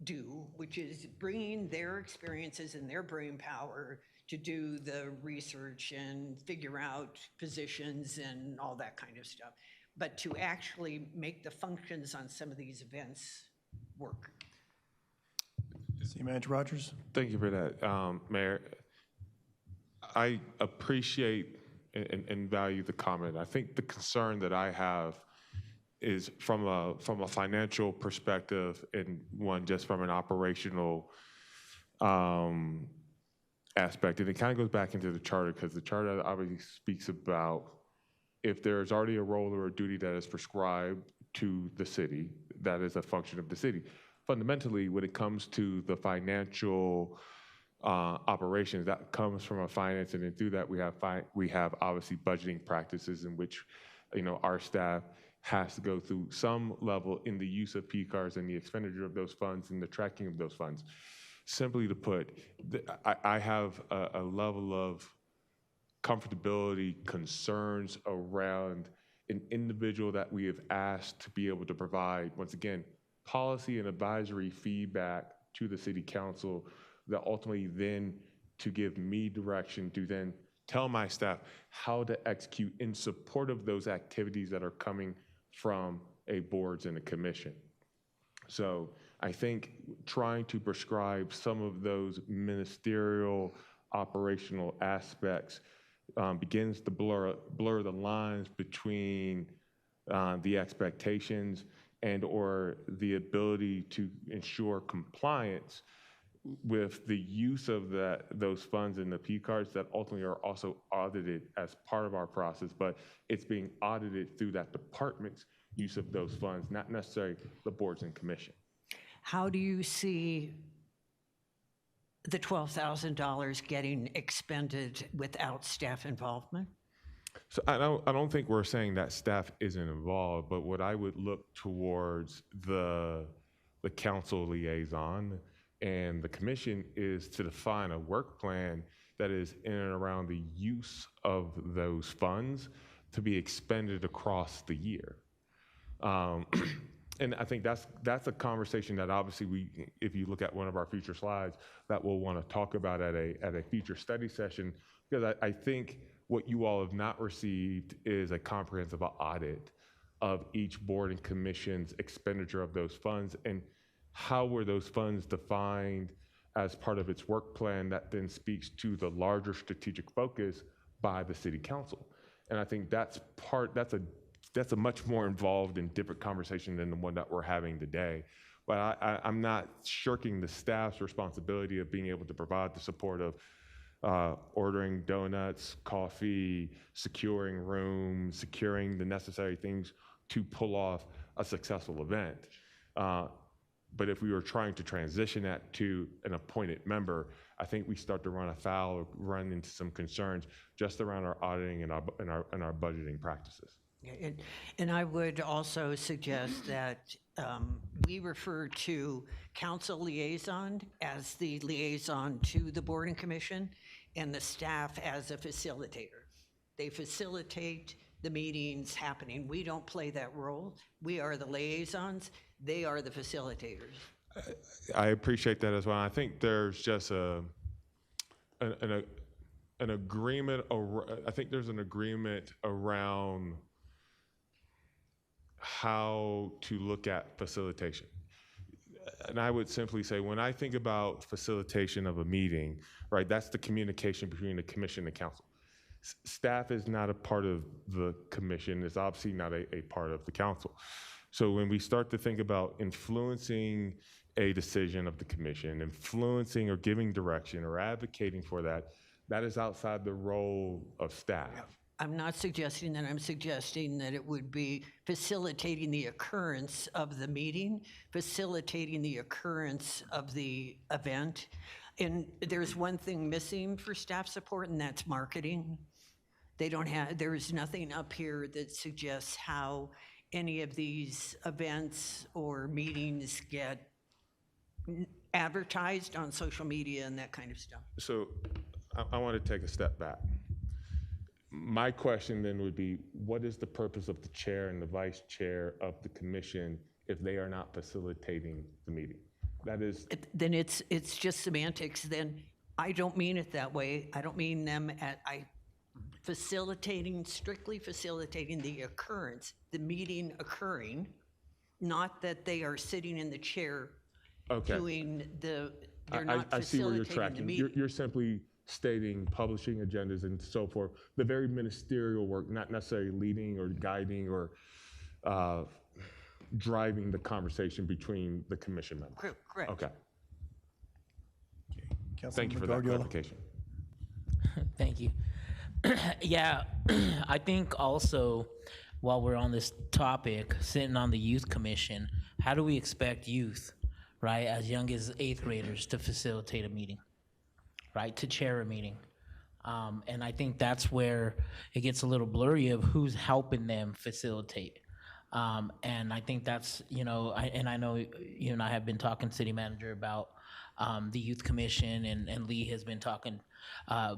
do, which is bringing their experiences and their brain power to do the research and figure out positions and all that kind of stuff, but to actually make the functions on some of these events work. City Manager Rogers? Thank you for that, Mayor. I appreciate and value the comment. I think the concern that I have is from a financial perspective, and one just from an operational aspect. And it kind of goes back into the charter, because the charter obviously speaks about if there's already a role or a duty that is prescribed to the city, that is a function of the city. Fundamentally, when it comes to the financial operations, that comes from a finance, and then through that we have obviously budgeting practices in which our staff has to go through some level in the use of P-cards and the expenditure of those funds and the tracking of those funds. Simply to put, I have a level of comfortability, concerns around an individual that we have asked to be able to provide, once again, policy and advisory feedback to the city council, that ultimately then to give me direction to then tell my staff how to execute in support of those activities that are coming from a boards and a commission. So I think trying to prescribe some of those ministerial operational aspects begins to blur the lines between the expectations and or the ability to ensure compliance with the use of those funds in the P-cards that ultimately are also audited as part of our process, but it's being audited through that department's use of those funds, not necessarily the boards and commission. How do you see the $12,000 getting expended without staff involvement? So I don't think we're saying that staff isn't involved, but what I would look towards the council liaison and the commission is to define a work plan that is in and around the use of those funds to be expended across the year. And I think that's a conversation that obviously if you look at one of our future slides, that we'll want to talk about at a future study session, because I think what you all have not received is a comprehensive audit of each board and commission's expenditure of those funds, and how were those funds defined as part of its work plan that then speaks to the larger strategic focus by the city council. And I think that's a much more involved and different conversation than the one that we're having today. But I'm not shirking the staff's responsibility of being able to provide the support of ordering donuts, coffee, securing rooms, securing the necessary things to pull off a successful event. But if we were trying to transition that to an appointed member, I think we start to run afoul or run into some concerns just around our auditing and our budgeting practices. Yeah, and I would also suggest that we refer to council liaison as the liaison to the board and commission, and the staff as a facilitator. They facilitate the meetings happening. We don't play that role. We are the liaisons. They are the facilitators. I appreciate that as well. I think there's just an agreement. I think there's an agreement around how to look at facilitation. And I would simply say, when I think about facilitation of a meeting, right, that's the communication between the commission and council. Staff is not a part of the commission. It's obviously not a part of the council. So when we start to think about influencing a decision of the commission, influencing or giving direction or advocating for that, that is outside the role of staff. I'm not suggesting that. I'm suggesting that it would be facilitating the occurrence of the meeting, facilitating the occurrence of the event. And there's one thing missing for staff support, and that's marketing. They don't have, there's nothing up here that suggests how any of these events or meetings get advertised on social media and that kind of stuff. So I want to take a step back. My question then would be, what is the purpose of the chair and the vice chair of the commission if they are not facilitating the meeting? That is. Then it's just semantics. Then I don't mean it that way. I don't mean them strictly facilitating the occurrence, the meeting occurring, not that they are sitting in the chair doing they're not I see where you're facilitating the tracking. meeting. You're simply stating publishing agendas and so forth, the very ministerial work, not necessarily leading or guiding or driving the conversation between the commission members. Correct. Okay. Thank you for that clarification. Thank you. Yeah, I think also, while we're on this topic, sitting on the youth commission, how do we expect youth, right, as young as 8th graders to facilitate a meeting, right, to chair a meeting? And I think that's where it gets a little blurry of who's helping them facilitate. And I think that's, I know you and I have been talking, city manager, about the youth commission, and Lee has been talking,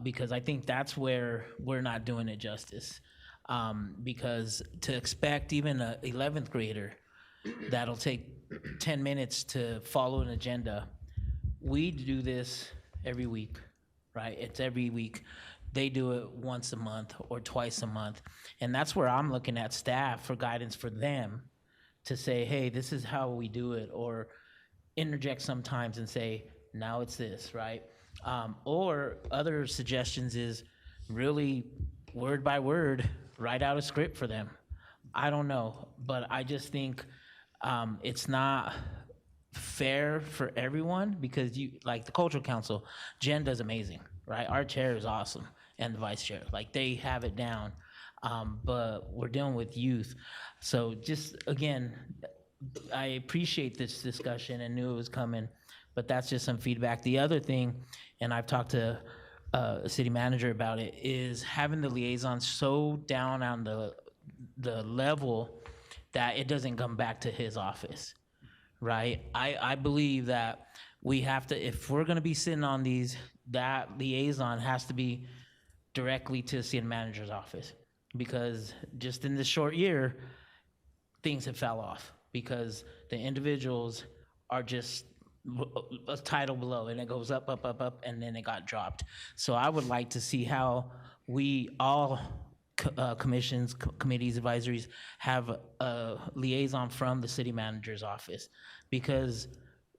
because I think that's where we're not doing it justice. Because to expect even an 11th grader that'll take 10 minutes to follow an agenda, we do this every week, right? It's every week. They do it once a month or twice a month. And that's where I'm looking at staff for guidance for them to say, hey, this is how we do it, or interject sometimes and say, now it's this, right? Or other suggestions is really word by word, write out a script for them. I don't know, but I just think it's not fair for everyone, because like the Cultural Council, Jen does amazing, right? Our chair is awesome, and the vice chair, like they have it down, but we're dealing with youth. So just, again, I appreciate this discussion and knew it was coming, but that's just some feedback. The other thing, and I've talked to a city manager about it, is having the liaison so down on the level that it doesn't come back to his office, right? I believe that we have to, if we're gonna be sitting on these, that liaison has to be directly to the city manager's office, because just in this short year, things have fell off because the individuals are just a title below, and it goes up, up, up, up, and then it got dropped. So I would like to see how we all, commissions, committees, advisories, have a liaison from the city manager's office, because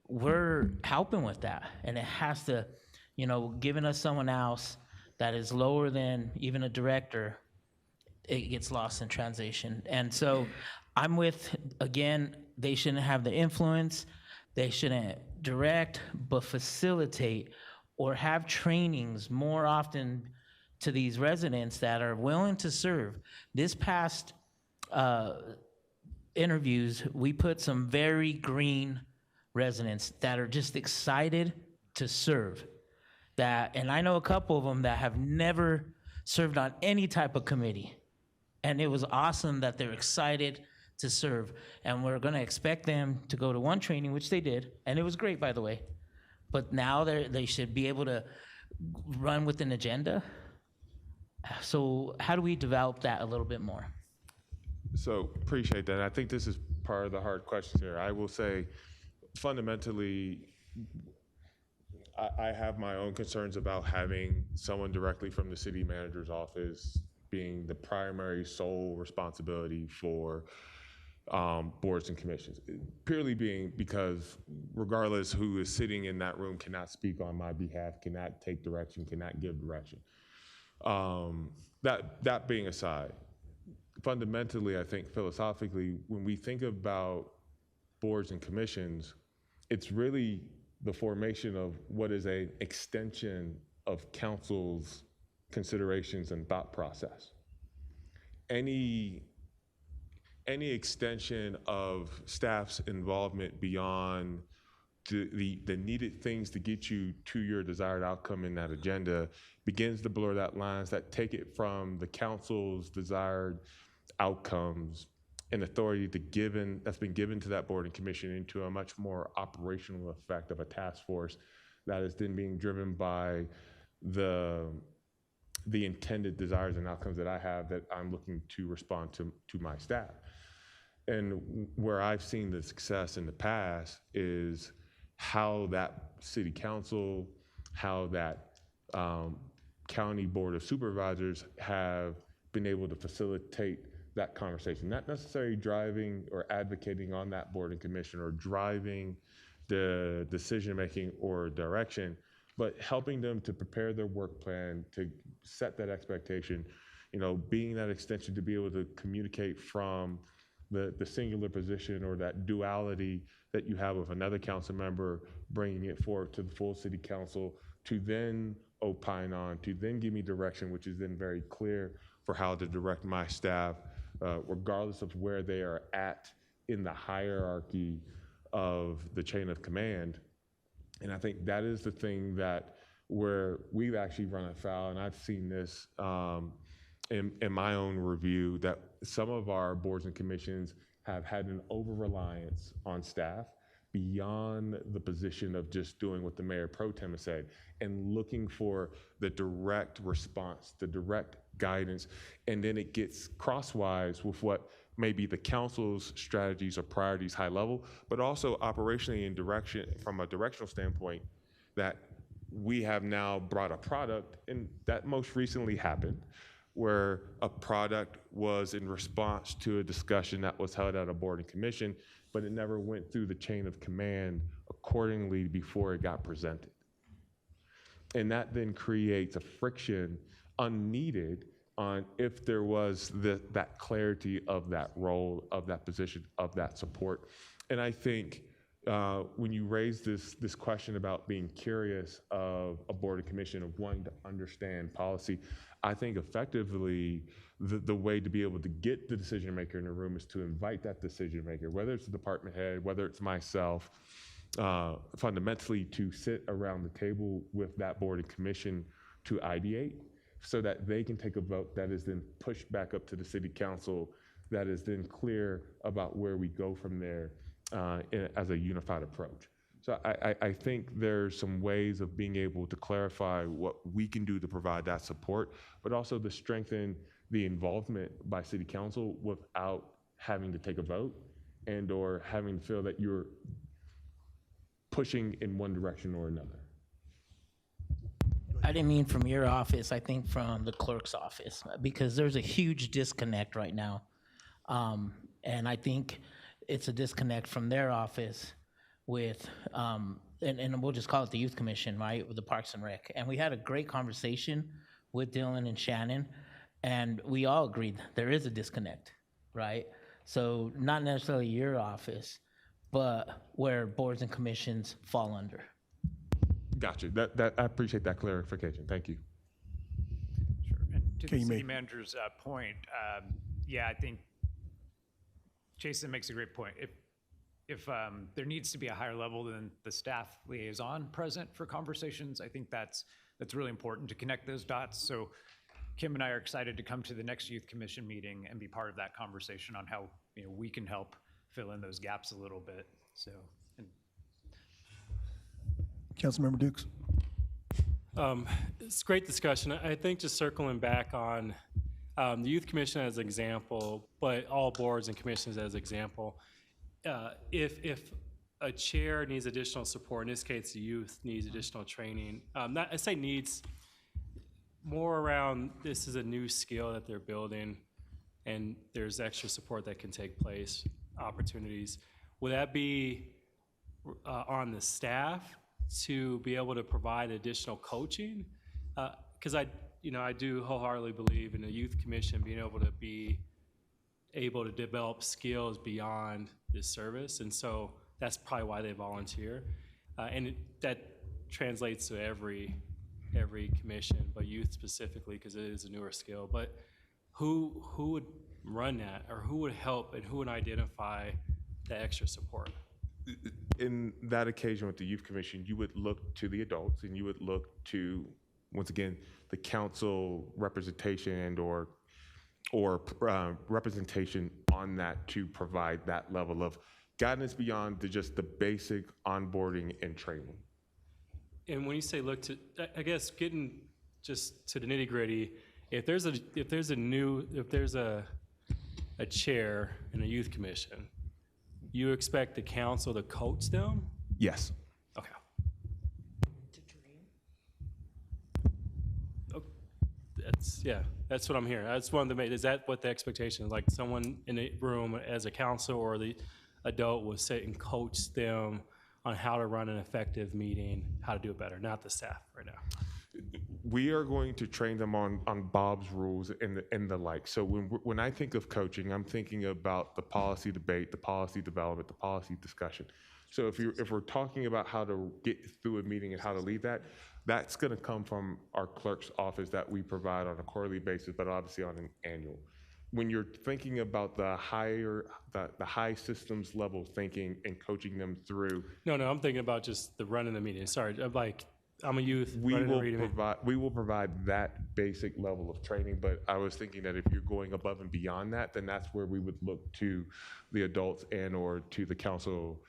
we're helping with that, and it has to, giving us someone else that is lower than even a director, it gets lost in translation. And so I'm with, again, they shouldn't have the influence, they shouldn't direct, but facilitate, or have trainings more often to these residents that are willing to serve. This past interviews, we put some very green residents that are just excited to serve. And I know a couple of them that have never served on any type of committee. And it was awesome that they're excited to serve. And we're gonna expect them to go to one training, which they did, and it was great, by the way. But now they should be able to run with an agenda. So how do we develop that a little bit more? So appreciate that. I think this is part of the hard question here. I will say, fundamentally, I have my own concerns about having someone directly from the city manager's office being the primary sole responsibility for boards and commissions. Purely being because regardless who is sitting in that room cannot speak on my behalf, cannot take direction, cannot give direction. That being aside, fundamentally, I think philosophically, when we think about boards and commissions, it's really the formation of what is an extension of council's considerations and thought process. Any extension of staff's involvement beyond the needed things to get you to your desired outcome in that agenda begins to blur that lines that take it from the council's desired outcomes and authority that's been given to that board and commission into a much more operational effect of a task force that is then being driven by the intended desires and outcomes that I have that I'm looking to respond to my staff. And where I've seen the success in the past is how that city council, how that county board of supervisors have been able to facilitate that conversation, not necessarily driving or advocating on that board and commission or driving the decision-making or direction, but helping them to prepare their work plan, to set that expectation, being that extension to be able to communicate from the singular position or that duality that you have with another council member, bringing it forward to the full city council to then opine on, to then give me direction, which is then very clear for how to direct my staff, regardless of where they are at in the hierarchy of the chain of command. And I think that is the thing that where we've actually run afoul, and I've seen this in my own review, that some of our boards and commissions have had an over-reliance on staff beyond the position of just doing what the mayor pro tem has said and looking for the direct response, the direct guidance, and then it gets crosswise with what may be the council's strategies or priorities high level, but also operationally in direction, from a directional standpoint, that we have now brought a product, and that most recently happened, where a product was in response to a discussion that was held at a board and commission, but it never went through the chain of command accordingly before it got presented. And that then creates a friction unneeded on if there was that clarity of that role, of that position, of that support. And I think when you raise this question about being curious of a board and commission, of wanting to understand policy, I think effectively the way to be able to get the decision maker in the room is to invite that decision maker, whether it's the department head, whether it's myself, fundamentally to sit around the table with that board and commission to ideate so that they can take a vote that is then pushed back up to the city council, that is then clear about where we go from there as a unified approach. So I think there's some ways of being able to clarify what we can do to provide that support, but also to strengthen the involvement by city council without having to take a vote and or having to feel that you're pushing in one direction or another. I didn't mean from your office, I think from the clerk's office, because there's a huge disconnect right now. And I think it's a disconnect from their office with, and we'll just call it the Youth Commission, right, with the Parks and Rec. And we had a great conversation with Dylan and Shannon, and we all agreed there is a disconnect, right? So not necessarily your office, but where boards and commissions fall under. Gotcha. I appreciate that clarification. Thank you. Sure. And to Okay, the you city may- manager's point, yeah, I think Jason makes a great point. If there needs to be a higher level than the staff liaison present for conversations, I think that's really important to connect those dots. So Kim and I are excited to come to the next youth commission meeting and be part of that conversation on how we can help fill in those gaps a little bit. So. Councilmember Dukes? It's a great discussion. I think just circling back on the Youth Commission as an example, but all boards and commissions as example, if a chair needs additional support, in this case, the youth needs additional training, I say needs more around this is a new skill that they're building and there's extra support that can take place, opportunities. Would that be on the staff to be able to provide additional coaching? Because I do wholeheartedly believe in the youth commission being able to develop skills beyond this service, and so that's probably why they volunteer, that translates to every commission, but youth specifically because it is a newer skill. But who would run that, or who would help, and who would identify the extra support? In that occasion with the youth commission, you would look to the adults and you would look to, once again, the council representation and or representation on that to provide that level of guidance beyond just the basic onboarding and training. And when you say look to, I guess getting just to the nitty gritty, if there's a chair in a youth commission, you expect the council to coach them? Yes. Okay. That's what I'm hearing. I just wanted to make, is that what the expectation is? Like someone in the room as a council or the adult will sit and coach them on how to run an effective meeting, how to do it better, not the staff right now? We are going to train them on Bob's rules and the like. So when I think of coaching, I'm thinking about the policy debate, the policy development, the policy discussion. So if we're talking about how to get through a meeting and how to lead that, that's going to come from our clerk's office that we provide on a quarterly basis, but obviously on an annual. When you're thinking about the high systems level thinking and coaching them through. No, I'm thinking about just the running the meeting. Sorry, I'm a youth. We will provide that basic level of training, but I was thinking that if you're going above and beyond that, then that's where we would look to the adults and or to the council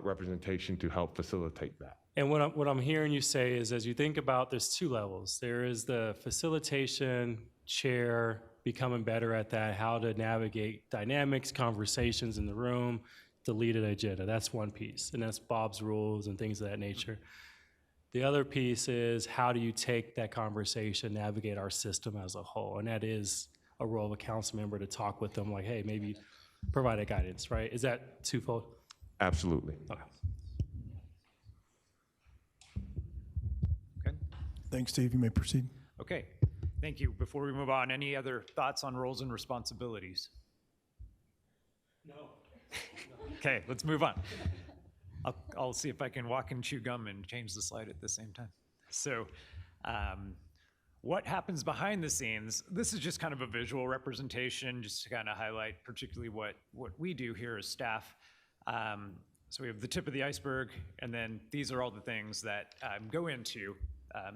representation to help facilitate that. And what I'm hearing you say is, as you think about, there's two levels. There is the facilitation chair, becoming better at that, how to navigate dynamics, conversations in the room, to lead an agenda. That's one piece, and that's Bob's rules and things of that nature. The other piece is how do you take that conversation, navigate our system as a whole, and that is a role of a council member to talk with them, like, hey, maybe provide a guidance, right? Is that twofold? Absolutely. Okay. Thanks, Steve. You may proceed. Okay, thank you. Before we move on, any other thoughts on roles and responsibilities? No. Okay, let's move on. I'll see if I can walk and chew gum and change the slide at the same time. So what happens behind the scenes? This is just kind of a visual representation, just to kind of highlight particularly what we do here as staff. So we have the tip of the iceberg, and then these are all the things that go into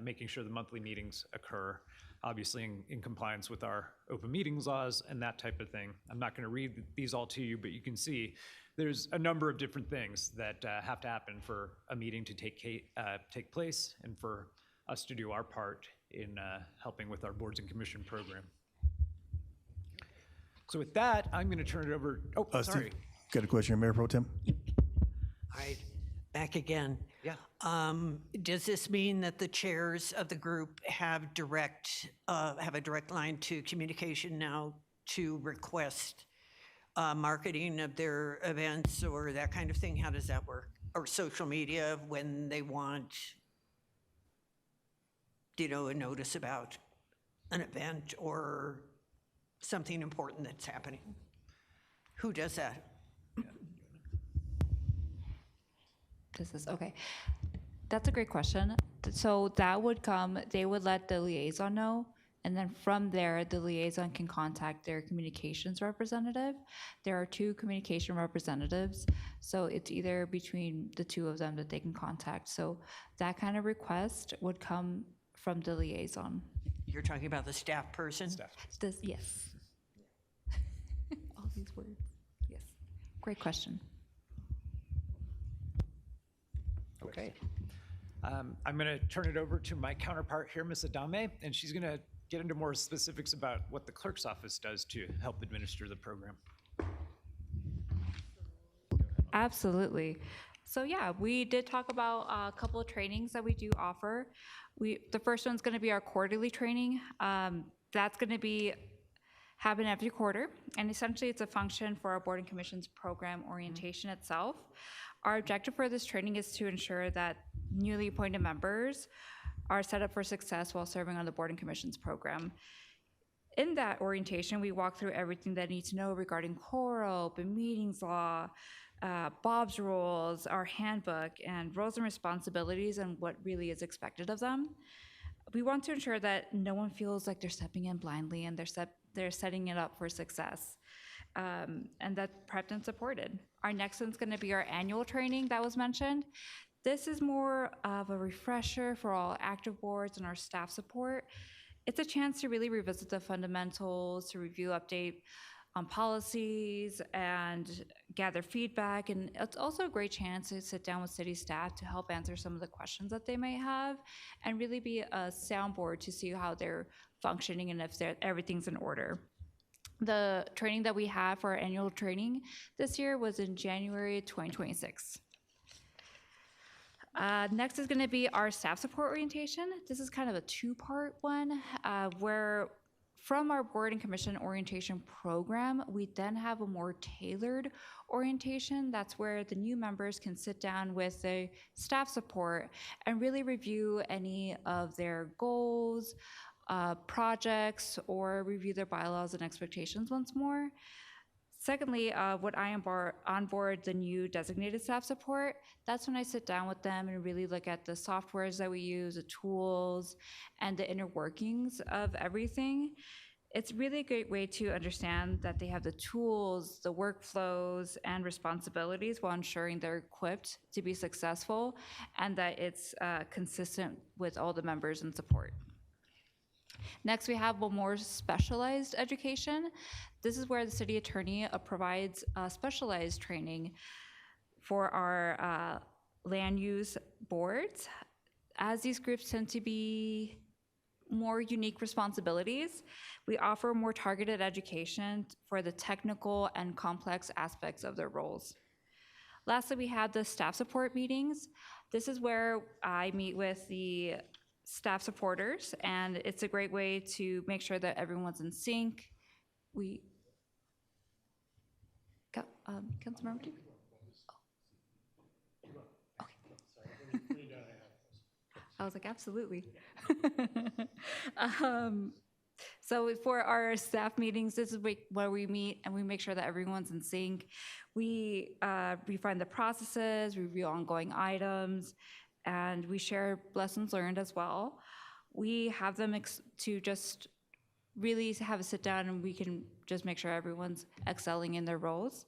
making sure the monthly meetings occur, obviously in compliance with our open meetings laws and that type of thing. I'm not going to read these all to you, but you can see there's a number of different things that have to happen for a meeting to take place and for us to do our part in helping with our boards and commission program. So with that, I'm going to turn it over. Oh, sorry. Steve, got a question, Mayor Pro Tem? All right, back again. Yeah. Does this mean that the chairs of the group have a direct line to communication now to request marketing of their events or that kind of thing? How does that work? Or social media when they want, a notice about an event or something important that's happening? Who does that? Okay. That's a great question. So that would come, they would let the liaison know, and then from there, the liaison can contact their communications representative. There are 2 communication representatives, so it's either between the 2 of them that they can contact. So that kind of request would come from the liaison. You're talking about the staff person? Yes. All these words, yes. Great question. Okay. I'm going to turn it over to my counterpart here, Ms. Adame, and she's going to get into more specifics about what the clerk's office does to help administer the program. Absolutely. So yeah, we did talk about a couple of trainings that we do offer. The first one's going to be our quarterly training. That's going to happen every quarter, and essentially it's a function for our board and commissions program orientation itself. Our objective for this training is to ensure that newly appointed members are set up for success while serving on the board and commissions program. In that orientation, we walk through everything they need to know regarding core open meetings law, Bob's rules, our handbook, and roles and responsibilities and what really is expected of them. We want to ensure that no one feels like they're stepping in blindly and they're setting it up for success, and that's prepped and supported. Our next one's going to be our annual training that was mentioned. This is more of a refresher for all active boards and our staff support. It's a chance to really revisit the fundamentals, to review, update on policies, and gather feedback. And it's also a great chance to sit down with city staff to help answer some of the questions that they may have and really be a soundboard to see how they're functioning and if everything's in order. The training that we have for our annual training this year was in January 2026. Next is going to be our staff support orientation. This is kind of a 2-part one, where from our board and commission orientation program, we then have a more tailored orientation. That's where the new members can sit down with the staff support and really review any of their goals, projects, or review their bylaws and expectations once more. Secondly, when I onboard the new designated staff support, that's when I sit down with them and really look at the softwares that we use, the tools, and the inner workings of everything. It's really a great way to understand that they have the tools, the workflows, and responsibilities while ensuring they're equipped to be successful and that it's consistent with all the members and support. Next, we have a more specialized education. This is where the city attorney provides specialized training for our land use boards. As these groups tend to be more unique responsibilities, we offer more targeted education for the technical and complex aspects of their roles. Lastly, we have the staff support meetings. This is where I meet with the staff supporters, and it's a great way to make sure that everyone's in sync. Councilmember Duke? Oh. Okay. I was like, absolutely. So for our staff meetings, this is where we meet and we make sure that everyone's in sync. We refine the processes, review ongoing items, and we share lessons learned as well. We have them to just really have a sit down and we can just make sure everyone's excelling in their roles.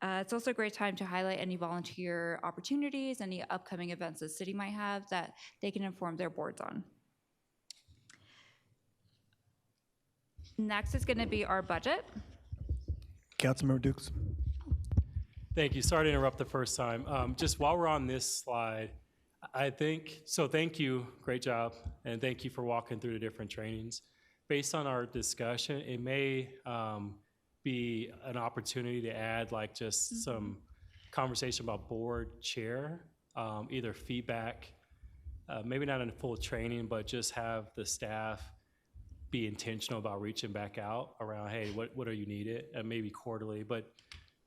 It's also a great time to highlight any volunteer opportunities, any upcoming events the city might have that they can inform their boards on. Next is going to be our budget. Councilmember Dukes. Thank you. Sorry to interrupt the first time. Just while we're on this slide, thank you, great job, and thank you for walking through the different trainings. Based on our discussion, it may be an opportunity to add some conversation about board chair, either feedback, maybe not in full training, but just have the staff be intentional about reaching back out around, hey, what are you needed, and maybe quarterly, but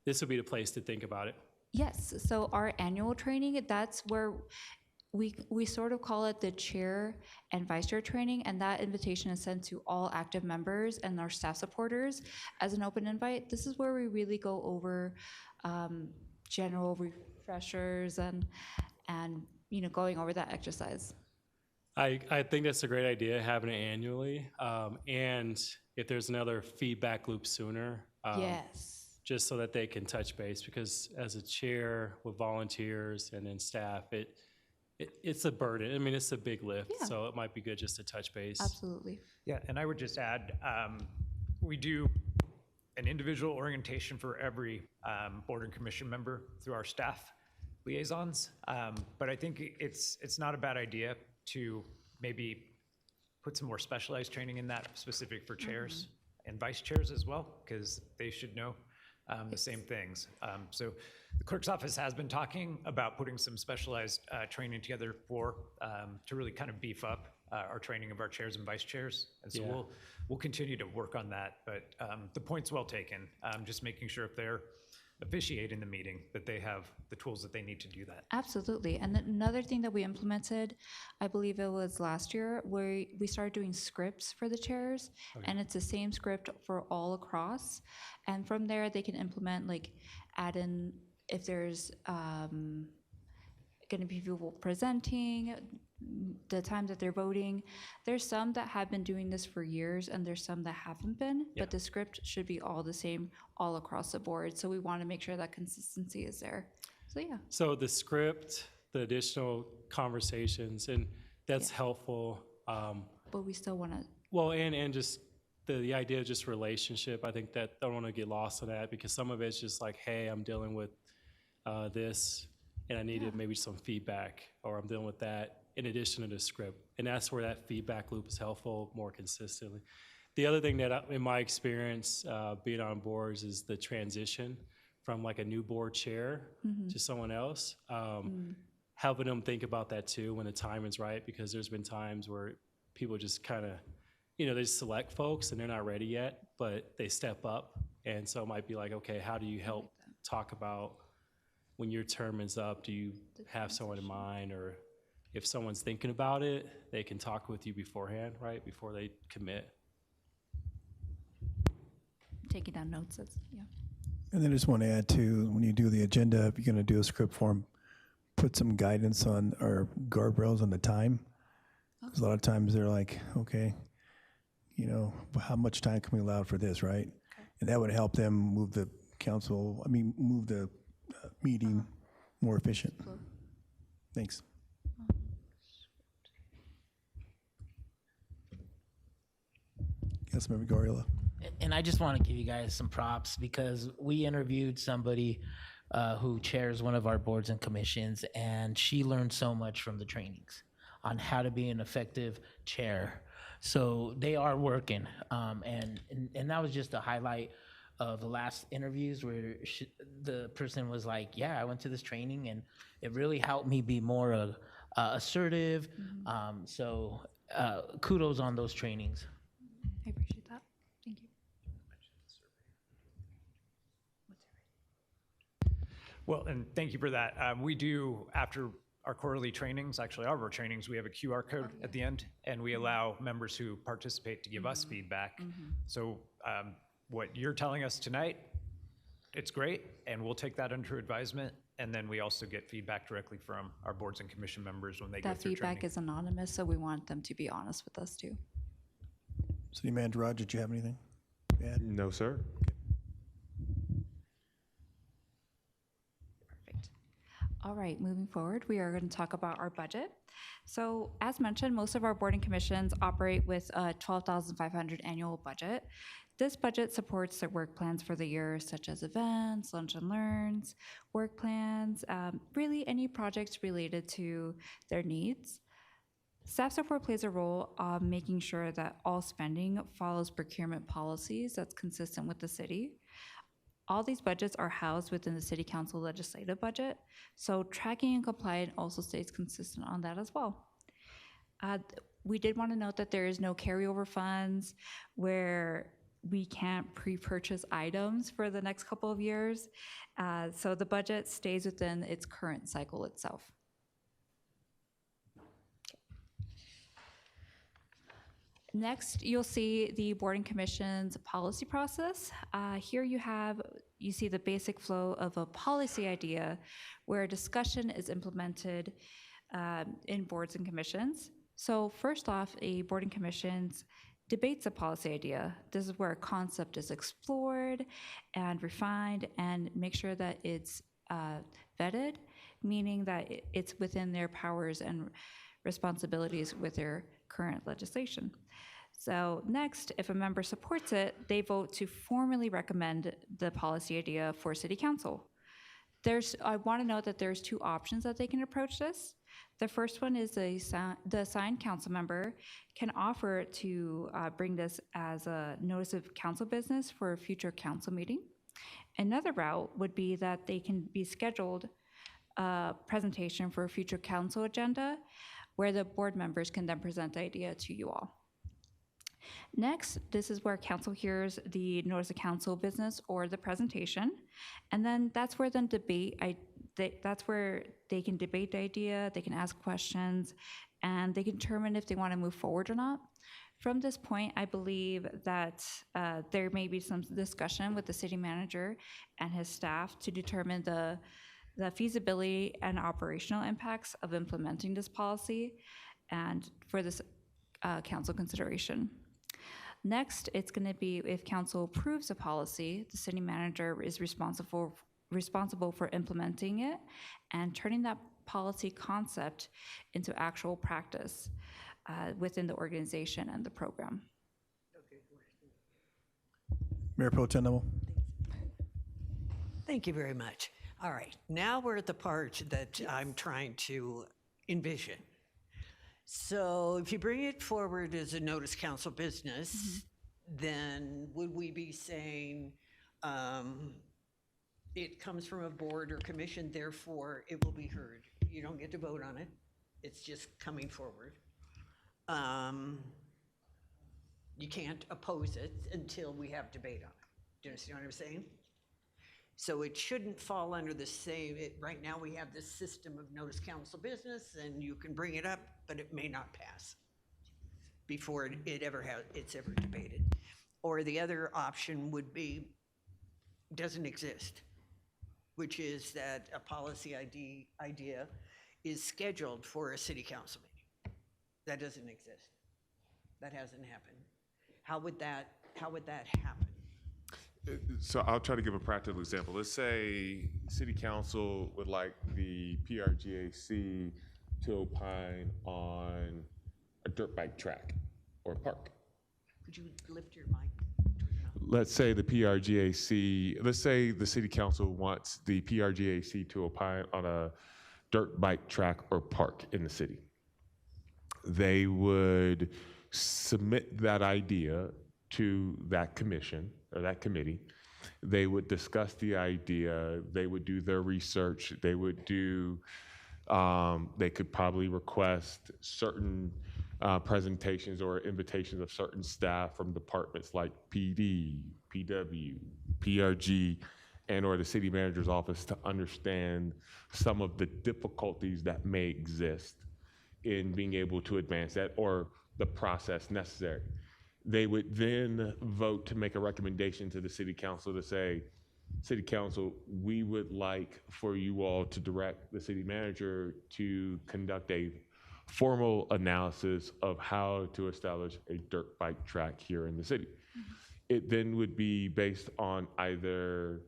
this would be the place to think about it. Yes, so our annual training, that's where we sort of call it the chair and vice chair training, and that invitation is sent to all active members and our staff supporters as an open invite. This is where we really go over general refreshers and going over that exercise. I think that's a great idea, having it annually. And if there's another feedback loop sooner. Yes. Just so that they can touch base, because as a chair with volunteers and then staff, it's a burden. I mean, it's a big lift, Yeah. so it might be good just to touch base. Absolutely. Yeah, and I would just add, we do an individual orientation for every board and commission member through our staff liaisons. But I think it's not a bad idea to maybe put some more specialized training in that, specific for chairs and vice chairs as well, because they should know the same things. So the clerk's office has been talking about putting some specialized training together to really kind of beef up our training of our chairs and vice chairs. And so we'll continue to work on that. But the point's well taken. Just making sure if they're officiating the meeting, that they have the tools that they need to do that. Absolutely. And then another thing that we implemented, I believe it was last year, where we started doing scripts for the chairs, and it's the same script for all across. And from there, they can implement, like, add in if there's going to be people presenting, the time that they're voting. There's some that have been doing this for years, and there's some that haven't been, but the script should be all the same all across the board. So we want to make sure that consistency is there. So yeah. So the script, the additional conversations, and that's helpful. But we still want to. Well, and just the idea of just relationship, I think that I don't want to get lost in that, because some of it's just like, hey, I'm dealing with this, and I needed maybe some feedback, or I'm dealing with that in addition to the script. And that's where that feedback loop is helpful more consistently. The other thing that in my experience being on boards is the transition from like a new board chair to someone else. Helping them think about that too when the time is right, because there's been times where people just kind of, they select folks and they're not ready yet, but they step up. And so it might be like, okay, how do you help talk about when your term is up? Do you have someone in mind? Or if someone's thinking about it, they can talk with you beforehand, right? Before they commit. Taking down notes, yeah. And then I just want to add to, when you do the agenda, if you're going to do a script form, put some guidance on our guardrails on the time. Because a lot of times they're like, okay, how much time can we allow for this, right? And that would help them move the move the meeting more efficient. Thanks. Councilmember Gorilla. And I just want to give you guys some props, because we interviewed somebody who chairs one of our boards and commissions, and she learned so much from the trainings on how to be an effective chair. So they are working, and that was just a highlight of the last interviews, where the person was like, yeah, I went to this training and it really helped me be more assertive. So kudos on those trainings. I appreciate that. Thank you. Well, and thank you for that. We do, after our quarterly trainings, actually all of our trainings, we have a QR code at the end, and we allow members who participate to give us feedback. So what you're telling us tonight, it's great, and we'll take that under advisement. And then we also get feedback directly from our boards and commission members when they go That through feedback training. is anonymous, so we want them to be honest with us too. City Manager Rod, did you have anything to add? No, sir. All right, moving forward, we are going to talk about our budget. So as mentioned, most of our board and commissions operate with a $12,500 annual budget. This budget supports their work plans for the year, such as events, lunch and learns, work plans, really any projects related to their needs. Staff support plays a role of making sure that all spending follows procurement policies that's consistent with the city. All these budgets are housed within the City Council legislative budget, so tracking and compliance also stays consistent on that as well. We did want to note that there is no carryover funds where we can't pre-purchase items for the next couple of years, so the budget stays within its current cycle itself. Next, you'll see the board and commission's policy process. Here you see the basic flow of a policy idea where a discussion is implemented, in boards and commissions. So first off, a board and commissions debates a policy idea. This is where a concept is explored and refined and make sure that it's vetted, meaning that it's within their powers and responsibilities with their current legislation. So next, if a member supports it, they vote to formally recommend the policy idea for City Council. I want to note that there's two options that they can approach this. The first one is the assigned council member can offer to bring this as a notice of council business for a future council meeting. Another route would be that they can be scheduled a presentation for a future council agenda where the board members can then present the idea to you all. Next, this is where council hears the notice of council business or the presentation, and then that's where then that's where they can debate the idea, they can ask questions, and they can determine if they want to move forward or not. From this point, I believe that there may be some discussion with the city manager and his staff to determine the feasibility and operational impacts of implementing this policy and for this council consideration. Next, it's going to be if council approves a policy, the city manager is responsible for implementing it and turning that policy concept into actual practice within the organization and the program. Mayor Pro Tem Neville. Thank you very much. All right, now we're at the part that I'm trying to envision. So if you bring it forward as a notice council business, then would we be saying it comes from a board or commission, therefore it will be heard? You don't get to vote on it. It's just coming forward. You can't oppose it until we have debate on it. Do you understand what I'm saying? So it shouldn't fall under the same, right now we have this system of notice council business and you can bring it up, but it may not pass before it's ever debated. Or the other option would be, doesn't exist, which is that a policy idea is scheduled for a city council meeting. That doesn't exist. That hasn't happened. How would that happen? So I'll try to give a practical example. Let's say City Council would like the PRGAC to opine on a dirt bike track or park. Could you lift your mic? Let's say the City Council wants the PRGAC to opine on a dirt bike track or park in the city. They would submit that idea to that commission or that committee. They would discuss the idea, they would do their research, they could probably request certain presentations or invitations of certain staff from departments like PD, PW, PRG, and or the city manager's office to understand some of the difficulties that may exist in being able to advance that or the process necessary. They would then vote to make a recommendation to the city council to say, City Council, we would like for you all to direct the city manager to conduct a formal analysis of how to establish a dirt bike track here in the city. It then would be based on either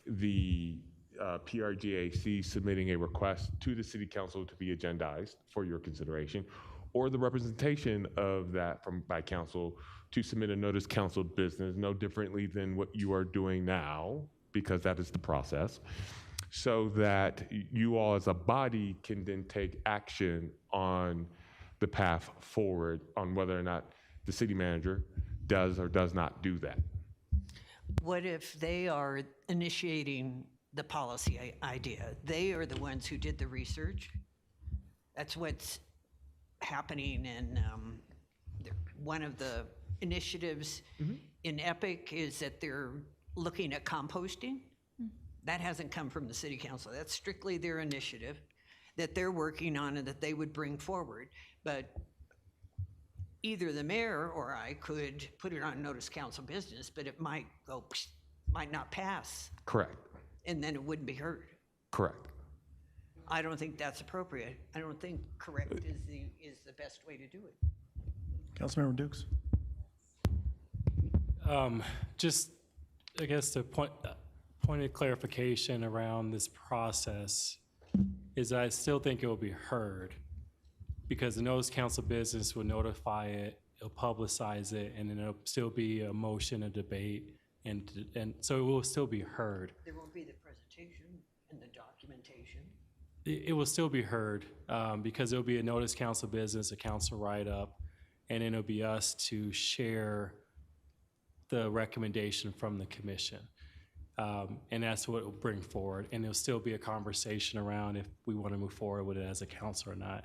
the PRGAC submitting a request to the city council to be agendized for your consideration, or the representation of that by council to submit a notice council business, no differently than what you are doing now, because that is the process, so that you all as a body can then take action on the path forward on whether or not the city manager does or does not do that. What if they are initiating the policy idea? They are the ones who did the research. That's what's happening in one of the initiatives in EPIC is that they're looking at composting. That hasn't come from the city council. That's strictly their initiative that they're working on and that they would bring forward. But either the mayor or I could put it on notice council business, but it might not pass. Correct. And then it wouldn't be heard. Correct. I don't think that's appropriate. I don't think correct is the best way to do it. Councilmember Dukes? Just, I guess the point of clarification around this process is that I still think it will be heard, because the notice council business will notify it, it'll publicize it, and then it'll still be a motion, a debate, and so it will still be heard. There won't be the presentation and the documentation. It will still be heard, because it'll be a notice council business, a council write-up, and then it'll be us to share the recommendation from the commission. And that's what it will bring forward. And there'll still be a conversation around if we want to move forward with it as a council or not.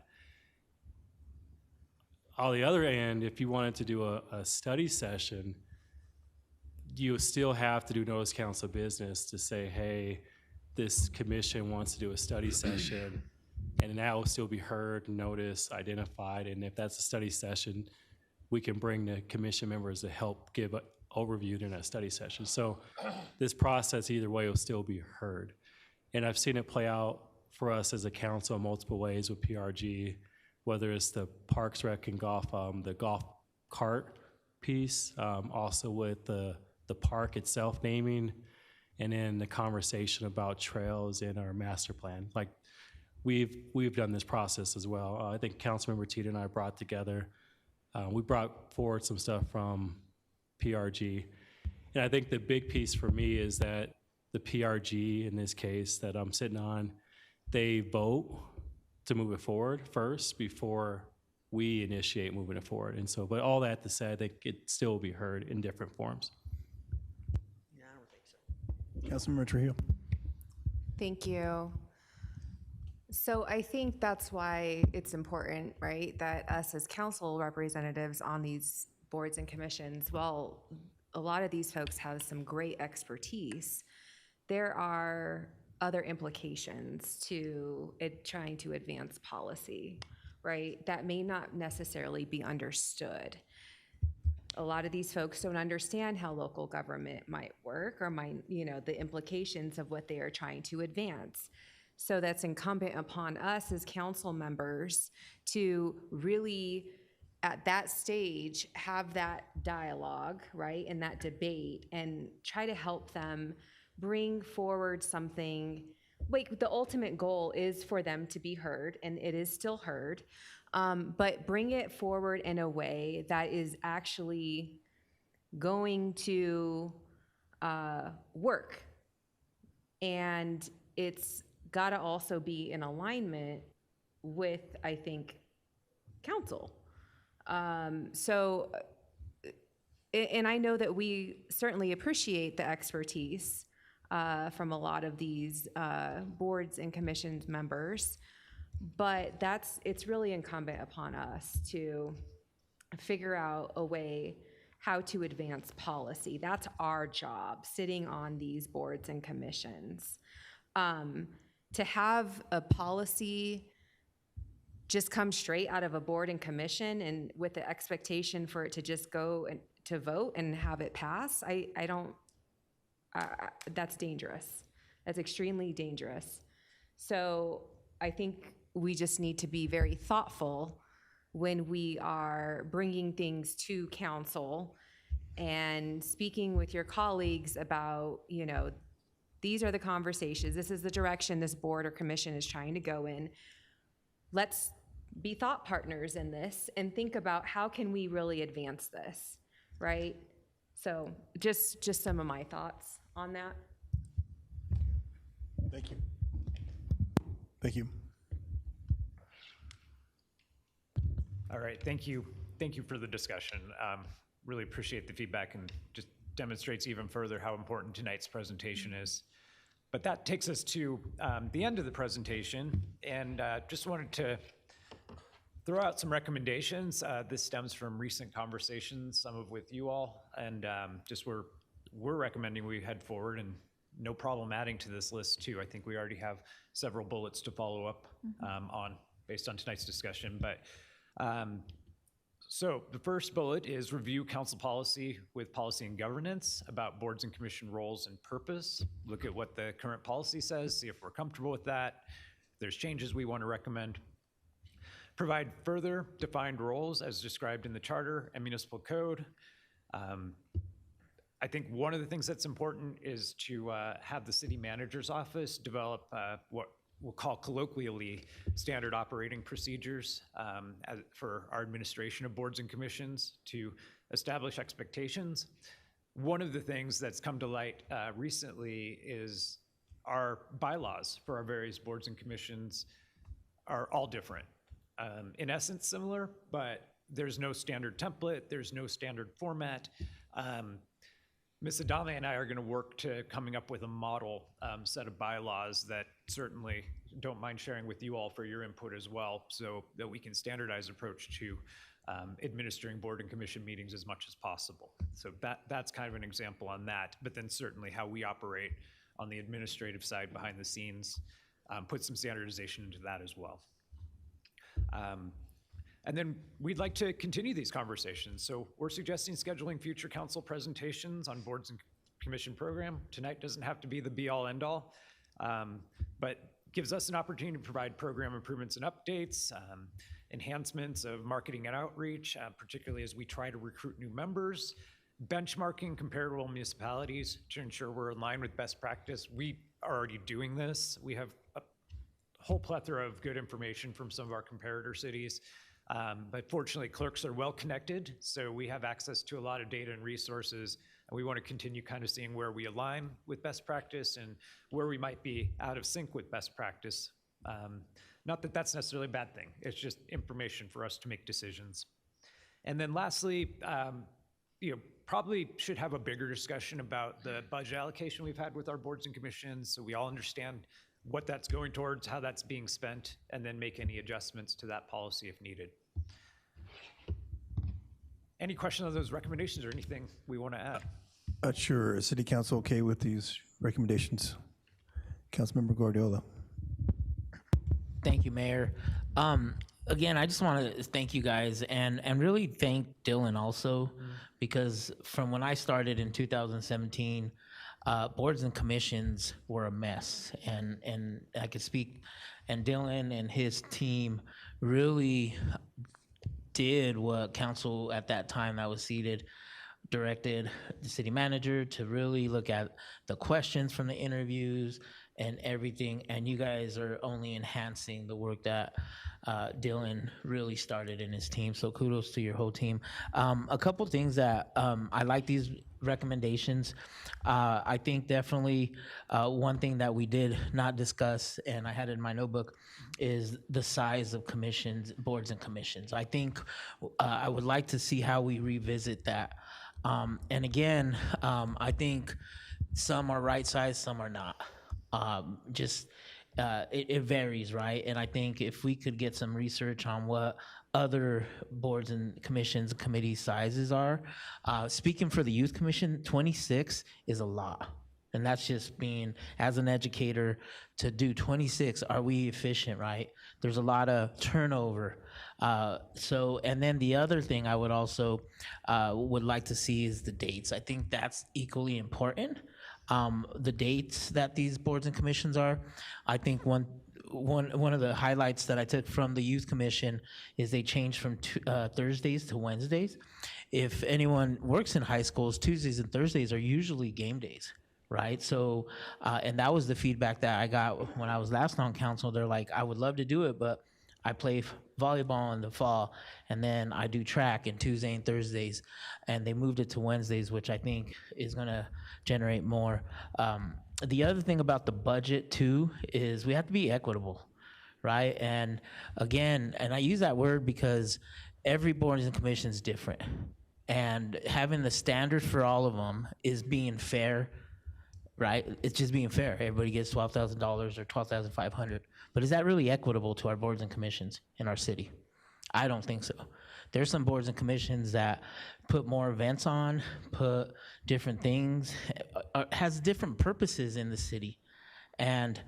On the other end, if you wanted to do a study session, you still have to do notice council business to say, hey, this commission wants to do a study session, and that will still be heard, noticed, identified, and if that's a study session, we can bring the commission members to help give an overview during that study session. So this process, either way, will still be heard. And I've seen it play out for us as a council in multiple ways with PRG, whether it's the Parks Rec and Golf, the golf cart piece, also with the park itself naming, and then the conversation about trails in our master plan. Like, we've done this process as well. I think Councilmember Tita and I brought together, we brought forward some stuff from PRG. And I think the big piece for me is that the PRG, in this case, that I'm sitting on, they vote to move it forward first before we initiate moving it forward. And so, but all that to say, I think it still will be heard in different forms. Yeah, I don't think so. Councilmember Trujillo? Thank you. So I think that's why it's important, right, that us as council representatives on these boards and commissions, while a lot of these folks have some great expertise, there are other implications to it trying to advance policy, right, that may not necessarily be understood. A lot of these folks don't understand how local government might work or might, the implications of what they are trying to advance. So that's incumbent upon us as council members to really, at that stage, have that dialogue, right, and that debate, and try to help them bring forward something. Like, the ultimate goal is for them to be heard, and it is still heard, but bring it forward in a way that is actually going to work. And it's got to also be in alignment with, I think, council. And I know that we certainly appreciate the expertise from a lot of these boards and commissions members, but it's really incumbent upon us to figure out a way how to advance policy. That's our job, sitting on these boards and commissions. To have a policy just come straight out of a board and commission and with the expectation for it to just go and to vote and have it pass, that's dangerous. That's extremely dangerous. So I think we just need to be very thoughtful when we are bringing things to council and speaking with your colleagues about, these are the conversations, this is the direction this board or commission is trying to go in. Let's be thought partners in this and think about how can we really advance this, right? So just some of my thoughts on that. Thank you. Thank you. All right, thank you. Thank you for the discussion. Really appreciate the feedback, and just demonstrates even further how important tonight's presentation is. But that takes us to the end of the presentation, and just wanted to throw out some recommendations. This stems from recent conversations, some of with you all, and we're recommending we head forward, and no problem adding to this list too. I think we already have several bullets to follow up on based on tonight's discussion. But so the first bullet is review council policy with policy and governance about boards and commission roles and purpose. Look at what the current policy says, see if we're comfortable with that. there's changes we want to recommend. Provide further defined roles as described in the charter and municipal code. I think one of the things that's important is to have the city manager's office develop what we'll call colloquially standard operating procedures for our administration of boards and commissions to establish expectations. One of the things that's come to light recently is our bylaws for our various boards and commissions are all different. In essence, similar, but there's no standard template, there's no standard format. Ms. Adame and I are going to work to coming up with a model set of bylaws that certainly don't mind sharing with you all for your input as well, so that we can standardize approach to administering board and commission meetings as much as possible. So that's kind of an example on that, but then certainly how we operate on the administrative side behind the scenes, put some standardization into that as well. And then we'd like to continue these conversations. So we're suggesting scheduling future council presentations on boards and commission program. Tonight doesn't have to be the be-all, end-all, but gives us an opportunity to provide program improvements and updates, enhancements of marketing and outreach, particularly as we try to recruit new members, benchmarking comparable municipalities to ensure we're in line with best practice. We are already doing this. We have a whole plethora of good information from some of our comparator cities. But fortunately, clerks are well connected, so we have access to a lot of data and resources, and we want to continue kind of seeing where we align with best practice and where we might be out of sync with best practice. Not that that's necessarily a bad thing, it's just information for us to make decisions. And then lastly, probably should have a bigger discussion about the budget allocation we've had with our boards and commissions, so we all understand what that's going towards, how that's being spent, and then make any adjustments to that policy if needed. Any questions on those recommendations or anything we want to add? Sure. Is City Council okay with these recommendations? Councilmember Guardiola. Thank you, Mayor. Again, I just want to thank you guys and really thank Dylan also, because from when I started in 2017, boards and commissions were a mess, and I could speak, and Dylan and his team really did what council at that time that was seated directed the city manager to really look at the questions from the interviews and everything, and you guys are only enhancing the work that Dylan really started in his team, so kudos to your whole team. A couple things that I like these recommendations. I think definitely one thing that we did not discuss, and I had it in my notebook, is the size of commissions, boards and commissions. I think I would like to see how we revisit that. And again, I think some are right size, some are not. It varies, right? And I think if we could get some research on what other boards and commissions, committee sizes are. Speaking for the Youth Commission, 26 is a lot. And that's just being, as an educator, to do 26, are we efficient, right? There's a lot of turnover. And then the other thing I would also would like to see is the dates. I think that's equally important. The dates that these boards and commissions are, I think one of the highlights that I took from the Youth Commission is they changed from Thursdays to Wednesdays. If anyone works in high schools, Tuesdays and Thursdays are usually game days, right? So, and that was the feedback that I got when I was last on council. They're like, I would love to do it, but I play volleyball in the fall, and then I do track in Tuesday and Thursdays, and they moved it to Wednesdays, which I think is gonna generate more. The other thing about the budget too is we have to be equitable, right? And again, and I use that word because every board and commission is different, and having the standard for all of them is being fair, right? It's just being fair. Everybody gets $12,000 or $12,500, but is that really equitable to our boards and commissions in our city? I don't think so. There's some boards and commissions that put more events on, put different things, has different purposes in the city, and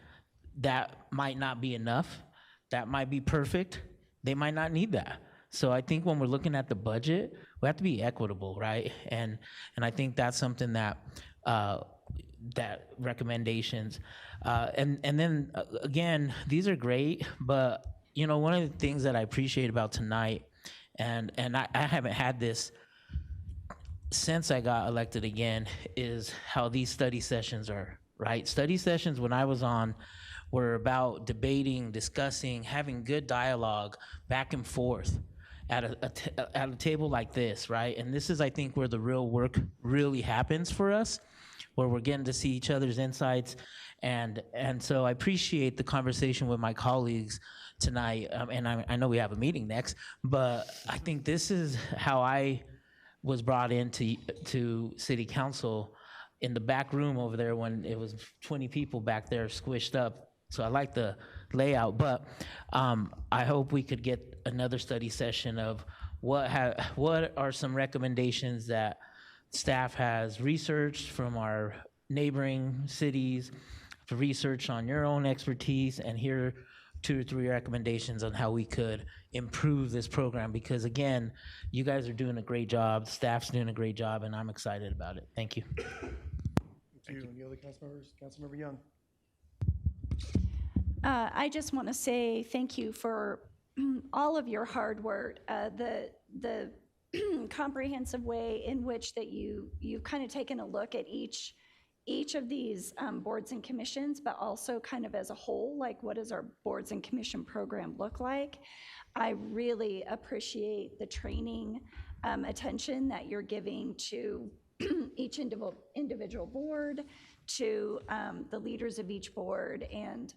that might not be enough. That might be perfect. They might not need that. So I think when we're looking at the budget, we have to be equitable, right? And I think that's something that that recommendations. And then again, these are great, but you know, one of the things that I appreciate about tonight, and I haven't had this since I got elected again, is how these study sessions are, right? Study sessions when I was on were about debating, discussing, having good dialogue back and forth at a table like this, right? And this is, I think, where the real work really happens for us, where we're getting to see each other's insights. And so I appreciate the conversation with my colleagues tonight. And I know we have a meeting next, but I think this is how I was brought into city council, in the back room over there when it was 20 people back there squished up. So I like the layout, but I hope we could get another study session of what are some recommendations that staff has researched from our neighboring cities, to research on your own expertise, and hear 2 or 3 recommendations on how we could improve this program. Because again, you guys are doing a great job, staff's doing a great job, and I'm excited about it. Thank you. Thank you. Any other council members? Councilmember Young. I just want to say thank you for all of your hard work, the comprehensive way in which that you've kind of taken a look at each of these boards and commissions, but also kind of as a whole, like what does our boards and commission program look like? I really appreciate the training attention that you're giving to each individual board, to the leaders of each board, and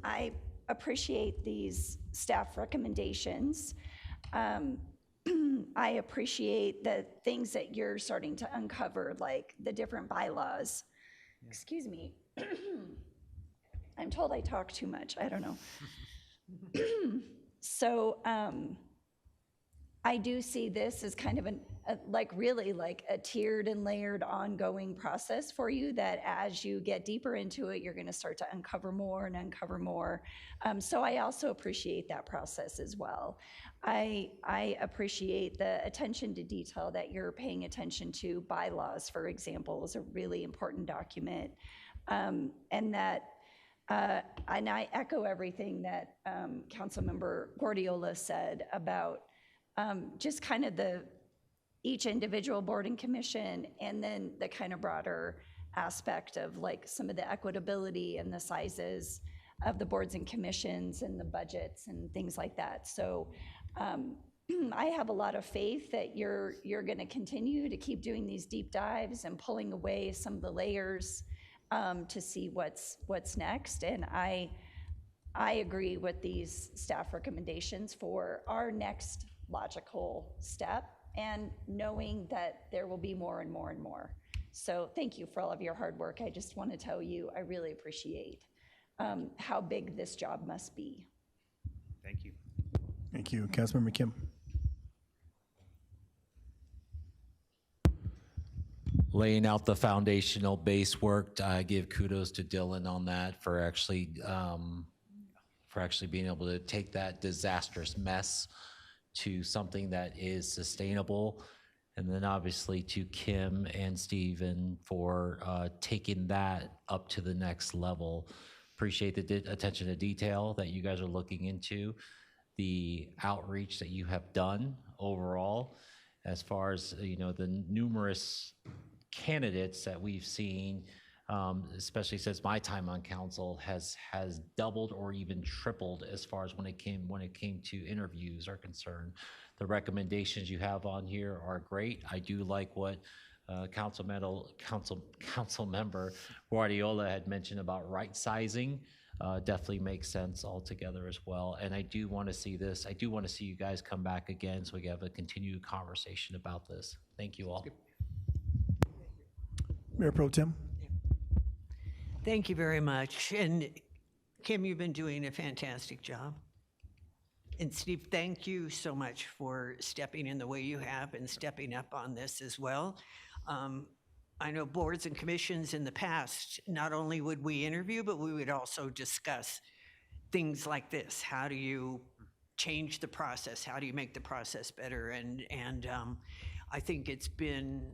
I appreciate these staff recommendations. I appreciate the things that you're starting to uncover, like the different bylaws. Excuse me. I'm told I talk too much. I don't know. So I do see this as kind of really like a tiered and layered ongoing process for you, that as you get deeper into it, you're going to start to uncover more and uncover more. So I also appreciate that process as well. I appreciate the attention to detail that you're paying attention to. Bylaws, for example, is a really important document. And I echo everything that Councilmember Gordiola said about just kind of each individual board and commission, and then the kind of broader aspect of like some of the equitability and the sizes of the boards and commissions and the budgets and things like that. So I have a lot of faith that you're going to continue to keep doing these deep dives and pulling away some of the layers to see what's next. And I agree with these staff recommendations for our next logical step, and knowing that there will be more and more and more. So thank you for all of your hard work. I just want to tell you, I really appreciate how big this job must be. Thank you. Thank you. Councilmember Kim. Laying out the foundational base work, I give kudos to Dylan on that for actually being able to take that disastrous mess to something that is sustainable. And then obviously to Kim and Steven for taking that up to the next level. Appreciate the attention to detail that you guys are looking into, the outreach that you have done overall, as far as, you know, the numerous candidates that we've seen, especially since my time on council, has doubled or even tripled as far as when it came to interviews are concerned. The recommendations you have on here are great. I do like what council member Guardiola had mentioned about right sizing. Definitely makes sense altogether as well. And I do want to see this. I do want to see you guys come back again so we can have a continued conversation about this. Thank you all. Mayor Pro Tem. Thank you very much. And Kim, you've been doing a fantastic job. And Steve, thank you so much for stepping in the way you have and stepping up on this as well. I know boards and commissions in the past, not only would we interview, but we would also discuss things like this. How do you change the process? How do you make the process better? And I think it's been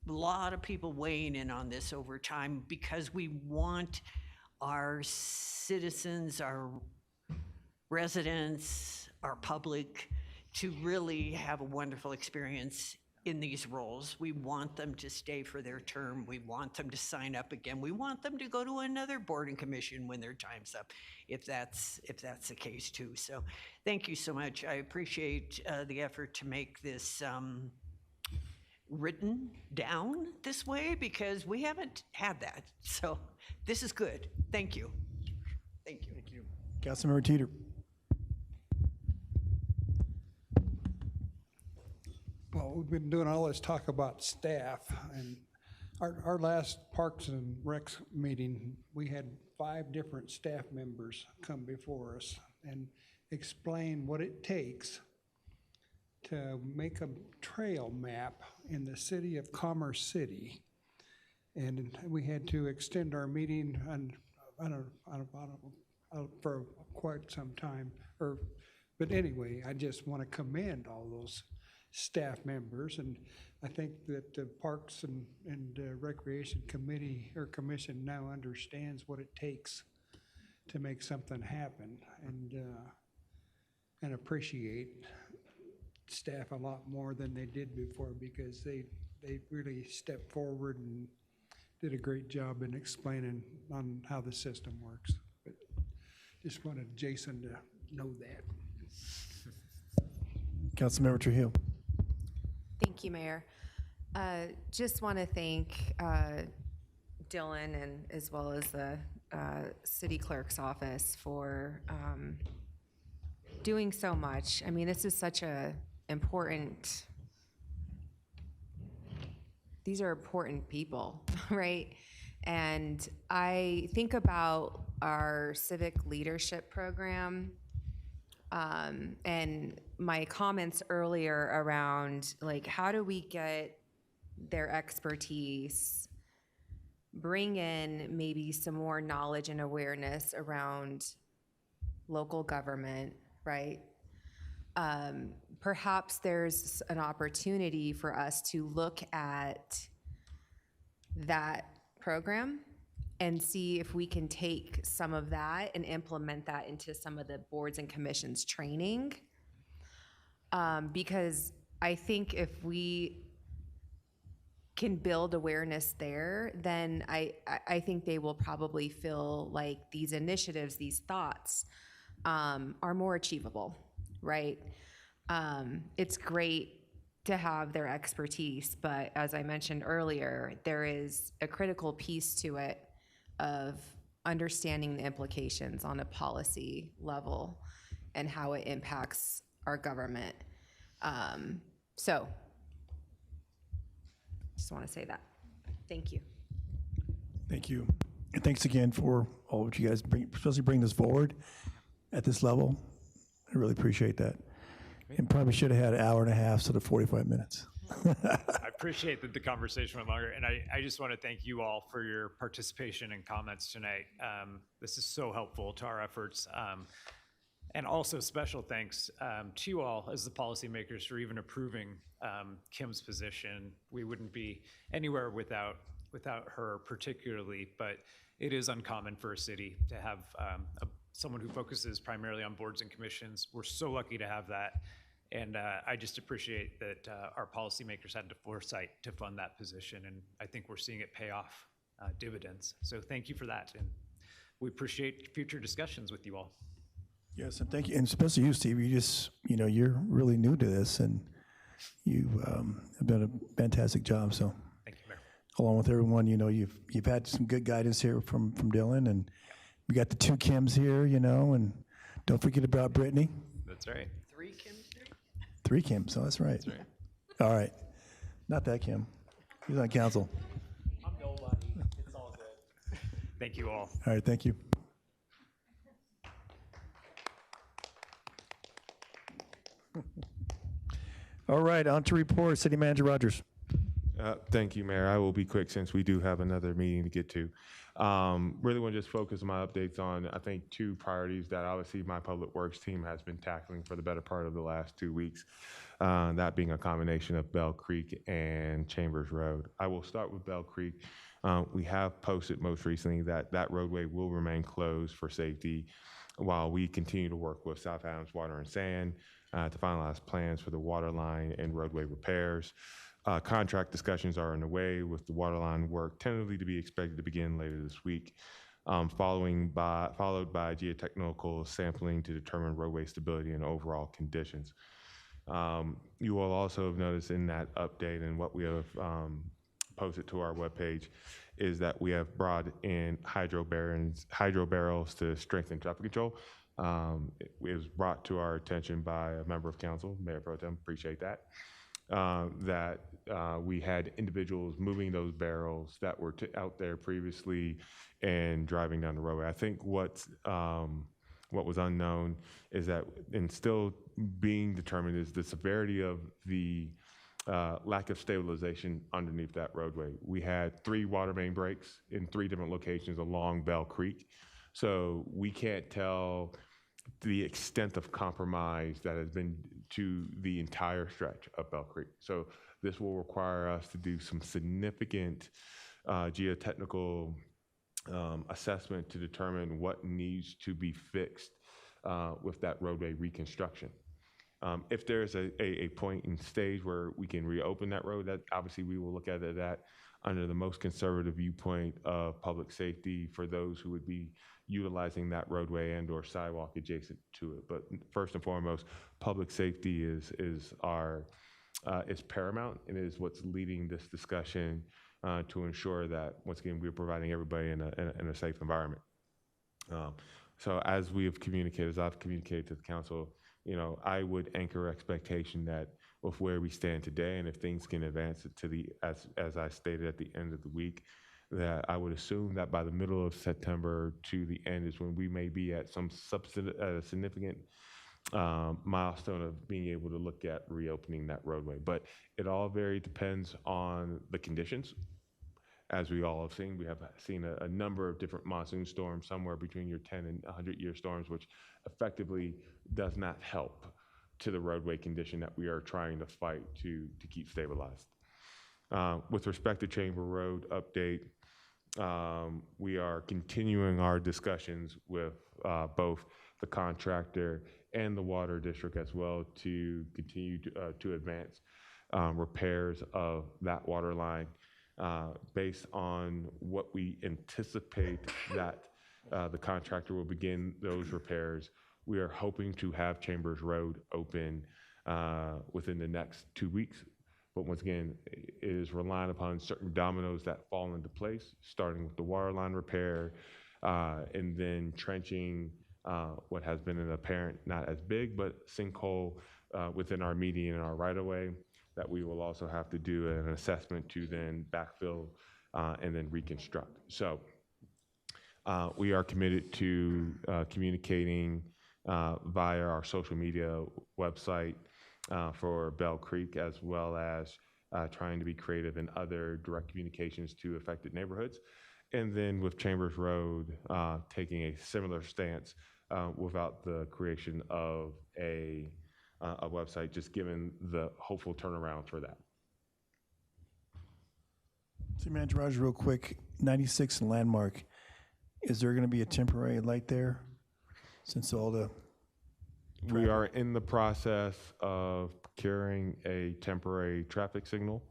lot of people weighing in on this over time because we want our citizens, our residents, our public to really have a wonderful experience in these roles. We want them to stay for their term. We want them to sign up again. We want them to go to another board and commission when their time's up, if that's the case too. So thank you so much. I appreciate the effort to make this written down this way because we haven't had that. So this is good. Thank you. Thank you. Thank you. Councilmember Teeter. Well, we've been doing all this talk about staff, and our last Parks and Recs meeting, we had 5 different staff members come before us and explain what it takes to make a trail map in the city of Commerce City. And we had to extend our meeting for quite some time. But anyway, I just want to commend all those staff members, and I think that the Parks and Recreation Committee or Commission now understands what it takes to make something happen, and appreciate staff a lot more than they did before because they really stepped forward and did a great job in explaining on how the system works. But just wanted Jason to know that. Councilmember Trujillo. Thank you, Mayor. Just want to thank Dylan and as well as the city clerk's office for doing so much. I mean, this is such a important, these are important people, right? And I think about our civic leadership program and my comments earlier around like, how do we get their expertise, bring in maybe some more knowledge and awareness around local government, right? Perhaps there's an opportunity for us to look at that program and see if we can take some of that and implement that into some of the boards and commissions training. Because I think if we can build awareness there, then I think they will probably feel like these initiatives, these thoughts are more achievable, right? It's great to have their expertise, but as I mentioned earlier, there is a critical piece to it of understanding the implications on a policy level and how it impacts our government. So just want to say that. Thank you. Thank you. And thanks again for all what you guys bring, especially bring this forward at this level. I really appreciate that. And probably should have had an hour and a half instead of 45 minutes. I appreciate that the conversation went longer, and I just want to thank you all for your participation and comments tonight. This is so helpful to our efforts. And also special thanks to you all as the policymakers for even approving Kim's position. We wouldn't be anywhere without her particularly, but it is uncommon for a city to have someone who focuses primarily on boards and commissions. We're so lucky to have that. And I just appreciate that our policymakers had the foresight to fund that position. And I think we're seeing it pay off dividends. So thank you for that. And we appreciate future discussions with you all. Yes, and thank you, and especially you, Steve. You just, you're really new to this, and you have done a fantastic job. So, thank you, Mayor. Along with everyone, you've had some good guidance here from Dylan, and we got the 2 Kims here, and don't forget about Brittany. That's right. 3 Kims here? 3 Kims. Oh, that's right. That's right. All right, not that Kim. He's on council. I'm nobody. It's all good. Thank you all. All right, thank you. All right, on to report, City Manager Rogers. Thank you, Mayor. I will be quick since we do have another meeting to get to. Really want to just focus my updates on, I think, two priorities that obviously my Public Works team has been tackling for the better part of the last 2 weeks. That being a combination of Bell Creek and Chambers Road. I will start with Bell Creek. We have posted most recently that that roadway will remain closed for safety while we continue to work with South Adams Water and Sand to finalize plans for the water line and roadway repairs. Contract discussions are underway with the water line work tentatively to be expected to begin later this week, followed by geotechnical sampling to determine roadway stability and overall conditions. You will also have noticed in that update and what we have posted to our webpage is that we have brought in hydro barrels to strengthen traffic control. It was brought to our attention by a member of council, Mayor Pro Tem, appreciate that. We had individuals moving those barrels that were out there previously and driving down the roadway. I think what was unknown is that, and still being determined, is the severity of the lack of stabilization underneath that roadway. We had 3 water main breaks in 3 different locations along Bell Creek. So we can't tell the extent of compromise that has been to the entire stretch of Bell Creek. So this will require us to do some significant geotechnical assessment to determine what needs to be fixed with that roadway reconstruction. If there's a point in stage where we can reopen that road, that obviously we will look at that under the most conservative viewpoint of public safety for those who would be utilizing that roadway and or sidewalk adjacent to it. But first and foremost, public safety is paramount and is what's leading this discussion to ensure that, once again, we're providing everybody in a safe environment. So as we have communicated, as I've communicated to the council, I would anchor expectation that with where we stand today, and if things can advance it to as I stated at the end of the week, that I would assume that by the middle of September to the end is when we may be at some significant milestone of being able to look at reopening that roadway. But it all very depends on the conditions. As we all have seen, we have seen a number of different monsoon storms, somewhere between your 10 and 100-year storms, which effectively does not help to the roadway condition that we are trying to fight to keep stabilized. With respect to Chamber Road update, we are continuing our discussions with both the contractor and the water district as well to continue to advance repairs of that water line based on what we anticipate that the contractor will begin those repairs. We are hoping to have Chambers Road open within the next 2 weeks. But once again, it is relying upon certain dominoes that fall into place, starting with the water line repair and then trenching what has been an apparent, not as big, but sinkhole within our median and our right-of-way that we will also have to do an assessment to then backfill and then reconstruct. So we are committed to communicating via our social media website for Bell Creek, as well as trying to be creative in other direct communications to affected neighborhoods. And then with Chambers Road, taking a similar stance without the creation of a website, just given the hopeful turnaround for that. City Manager Rogers, real quick, 96 Landmark, is there going to be a temporary light there since all the We are in the process of procuring a temporary traffic signal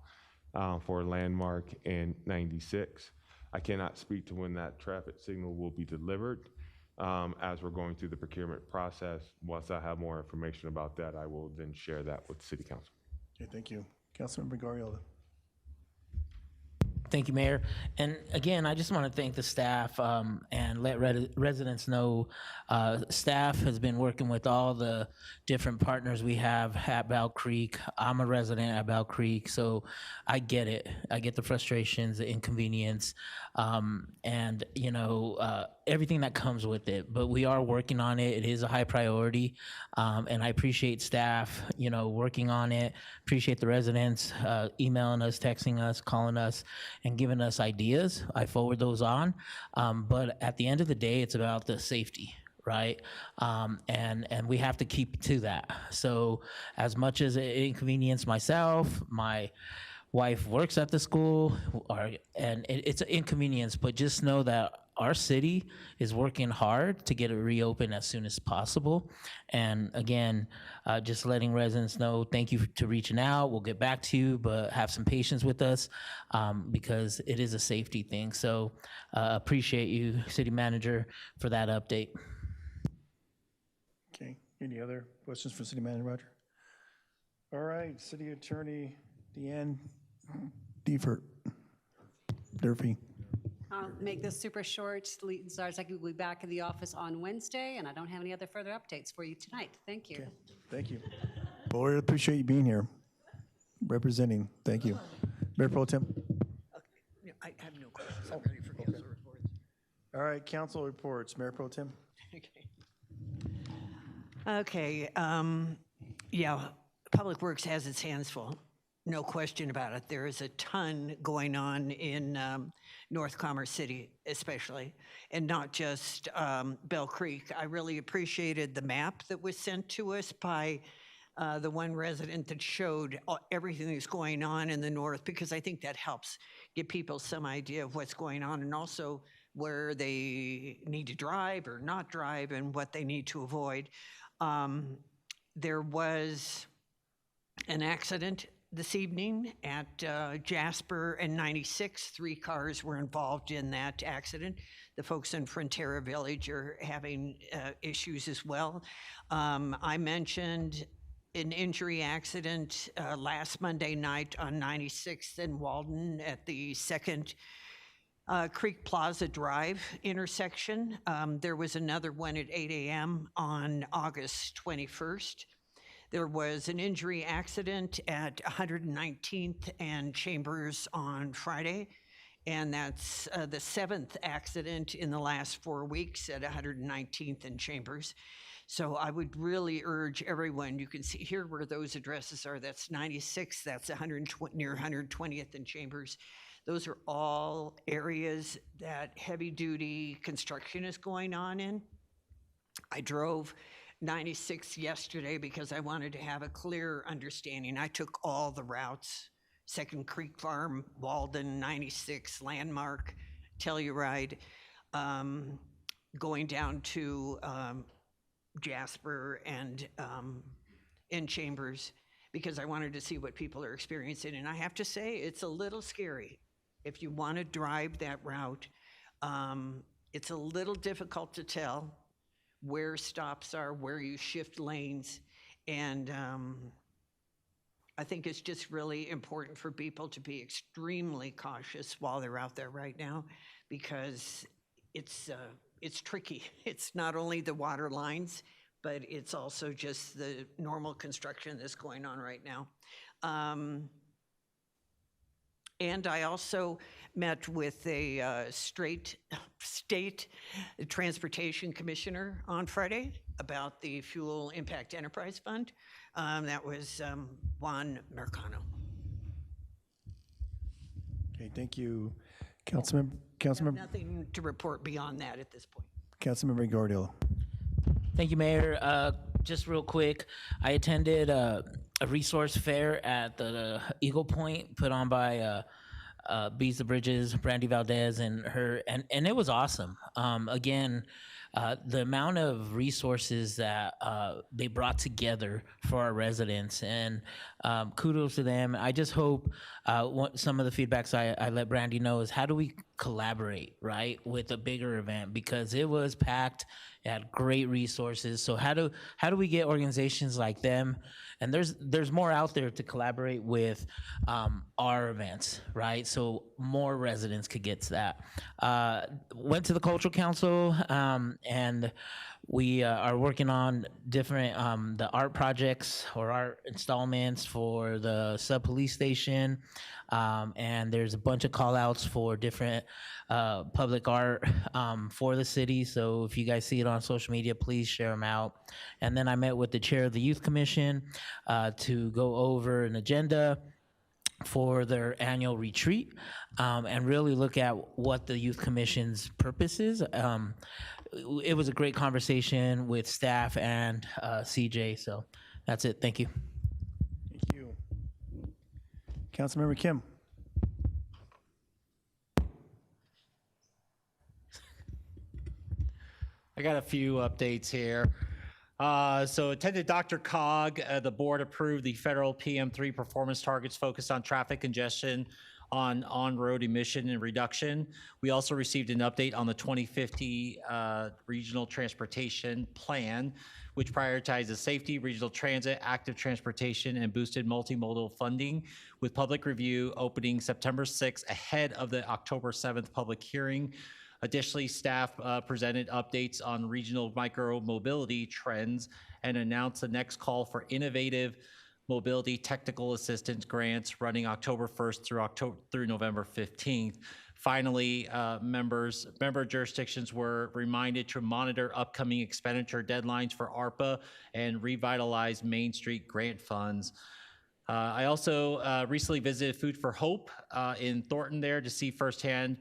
for Landmark and 96. I cannot speak to when that traffic signal will be delivered. As we're going through the procurement process, once I have more information about that, I will then share that with City Council. Okay, thank you. Councilmember Garriota. Thank you, Mayor. And again, I just want to thank the staff and let residents know staff has been working with all the different partners we have at Bell Creek. I'm a resident at Bell Creek, so I get it. I get the frustrations, the inconvenience. and everything that comes with it. But we are working on it. It is a high priority, and I appreciate staff, working on it. Appreciate the residents emailing us, texting us, calling us, and giving us ideas. I forward those on. But at the end of the day, it's about the safety, right? And we have to keep to that. So as much as it inconvenienced myself, my wife works at the school, and it's an inconvenience, but just know that our city is working hard to get it reopened as soon as possible. And again, just letting residents know, thank you to reaching out. We'll get back to you, but have some patience with us because it is a safety thing. So appreciate you, City Manager, for that update. Okay, any other questions for City Manager Roger? All right, City Attorney Deanne Durfee. I'll make this super short. Zarzaki will be back in the office on Wednesday, and I don't have any other further updates for you tonight. Thank you. Okay, thank you. Well, we appreciate you being here, representing. Thank you. Mayor Pro Tem. I have no questions. I'm ready for council reports. All right, council reports. Mayor Pro Tem. Okay, yeah, Public Works has its hands full. No question about it. There is a ton going on in North Commerce City, especially, and not just Bell Creek. I really appreciated the map that was sent to us by the one resident that showed everything that's going on in the north, because I think that helps give people some idea of what's going on, and also where they need to drive or not drive and what they need to avoid. There was an accident this evening at Jasper and 96. 3 cars were involved in that accident. The folks in Frontera Village are having issues as well. I mentioned an injury accident last Monday night on 96th and Walden at the Second Creek Plaza Drive intersection. There was another one at 8 a.m. on August 21st. There was an injury accident at 119th and Chambers on Friday, and that's the 7th accident in the last 4 weeks at 119th and Chambers. So I would really urge everyone, you can see here where those addresses are. That's 96, that's 120, near 120th and Chambers. Those are all areas that heavy-duty construction is going on in. I drove 96 yesterday because I wanted to have a clear understanding. I took all the routes, Second Creek Farm, Walden, 96, Landmark, Telluride, going down to Jasper and in Chambers, because I wanted to see what people are experiencing. And I have to say, it's a little scary. If you want to drive that route, it's a little difficult to tell where stops are, where you shift lanes. And I think it's just really important for people to be extremely cautious while they're out there right now, because it's tricky. It's not only the water lines, but it's also just the normal construction that's going on right now. And I also met with a state transportation commissioner on Friday about the Fuel Impact Enterprise Fund. That was Juan Mercano. Okay, thank you. Councilmember. Nothing to report beyond that at this point. Councilmember Gardillo. Thank you, Mayor. Just real quick, I attended a resource fair at the Eagle Point put on by Bees the Bridges, Brandy Valdez, and her, and it was awesome. Again, the amount of resources that they brought together for our residents, and kudos to them. I just hope some of the feedbacks I let Brandy know is how do we collaborate, right, with a bigger event, because it was packed. It had great resources. So how do we get organizations like them? And there's more out there to collaborate with our events, right? So more residents could get to that. Went to the Cultural Council, and we are working on different the art projects or art installments for the sub police station. And there's a bunch of call outs for different public art for the city. So if you guys see it on social media, please share them out. And then I met with the chair of the Youth Commission to go over an agenda for their annual retreat and really look at what the Youth Commission's purpose is. It was a great conversation with staff and CJ, so that's it. Thank you. Thank you. Councilmember Kim. I got a few updates here. So attended DRCOG, the board approved the federal PM3 performance targets focused on traffic congestion, on-road emission and reduction. We also received an update on the 2050 regional transportation plan, which prioritizes safety, regional transit, active transportation, and boosted multimodal funding, with public review opening September 6th ahead of the October 7th public hearing. Additionally, staff presented updates on regional micro-mobility trends and announced the next call for innovative mobility technical assistance grants running October 1st through November 15th. Finally, member jurisdictions were reminded to monitor upcoming expenditure deadlines for ARPA and revitalize Main Street grant funds. I also recently visited Food for Hope in Thornton there to see firsthand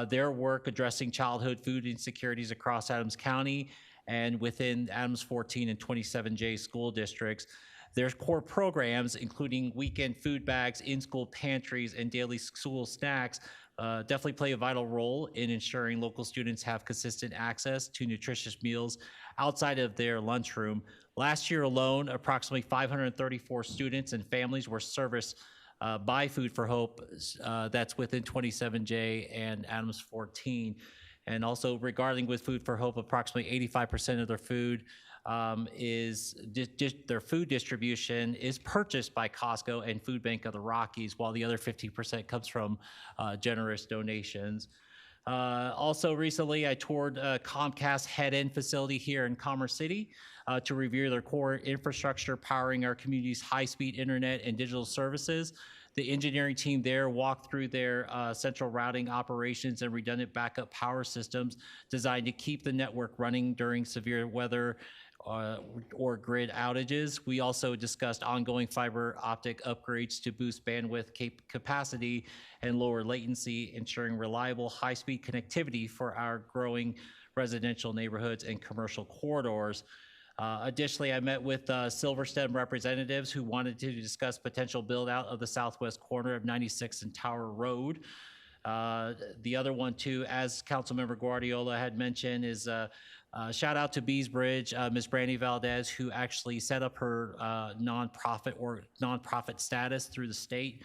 their work addressing childhood food insecurities across Adams County and within Adams 14 and 27J school districts. Their core programs, including weekend food bags, in-school pantries, and daily school snacks, definitely play a vital role in ensuring local students have consistent access to nutritious meals outside of their lunchroom. Last year alone, approximately 534 students and families were serviced by Food for Hope, that's within 27J and Adams 14. And also regarding with Food for Hope, approximately 85% of their food their food distribution is purchased by Costco and Food Bank of the Rockies, while the other 50% comes from generous donations. Also recently, I toured Comcast head-end facility here in Commerce City to review their core infrastructure powering our community's high-speed internet and digital services. The engineering team there walked through their central routing operations and redundant backup power systems designed to keep the network running during severe weather or grid outages. We also discussed ongoing fiber optic upgrades to boost bandwidth capacity and lower latency, ensuring reliable high-speed connectivity for our growing residential neighborhoods and commercial corridors. Additionally, I met with Silverstem representatives who wanted to discuss potential build out of the southwest corner of 96th and Tower Road. The other one too, as Councilmember Guardiola had mentioned, is shout out to Bees Bridge, Ms. Brandy Valdez, who actually set up her nonprofit status through the state.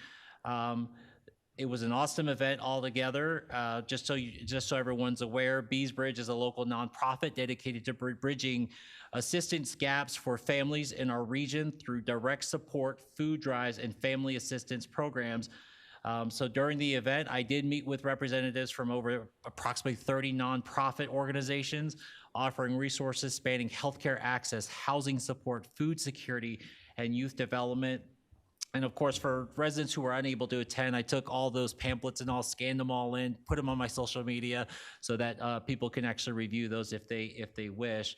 It was an awesome event altogether. Just so everyone's aware, Bees Bridge is a local nonprofit dedicated to bridging assistance gaps for families in our region through direct support, food drives, and family assistance programs. So during the event, I did meet with representatives from over approximately 30 nonprofit organizations offering resources spanning healthcare access, housing support, food security, and youth development. And of course, for residents who were unable to attend, I took all those pamphlets and scanned them all in, put them on my social media so that people can actually review those if they wish.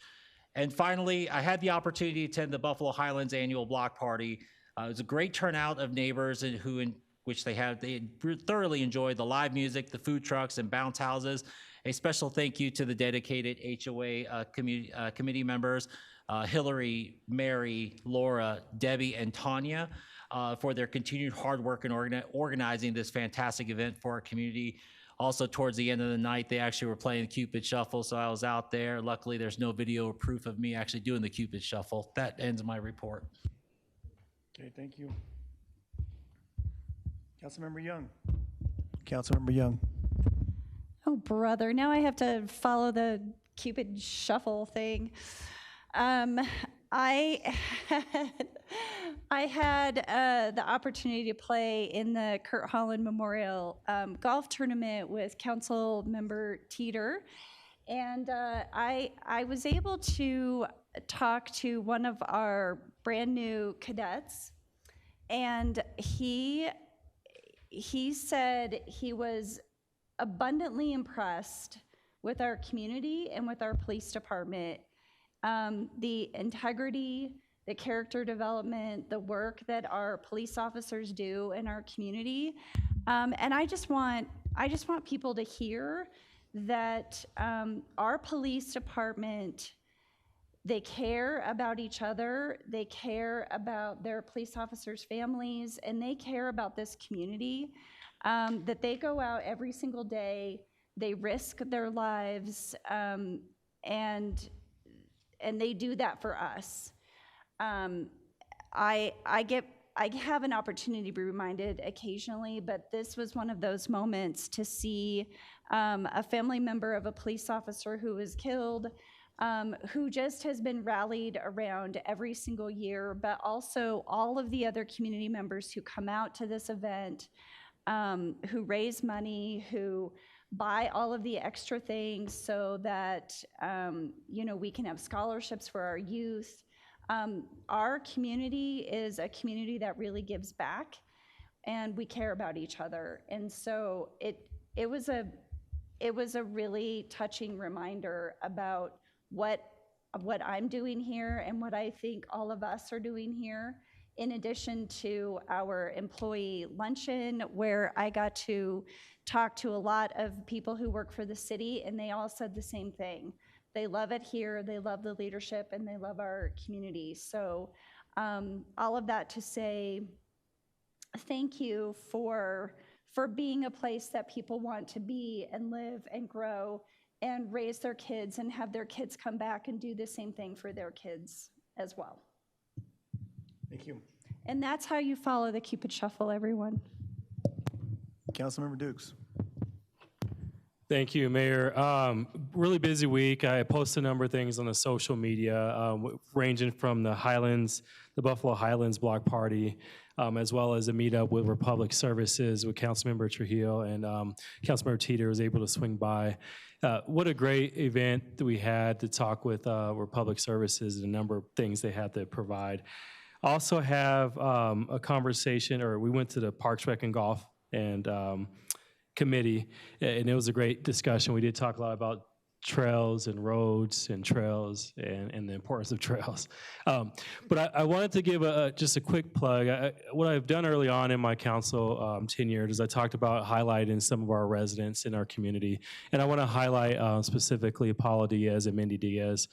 And finally, I had the opportunity to attend the Buffalo Highlands annual block party. It was a great turnout of neighbors they thoroughly enjoyed the live music, the food trucks, and bounce houses. A special thank you to the dedicated HOA committee members, Hillary, Mary, Laura, Debbie, and Tanya, for their continued hard work in organizing this fantastic event for our community. Also, towards the end of the night, they actually were playing the Cupid Shuffle, so I was out there. Luckily, there's no video or proof of me actually doing the Cupid Shuffle. That ends my report. Okay, thank you. Councilmember Young. Councilmember Young. Oh, brother, now I have to follow the Cupid Shuffle thing. I had the opportunity to play in the Kurt Holland Memorial Golf Tournament with Council Member Teeter, and I was able to talk to one of our brand new cadets, and he he said he was abundantly impressed with our community and with our police department. The integrity, the character development, the work that our police officers do in our community. And I just want people to hear that our police department, they care about each other, they care about their police officers' families, and they care about this community, that they go out every single day, they risk their lives, and they do that for us. I have an opportunity to be reminded occasionally, but this was one of those moments to see a family member of a police officer who was killed, who just has been rallied around every single year, but also all of the other community members who come out to this event, who raise money, who buy all of the extra things so that we can have scholarships for our youth. Our community is a community that really gives back, and we care about each other. And so it was a really touching reminder about what I'm doing here and what I think all of us are doing here, in addition to our employee luncheon, where I got to talk to a lot of people who work for the city, and they all said the same thing. They love it here, they love the leadership, and they love our community. So all of that to say thank you for being a place that people want to be and live and grow and raise their kids and have their kids come back and do the same thing for their kids as well. Thank you. And that's how you follow the Cupid Shuffle, everyone. Councilmember Dukes. Thank you, Mayor. Really busy week. I posted a number of things on the social media, ranging from the Buffalo Highlands Block Party, as well as a meetup with Republic Services with Councilmember Trujillo, and Councilmember Teeter was able to swing by. What a great event that we had to talk with Republic Services and a number of things they had to provide. Also have a conversation, or we went to the Parks, Rec, and Golf and committee, and it was a great discussion. We did talk a lot about trails and roads and trails and the importance of trails. But I wanted to give just a quick plug. What I've done early on in my council tenure is I talked about highlighting some of our residents in our community. And I want to highlight specifically Paula Diaz and Mindy Diaz.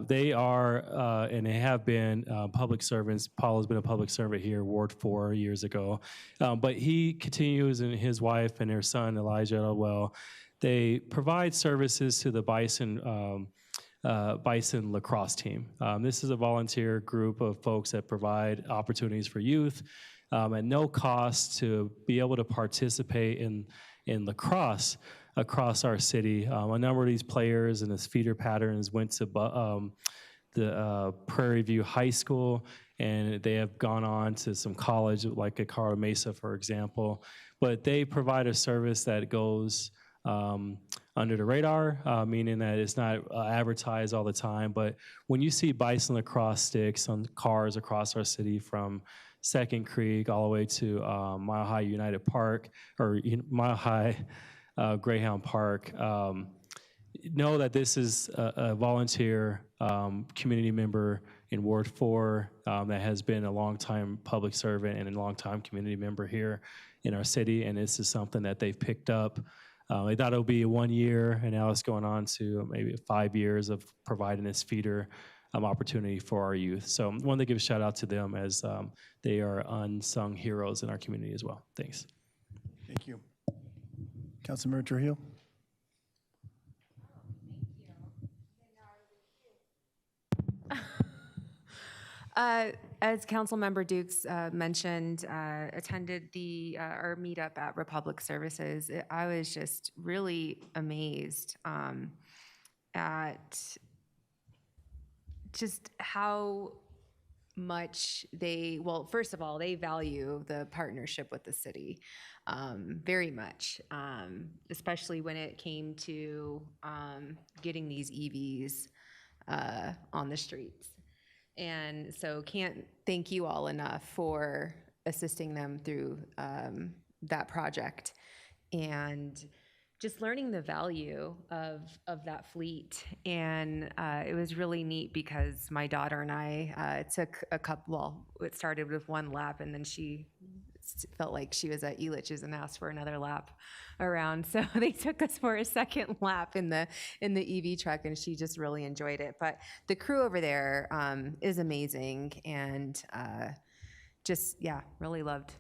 They are, and they have been public servants. Paula's been a public servant here, Ward 4 years ago. But he continues, and his wife and their son, Elijah Elwell, they provide services to the Bison lacrosse team. This is a volunteer group of folks that provide opportunities for youth at no cost to be able to participate in lacrosse across our city. A number of these players and this feeder patterns went to the Prairie View High School, and they have gone on to some college, like at Carla Mesa, for example. But they provide a service that goes under the radar, meaning that it's not advertised all the time. But when you see Bison lacrosse sticks on cars across our city, from Second Creek all the way to Mile High United Park, or Mile High Greyhound Park, know that this is a volunteer community member in Ward 4 that has been a longtime public servant and a longtime community member here in our city, and this is something that they've picked up. They thought it would be 1 year, and now it's going on to maybe 5 years of providing this feeder opportunity for our youth. So I wanted to give a shout out to them, as they are unsung heroes in our community as well. Thanks. Thank you. Councilmember Trujillo. As Councilmember Dukes mentioned, attended our meetup at Republic Services. I was just really amazed at just how much first of all, they value the partnership with the city very much, especially when it came to getting these EVs on the streets. And so can't thank you all enough for assisting them through that project, and just learning the value of that fleet. And it was really neat because my daughter and I took a couple, well, it started with one lap, and then she felt like she was at Elitch's and asked for another lap around. So they took us for a second lap in the EV truck, and she just really enjoyed it. But the crew over there is amazing, and just, yeah, really loved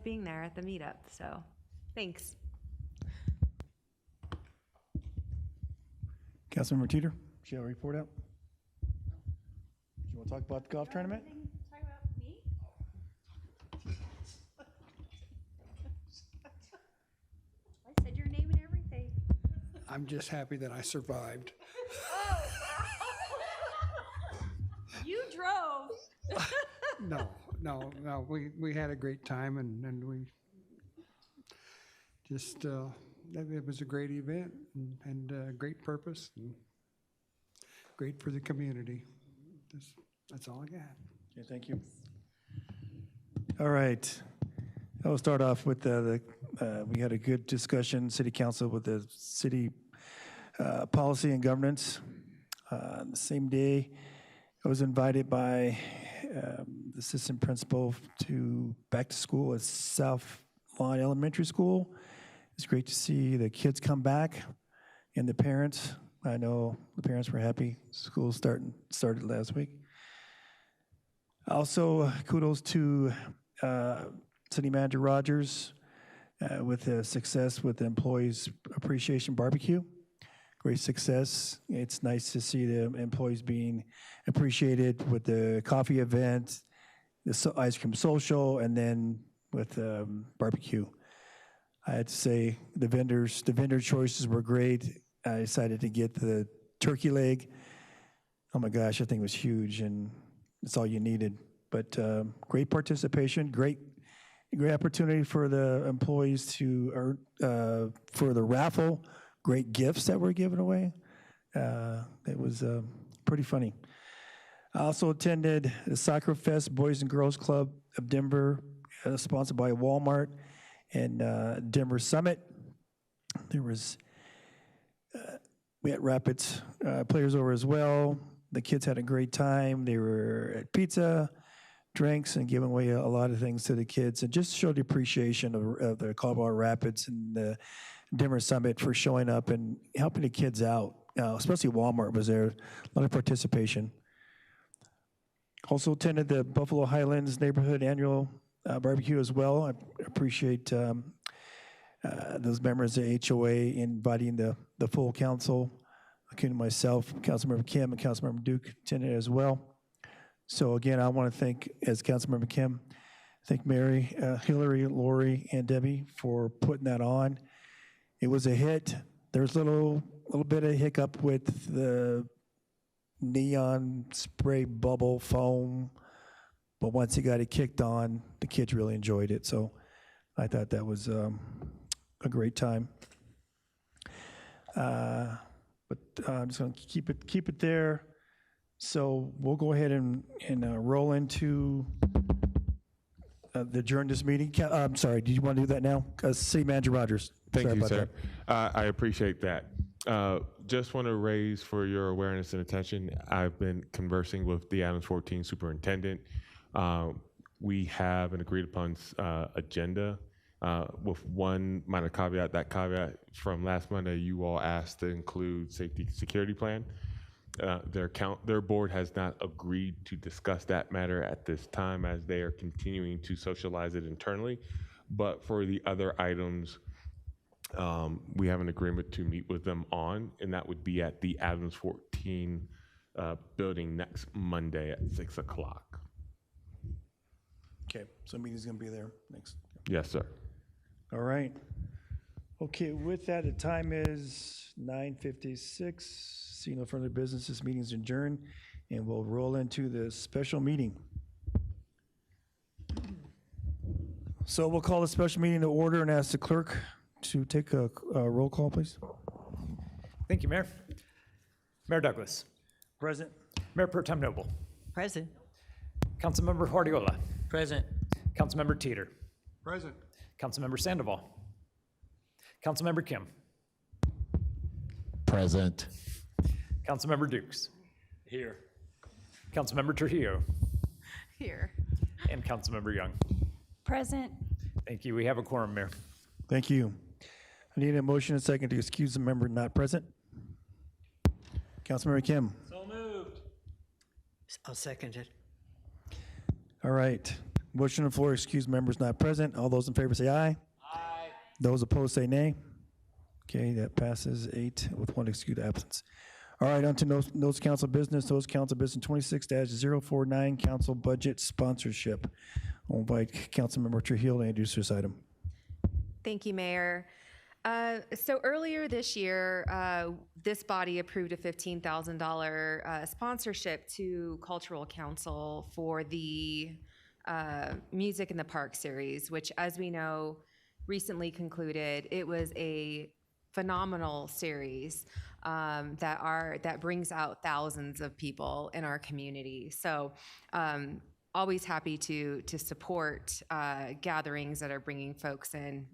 being there at the meetup. So thanks. Councilmember Teeter, she have a report out? You want to talk about the golf tournament? I said your name and everything. I'm just happy that I survived. You drove. No, we had a great time, and we just, it was a great event, and great purpose, and great for the community. That's all I got. Okay, thank you. All right. I'll start off with we had a good discussion, city council, with the city policy and governance. The same day, I was invited by the assistant principal to back to school at South Lawn Elementary School. It's great to see the kids come back and the parents. I know the parents were happy. School started last week. Also, kudos to City Manager Rogers with the success with the Employees Appreciation Barbecue. Great success. It's nice to see the employees being appreciated with the coffee event, the ice cream social, and then with barbecue. I had to say the vendor choices were great. I decided to get the turkey leg. Oh my gosh, I think it was huge, and it's all you needed. But great participation, great opportunity for the employees to earn for the raffle. Great gifts that were given away. It was pretty funny. I also attended the Soccer Fest Boys and Girls Club of Denver, sponsored by Walmart and Denver Summit. There was, we had Rapids players over as well. The kids had a great time. They were at pizza, drinks, and giving away a lot of things to the kids, and just showed the appreciation of the Colorado Rapids and the Denver Summit for showing up and helping the kids out. Especially Walmart was there, a lot of participation. Also attended the Buffalo Highlands Neighborhood Annual Barbecue as well. I appreciate those members of HOA inviting the full council, including myself, Councilmember Kim, and Councilmember Duke attended as well. So again, I want to thank, as Councilmember Kim, thank Mary, Hillary, Lori, and Debbie for putting that on. It was a hit. There's a little bit of hiccup with the neon spray bubble foam, but once you got it kicked on, the kids really enjoyed it. So I thought that was a great time. But I'm just going to keep it there. So we'll go ahead and roll into adjourn this meeting. I'm sorry, do you want to do that now? City Manager Rogers. Thank Sorry you, about sir. that. I appreciate that. Just want to raise for your awareness and attention, I've been conversing with the Adams 14 superintendent. We have an agreed upon agenda with one minor caveat. That caveat from last Monday, you all asked to include safety security plan. Their board has not agreed to discuss that matter at this time, as they are continuing to socialize it internally. But for the other items, we have an agreement to meet with them on, and that would be at the Adams 14 building next Monday at 6 o'clock. Okay, so meeting's going to be there next. Yes, sir. All right. Okay, with that, the time is 9:56. Seeing no further business, this meeting is adjourned, and we'll roll into the special meeting. So we'll call the special meeting to order and ask the clerk to take a roll call, please. Thank you, Mayor. Mayor Douglas. Present. Mayor Pro Tem Noble. Present. Councilmember Guardiola. Present. Councilmember Teeter. Present. Councilmember Sandoval. Councilmember Kim. Present. Councilmember Dukes. Here. Councilmember Trujillo. Here. And Councilmember Young. Present. Thank you. We have a quorum, Mayor. Thank you. I need a motion and second to excuse the member not present. Councilmember Kim. So moved. I'll second it. All right. Motion on the floor, excuse members not present. All those in favor say aye. Aye. Those opposed say nay. Okay, that passes 8 with 1 excused absence. All right, on to notes council business. Notes council business 26-049, council budget sponsorship. I'll invite Councilmember Trujillo to introduce this item. Thank you, Mayor. So earlier this year, this body approved a $15,000 sponsorship to Cultural Council for the Music in the Park series, which, as we know, recently concluded. It was a phenomenal series that brings out thousands of people in our community. So always happy to support gatherings that are bringing folks in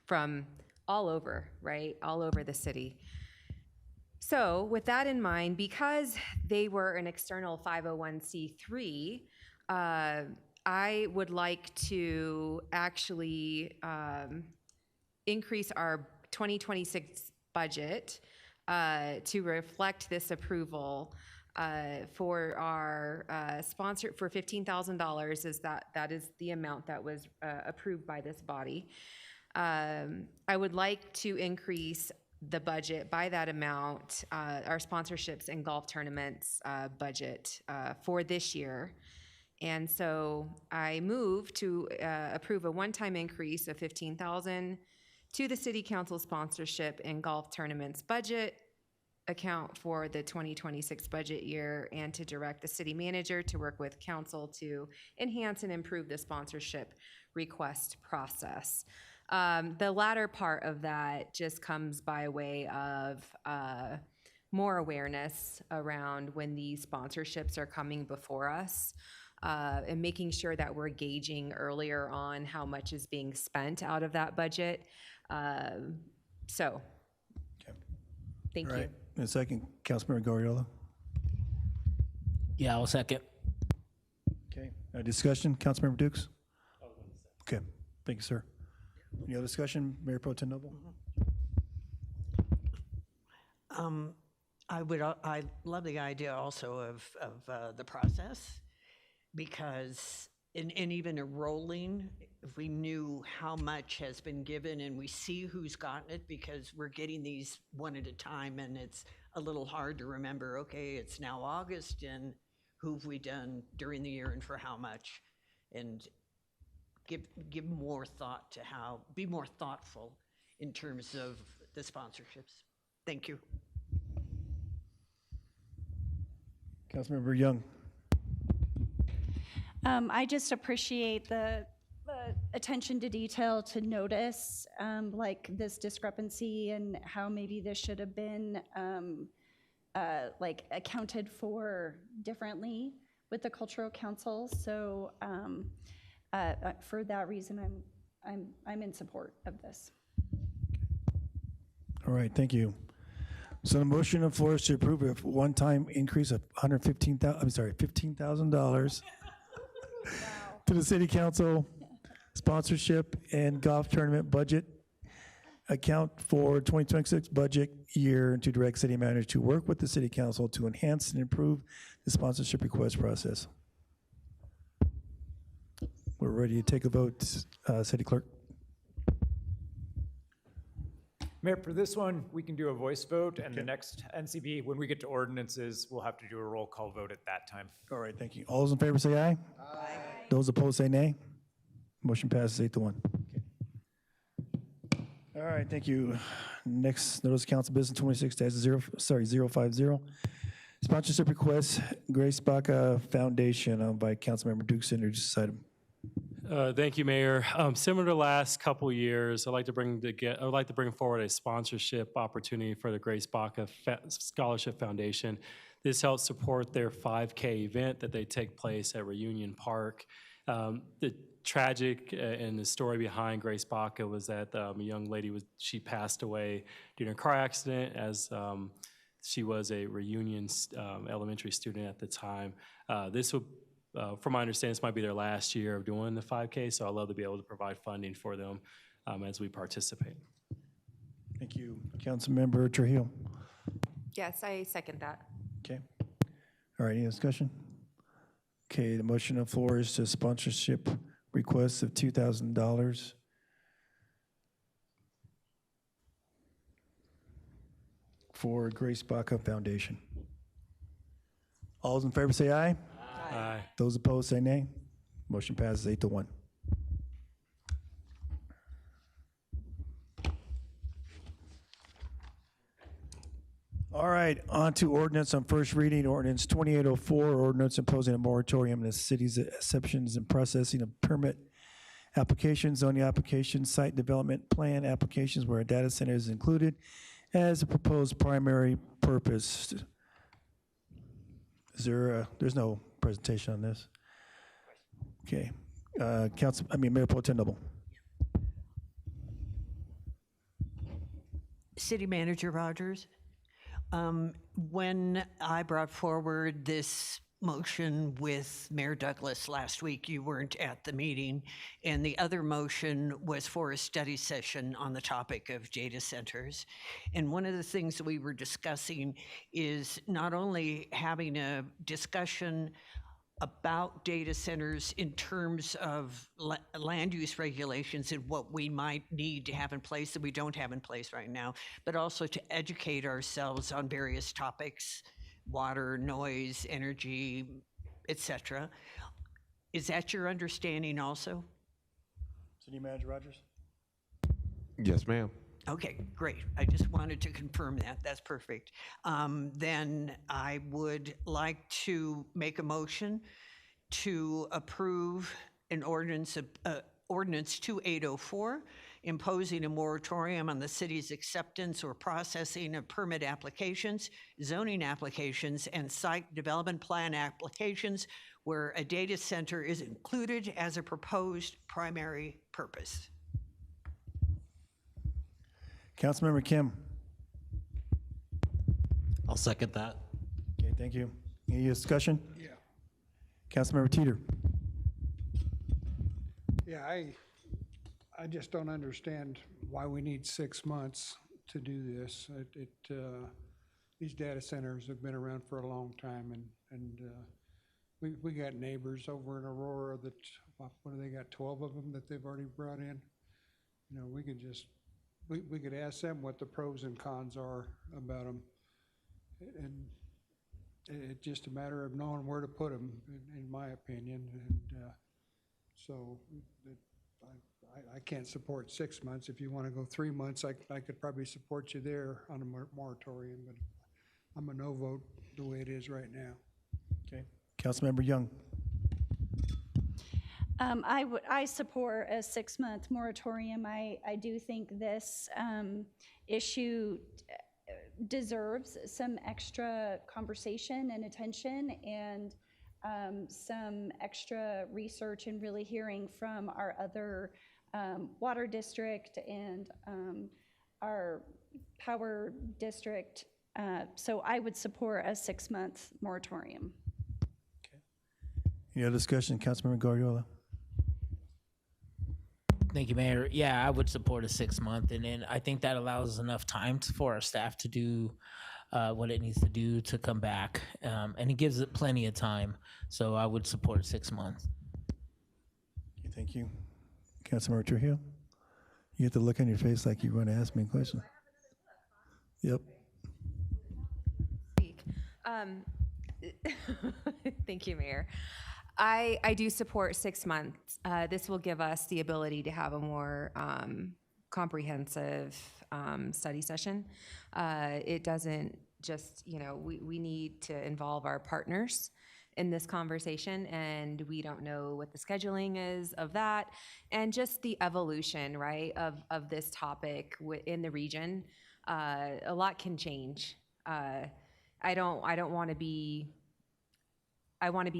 from all over, right? All over the city. So with that in mind, because they were an external 501c3, I would like to actually increase our 2026 budget to reflect this approval for our sponsor for $15,000. That is the amount that was approved by this body. I would like to increase the budget by that amount, our sponsorships and golf tournaments budget for this year. And so I move to approve a one-time increase of $15,000 to the City Council sponsorship and golf tournaments budget account for the 2026 budget year, and to direct the city manager to work with council to enhance and improve the sponsorship request process. The latter part of that just comes by way of more awareness around when these sponsorships are coming before us, and making sure that we're gauging earlier on how much is being spent out of that budget. So, thank All you. right. And a second, Councilmember Goriola. Yeah, I'll second. Okay. Discussion, Councilmember Dukes? Okay, thank you, sir. Any other discussion, Mayor Pro Tem Noble? I love the idea also of the process, because and even a rolling, if we knew how much has been given and we see who's gotten it, because we're getting these one at a time and it's a little hard to remember, okay, it's now August and who've we done during the year and for how much, and give more thought to how, be more thoughtful in terms of the sponsorships. Thank you. Councilmember Young. I just appreciate the attention to detail to notice like this discrepancy and how maybe this should have been like accounted for differently with the Cultural Council. So for that reason, I'm in support of this. All right, thank you. So the motion on the floor is to approve a one-time increase of $15,000 to the City Council sponsorship and golf tournament budget account for 2026 budget year, and to direct city manager to work with the City Council to enhance and improve the sponsorship request process. We're ready to take a vote. City Clerk. Mayor, for this one, we can do a voice vote, and the next NCB, when we get to ordinances, we'll have to do a roll call vote at that time. All right, thank you. All those in favor say aye. Aye. Those opposed say nay. Motion passes 8-1. All right, thank you. Next, notice council business 26-050. Sponsorship request, Grace Baca Foundation. I'll invite Councilmember Dukes to introduce this item. Thank you, Mayor. Similar to last couple years, I'd like to bring forward a sponsorship opportunity for the Grace Baca Scholarship Foundation. This helps support their 5K event that they take place at Reunion Park. The tragic, and the story behind Grace Baca was that a young lady she passed away during a car accident as she was a Reunion elementary student at the time. This would, from my understanding, this might be their last year of doing the 5K, so I'd love to be able to provide funding for them as we participate. Thank you. Councilmember Trujillo. Yes, I second that. Okay. All right, any discussion? Okay, the motion on the floor is to sponsorship requests of $2,000 for Grace Baca Foundation. All those in favor say aye. Aye. Those opposed say nay. Motion passes 8-1. All right, on to ordinance on first reading, ordinance 2804, ordinance imposing a moratorium in the city's exceptions and processing of permit applications, zoning applications, site development plan applications where a data center is included as a proposed primary purpose. Is there there's no presentation on this? Okay, Mayor Pro Tem Noble. City Manager Rogers. When I brought forward this motion with Mayor Douglas last week, you weren't at the meeting, and the other motion was for a study session on the topic of data centers. And one of the things that we were discussing is not only having a discussion about data centers in terms of land use regulations and what we might need to have in place that we don't have in place right now, but also to educate ourselves on various topics, water, noise, energy, etc. Is that your understanding also? City Manager Rogers? Yes, ma'am. Okay, great. I just wanted to confirm that. That's perfect. Then I would like to make a motion to approve an ordinance, ordinance 2804, imposing a moratorium on the city's acceptance or processing of permit applications, zoning applications, and site development plan applications where a data center is included as a proposed primary purpose. Councilmember Kim. I'll second that. Okay, thank you. Any discussion? Yeah. Councilmember Teeter. Yeah, I just don't understand why we need 6 months to do this. These data centers have been around for a long time, and we got neighbors over in Aurora that, what do they got, 12 of them that they've already brought in? You know, we could just, we could ask them what the pros and cons are about them. And it's just a matter of knowing where to put them, in my opinion. And so I can't support 6 months. If you want to go 3 months, I could probably support you there on a moratorium, but I'm a no vote the way it is right now. Okay. Councilmember Young. I support a 6-month moratorium. I do think this issue deserves some extra conversation and attention and some extra research and really hearing from our other water district and our power district. So I would support a 6-month moratorium. Any other discussion? Councilmember Guardiola. Thank you, Mayor. Yeah, I would support a 6-month, and then I think that allows enough time for our staff to do what it needs to do to come back, and it gives it plenty of time. So I would support 6 months. Okay, thank you. Councilmember Trujillo. You get the look on your face like you want to ask me a question. Yep. Thank you, Mayor. I do support 6 months. This will give us the ability to have a more comprehensive study session. It doesn't just, we need to involve our partners in this conversation, and we don't know what the scheduling is of that, and just the evolution, right, of this topic in the region. A lot can change. I want to be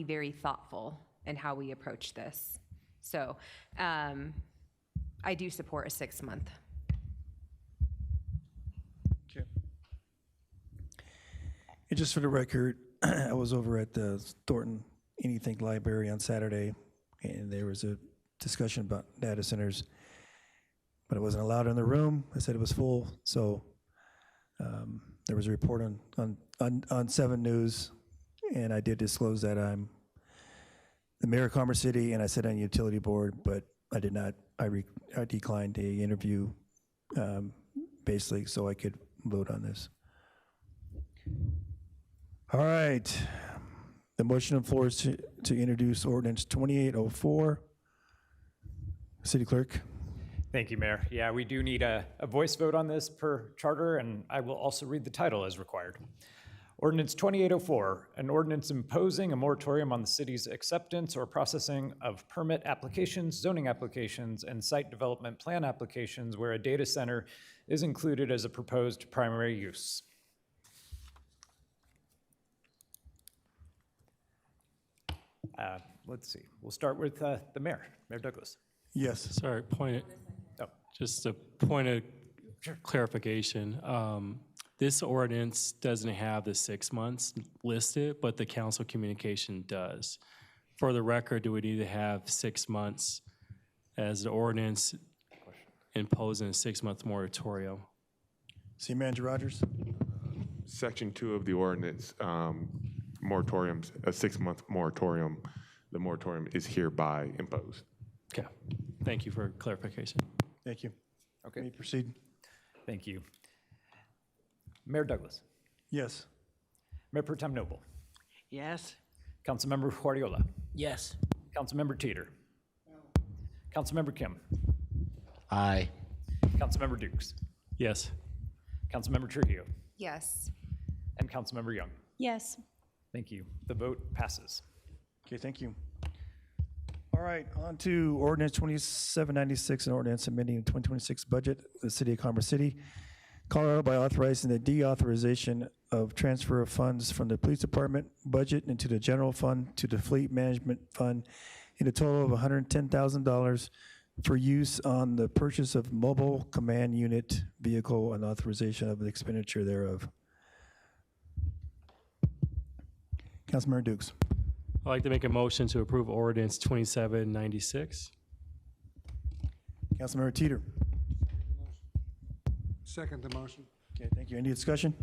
very thoughtful in how we approach this. So I do support a 6-month. And just for the record, I was over at the Thornton Anything Library on Saturday, and there was a discussion about data centers, but it wasn't allowed in the room. I said it was full, so there was a report on 7 News, and I did disclose that I'm the mayor of Commerce City, and I sit on the utility board, but I did not. I declined a interview, basically, so I could vote on this. All right. The motion on the floor is to introduce ordinance 2804. City Clerk. Thank you, Mayor. Yeah, we do need a voice vote on this per charter, and I will also read the title as required. Ordinance 2804, an ordinance imposing a moratorium on the city's acceptance or processing of permit applications, zoning applications, and site development plan applications where a data center is included as a proposed primary use. Let's see. We'll start with the mayor, Mayor Douglas. Yes. Sorry, just a point of clarification. This ordinance doesn't have the 6 months listed, but the council communication does. For the record, do we need to have 6 months as the ordinance imposing a 6-month moratorium? City Manager Rogers. Section 2 of the ordinance, moratoriums, a 6-month moratorium, the moratorium is hereby imposed. Okay, thank you for clarification. Thank you. Okay. May proceed. Thank you. Mayor Douglas. Yes. Mayor Pro Tem Noble. Yes. Councilmember Guardiola. Yes. Councilmember Teeter. Councilmember Kim. Aye. Councilmember Dukes. Yes. Councilmember Trujillo. Yes. And Councilmember Young. Yes. Thank you. The vote passes. Okay, thank you. All right, on to ordinance 2796, an ordinance amending the 2026 budget of the City of Commerce City, Colorado, by authorizing the deauthorization of transfer of funds from the police department budget into the general fund to the fleet management fund in a total of $110,000 for use on the purchase of mobile command unit vehicle and authorization of the expenditure thereof. Councilmember Dukes. I'd like to make a motion to approve ordinance 2796. Councilmember Teeter. Second the motion. Okay, thank you. Any discussion?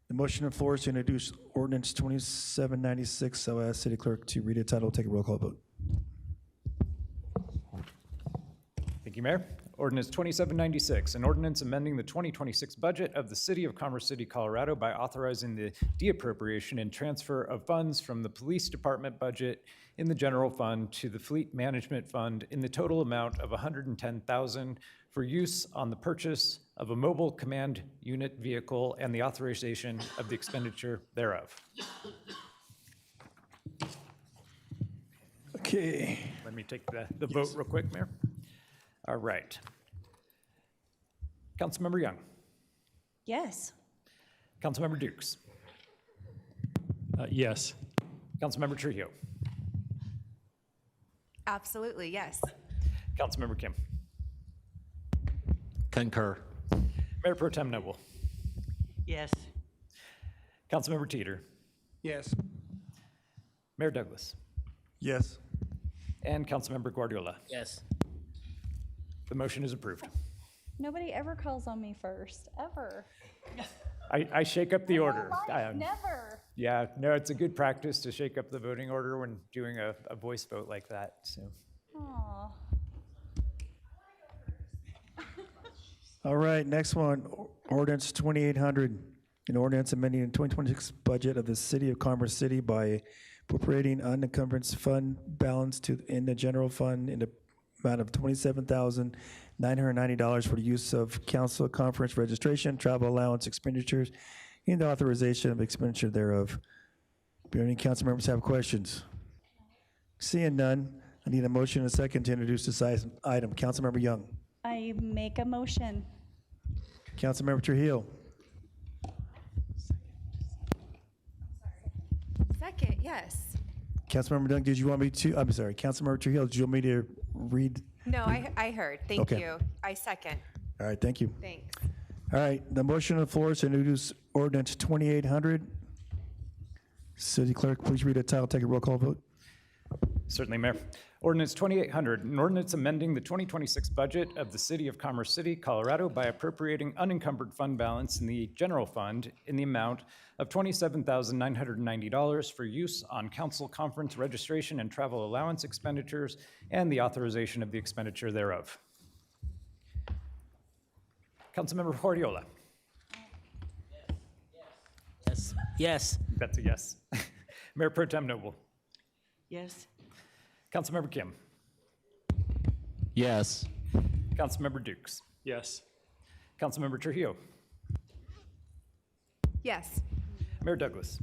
The motion on the floor is to introduce ordinance 2796. I'll ask City Clerk to read it title, take a roll call vote. Thank you, Mayor. Ordinance 2796, an ordinance amending the 2026 budget of the City of Commerce City, Colorado by authorizing the deappropriation and transfer of funds from the police department budget in the general fund to the fleet management fund in the total amount of $110,000 for use on the purchase of a mobile command unit vehicle and the authorization of the expenditure thereof. Okay. Let me take the vote real quick, Mayor. All right. Councilmember Young. Yes. Councilmember Dukes. Yes. Councilmember Trujillo. Absolutely, yes. Councilmember Kim. Concur. Mayor Pro Tem Noble. Yes. Councilmember Teeter. Yes. Mayor Douglas. Yes. And Councilmember Guardiola. Yes. The motion is approved. Nobody ever calls on me first, ever. I shake up the order. Never. Yeah, no, it's a good practice to shake up the voting order when doing a voice vote like that, so. Aw. All right, next one, ordinance 2800, an ordinance amending the 2026 budget of the City of Commerce City by appropriating unencumbered fund balance in the general fund in the amount of $27,990 for the use of council conference registration, travel allowance expenditures, and the authorization of expenditure thereof. Do any council members have questions? Seeing none, I need a motion and a second to introduce this item. Councilmember Young. I make a motion. Councilmember Trujillo. Second, yes. Councilmember Dunk, did you want me to, I'm sorry, Councilmember Trujillo, did you want me to read? No, I heard. Thank Okay. you. I second. All right, thank you. Thanks. All right, the motion on the floor is to introduce ordinance 2800. City Clerk, please read the title, take a roll call vote. Certainly, Mayor. Ordinance 2800, an ordinance amending the 2026 budget of the City of Commerce City, Colorado by appropriating unencumbered fund balance in the general fund in the amount of $27,990 for use on council conference registration and travel allowance expenditures and the authorization of the expenditure thereof. Councilmember Horiola. Yes. Yes. That's a yes. Mayor Pro Tem Noble. Yes. Councilmember Kim. Yes. Councilmember Dukes. Yes. Councilmember Trujillo. Yes. Mayor Douglas.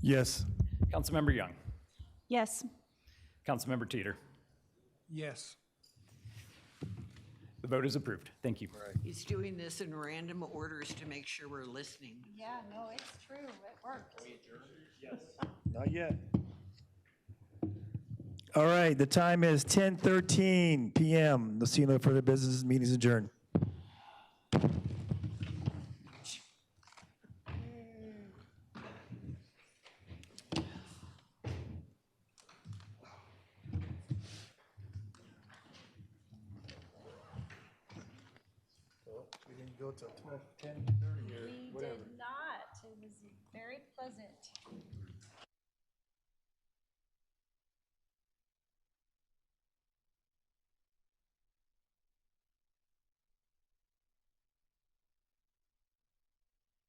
Yes. Councilmember Young. Yes. Councilmember Teeter. Yes. The vote is approved. Thank you. He's doing this in random orders to make sure we're listening. Yeah, no, it's true. It worked. Not yet. All right, the time is 10:13 PM. The scene no further business, meeting is adjourned. We didn't go till 10:30 or We whatever. did not. It was very pleasant.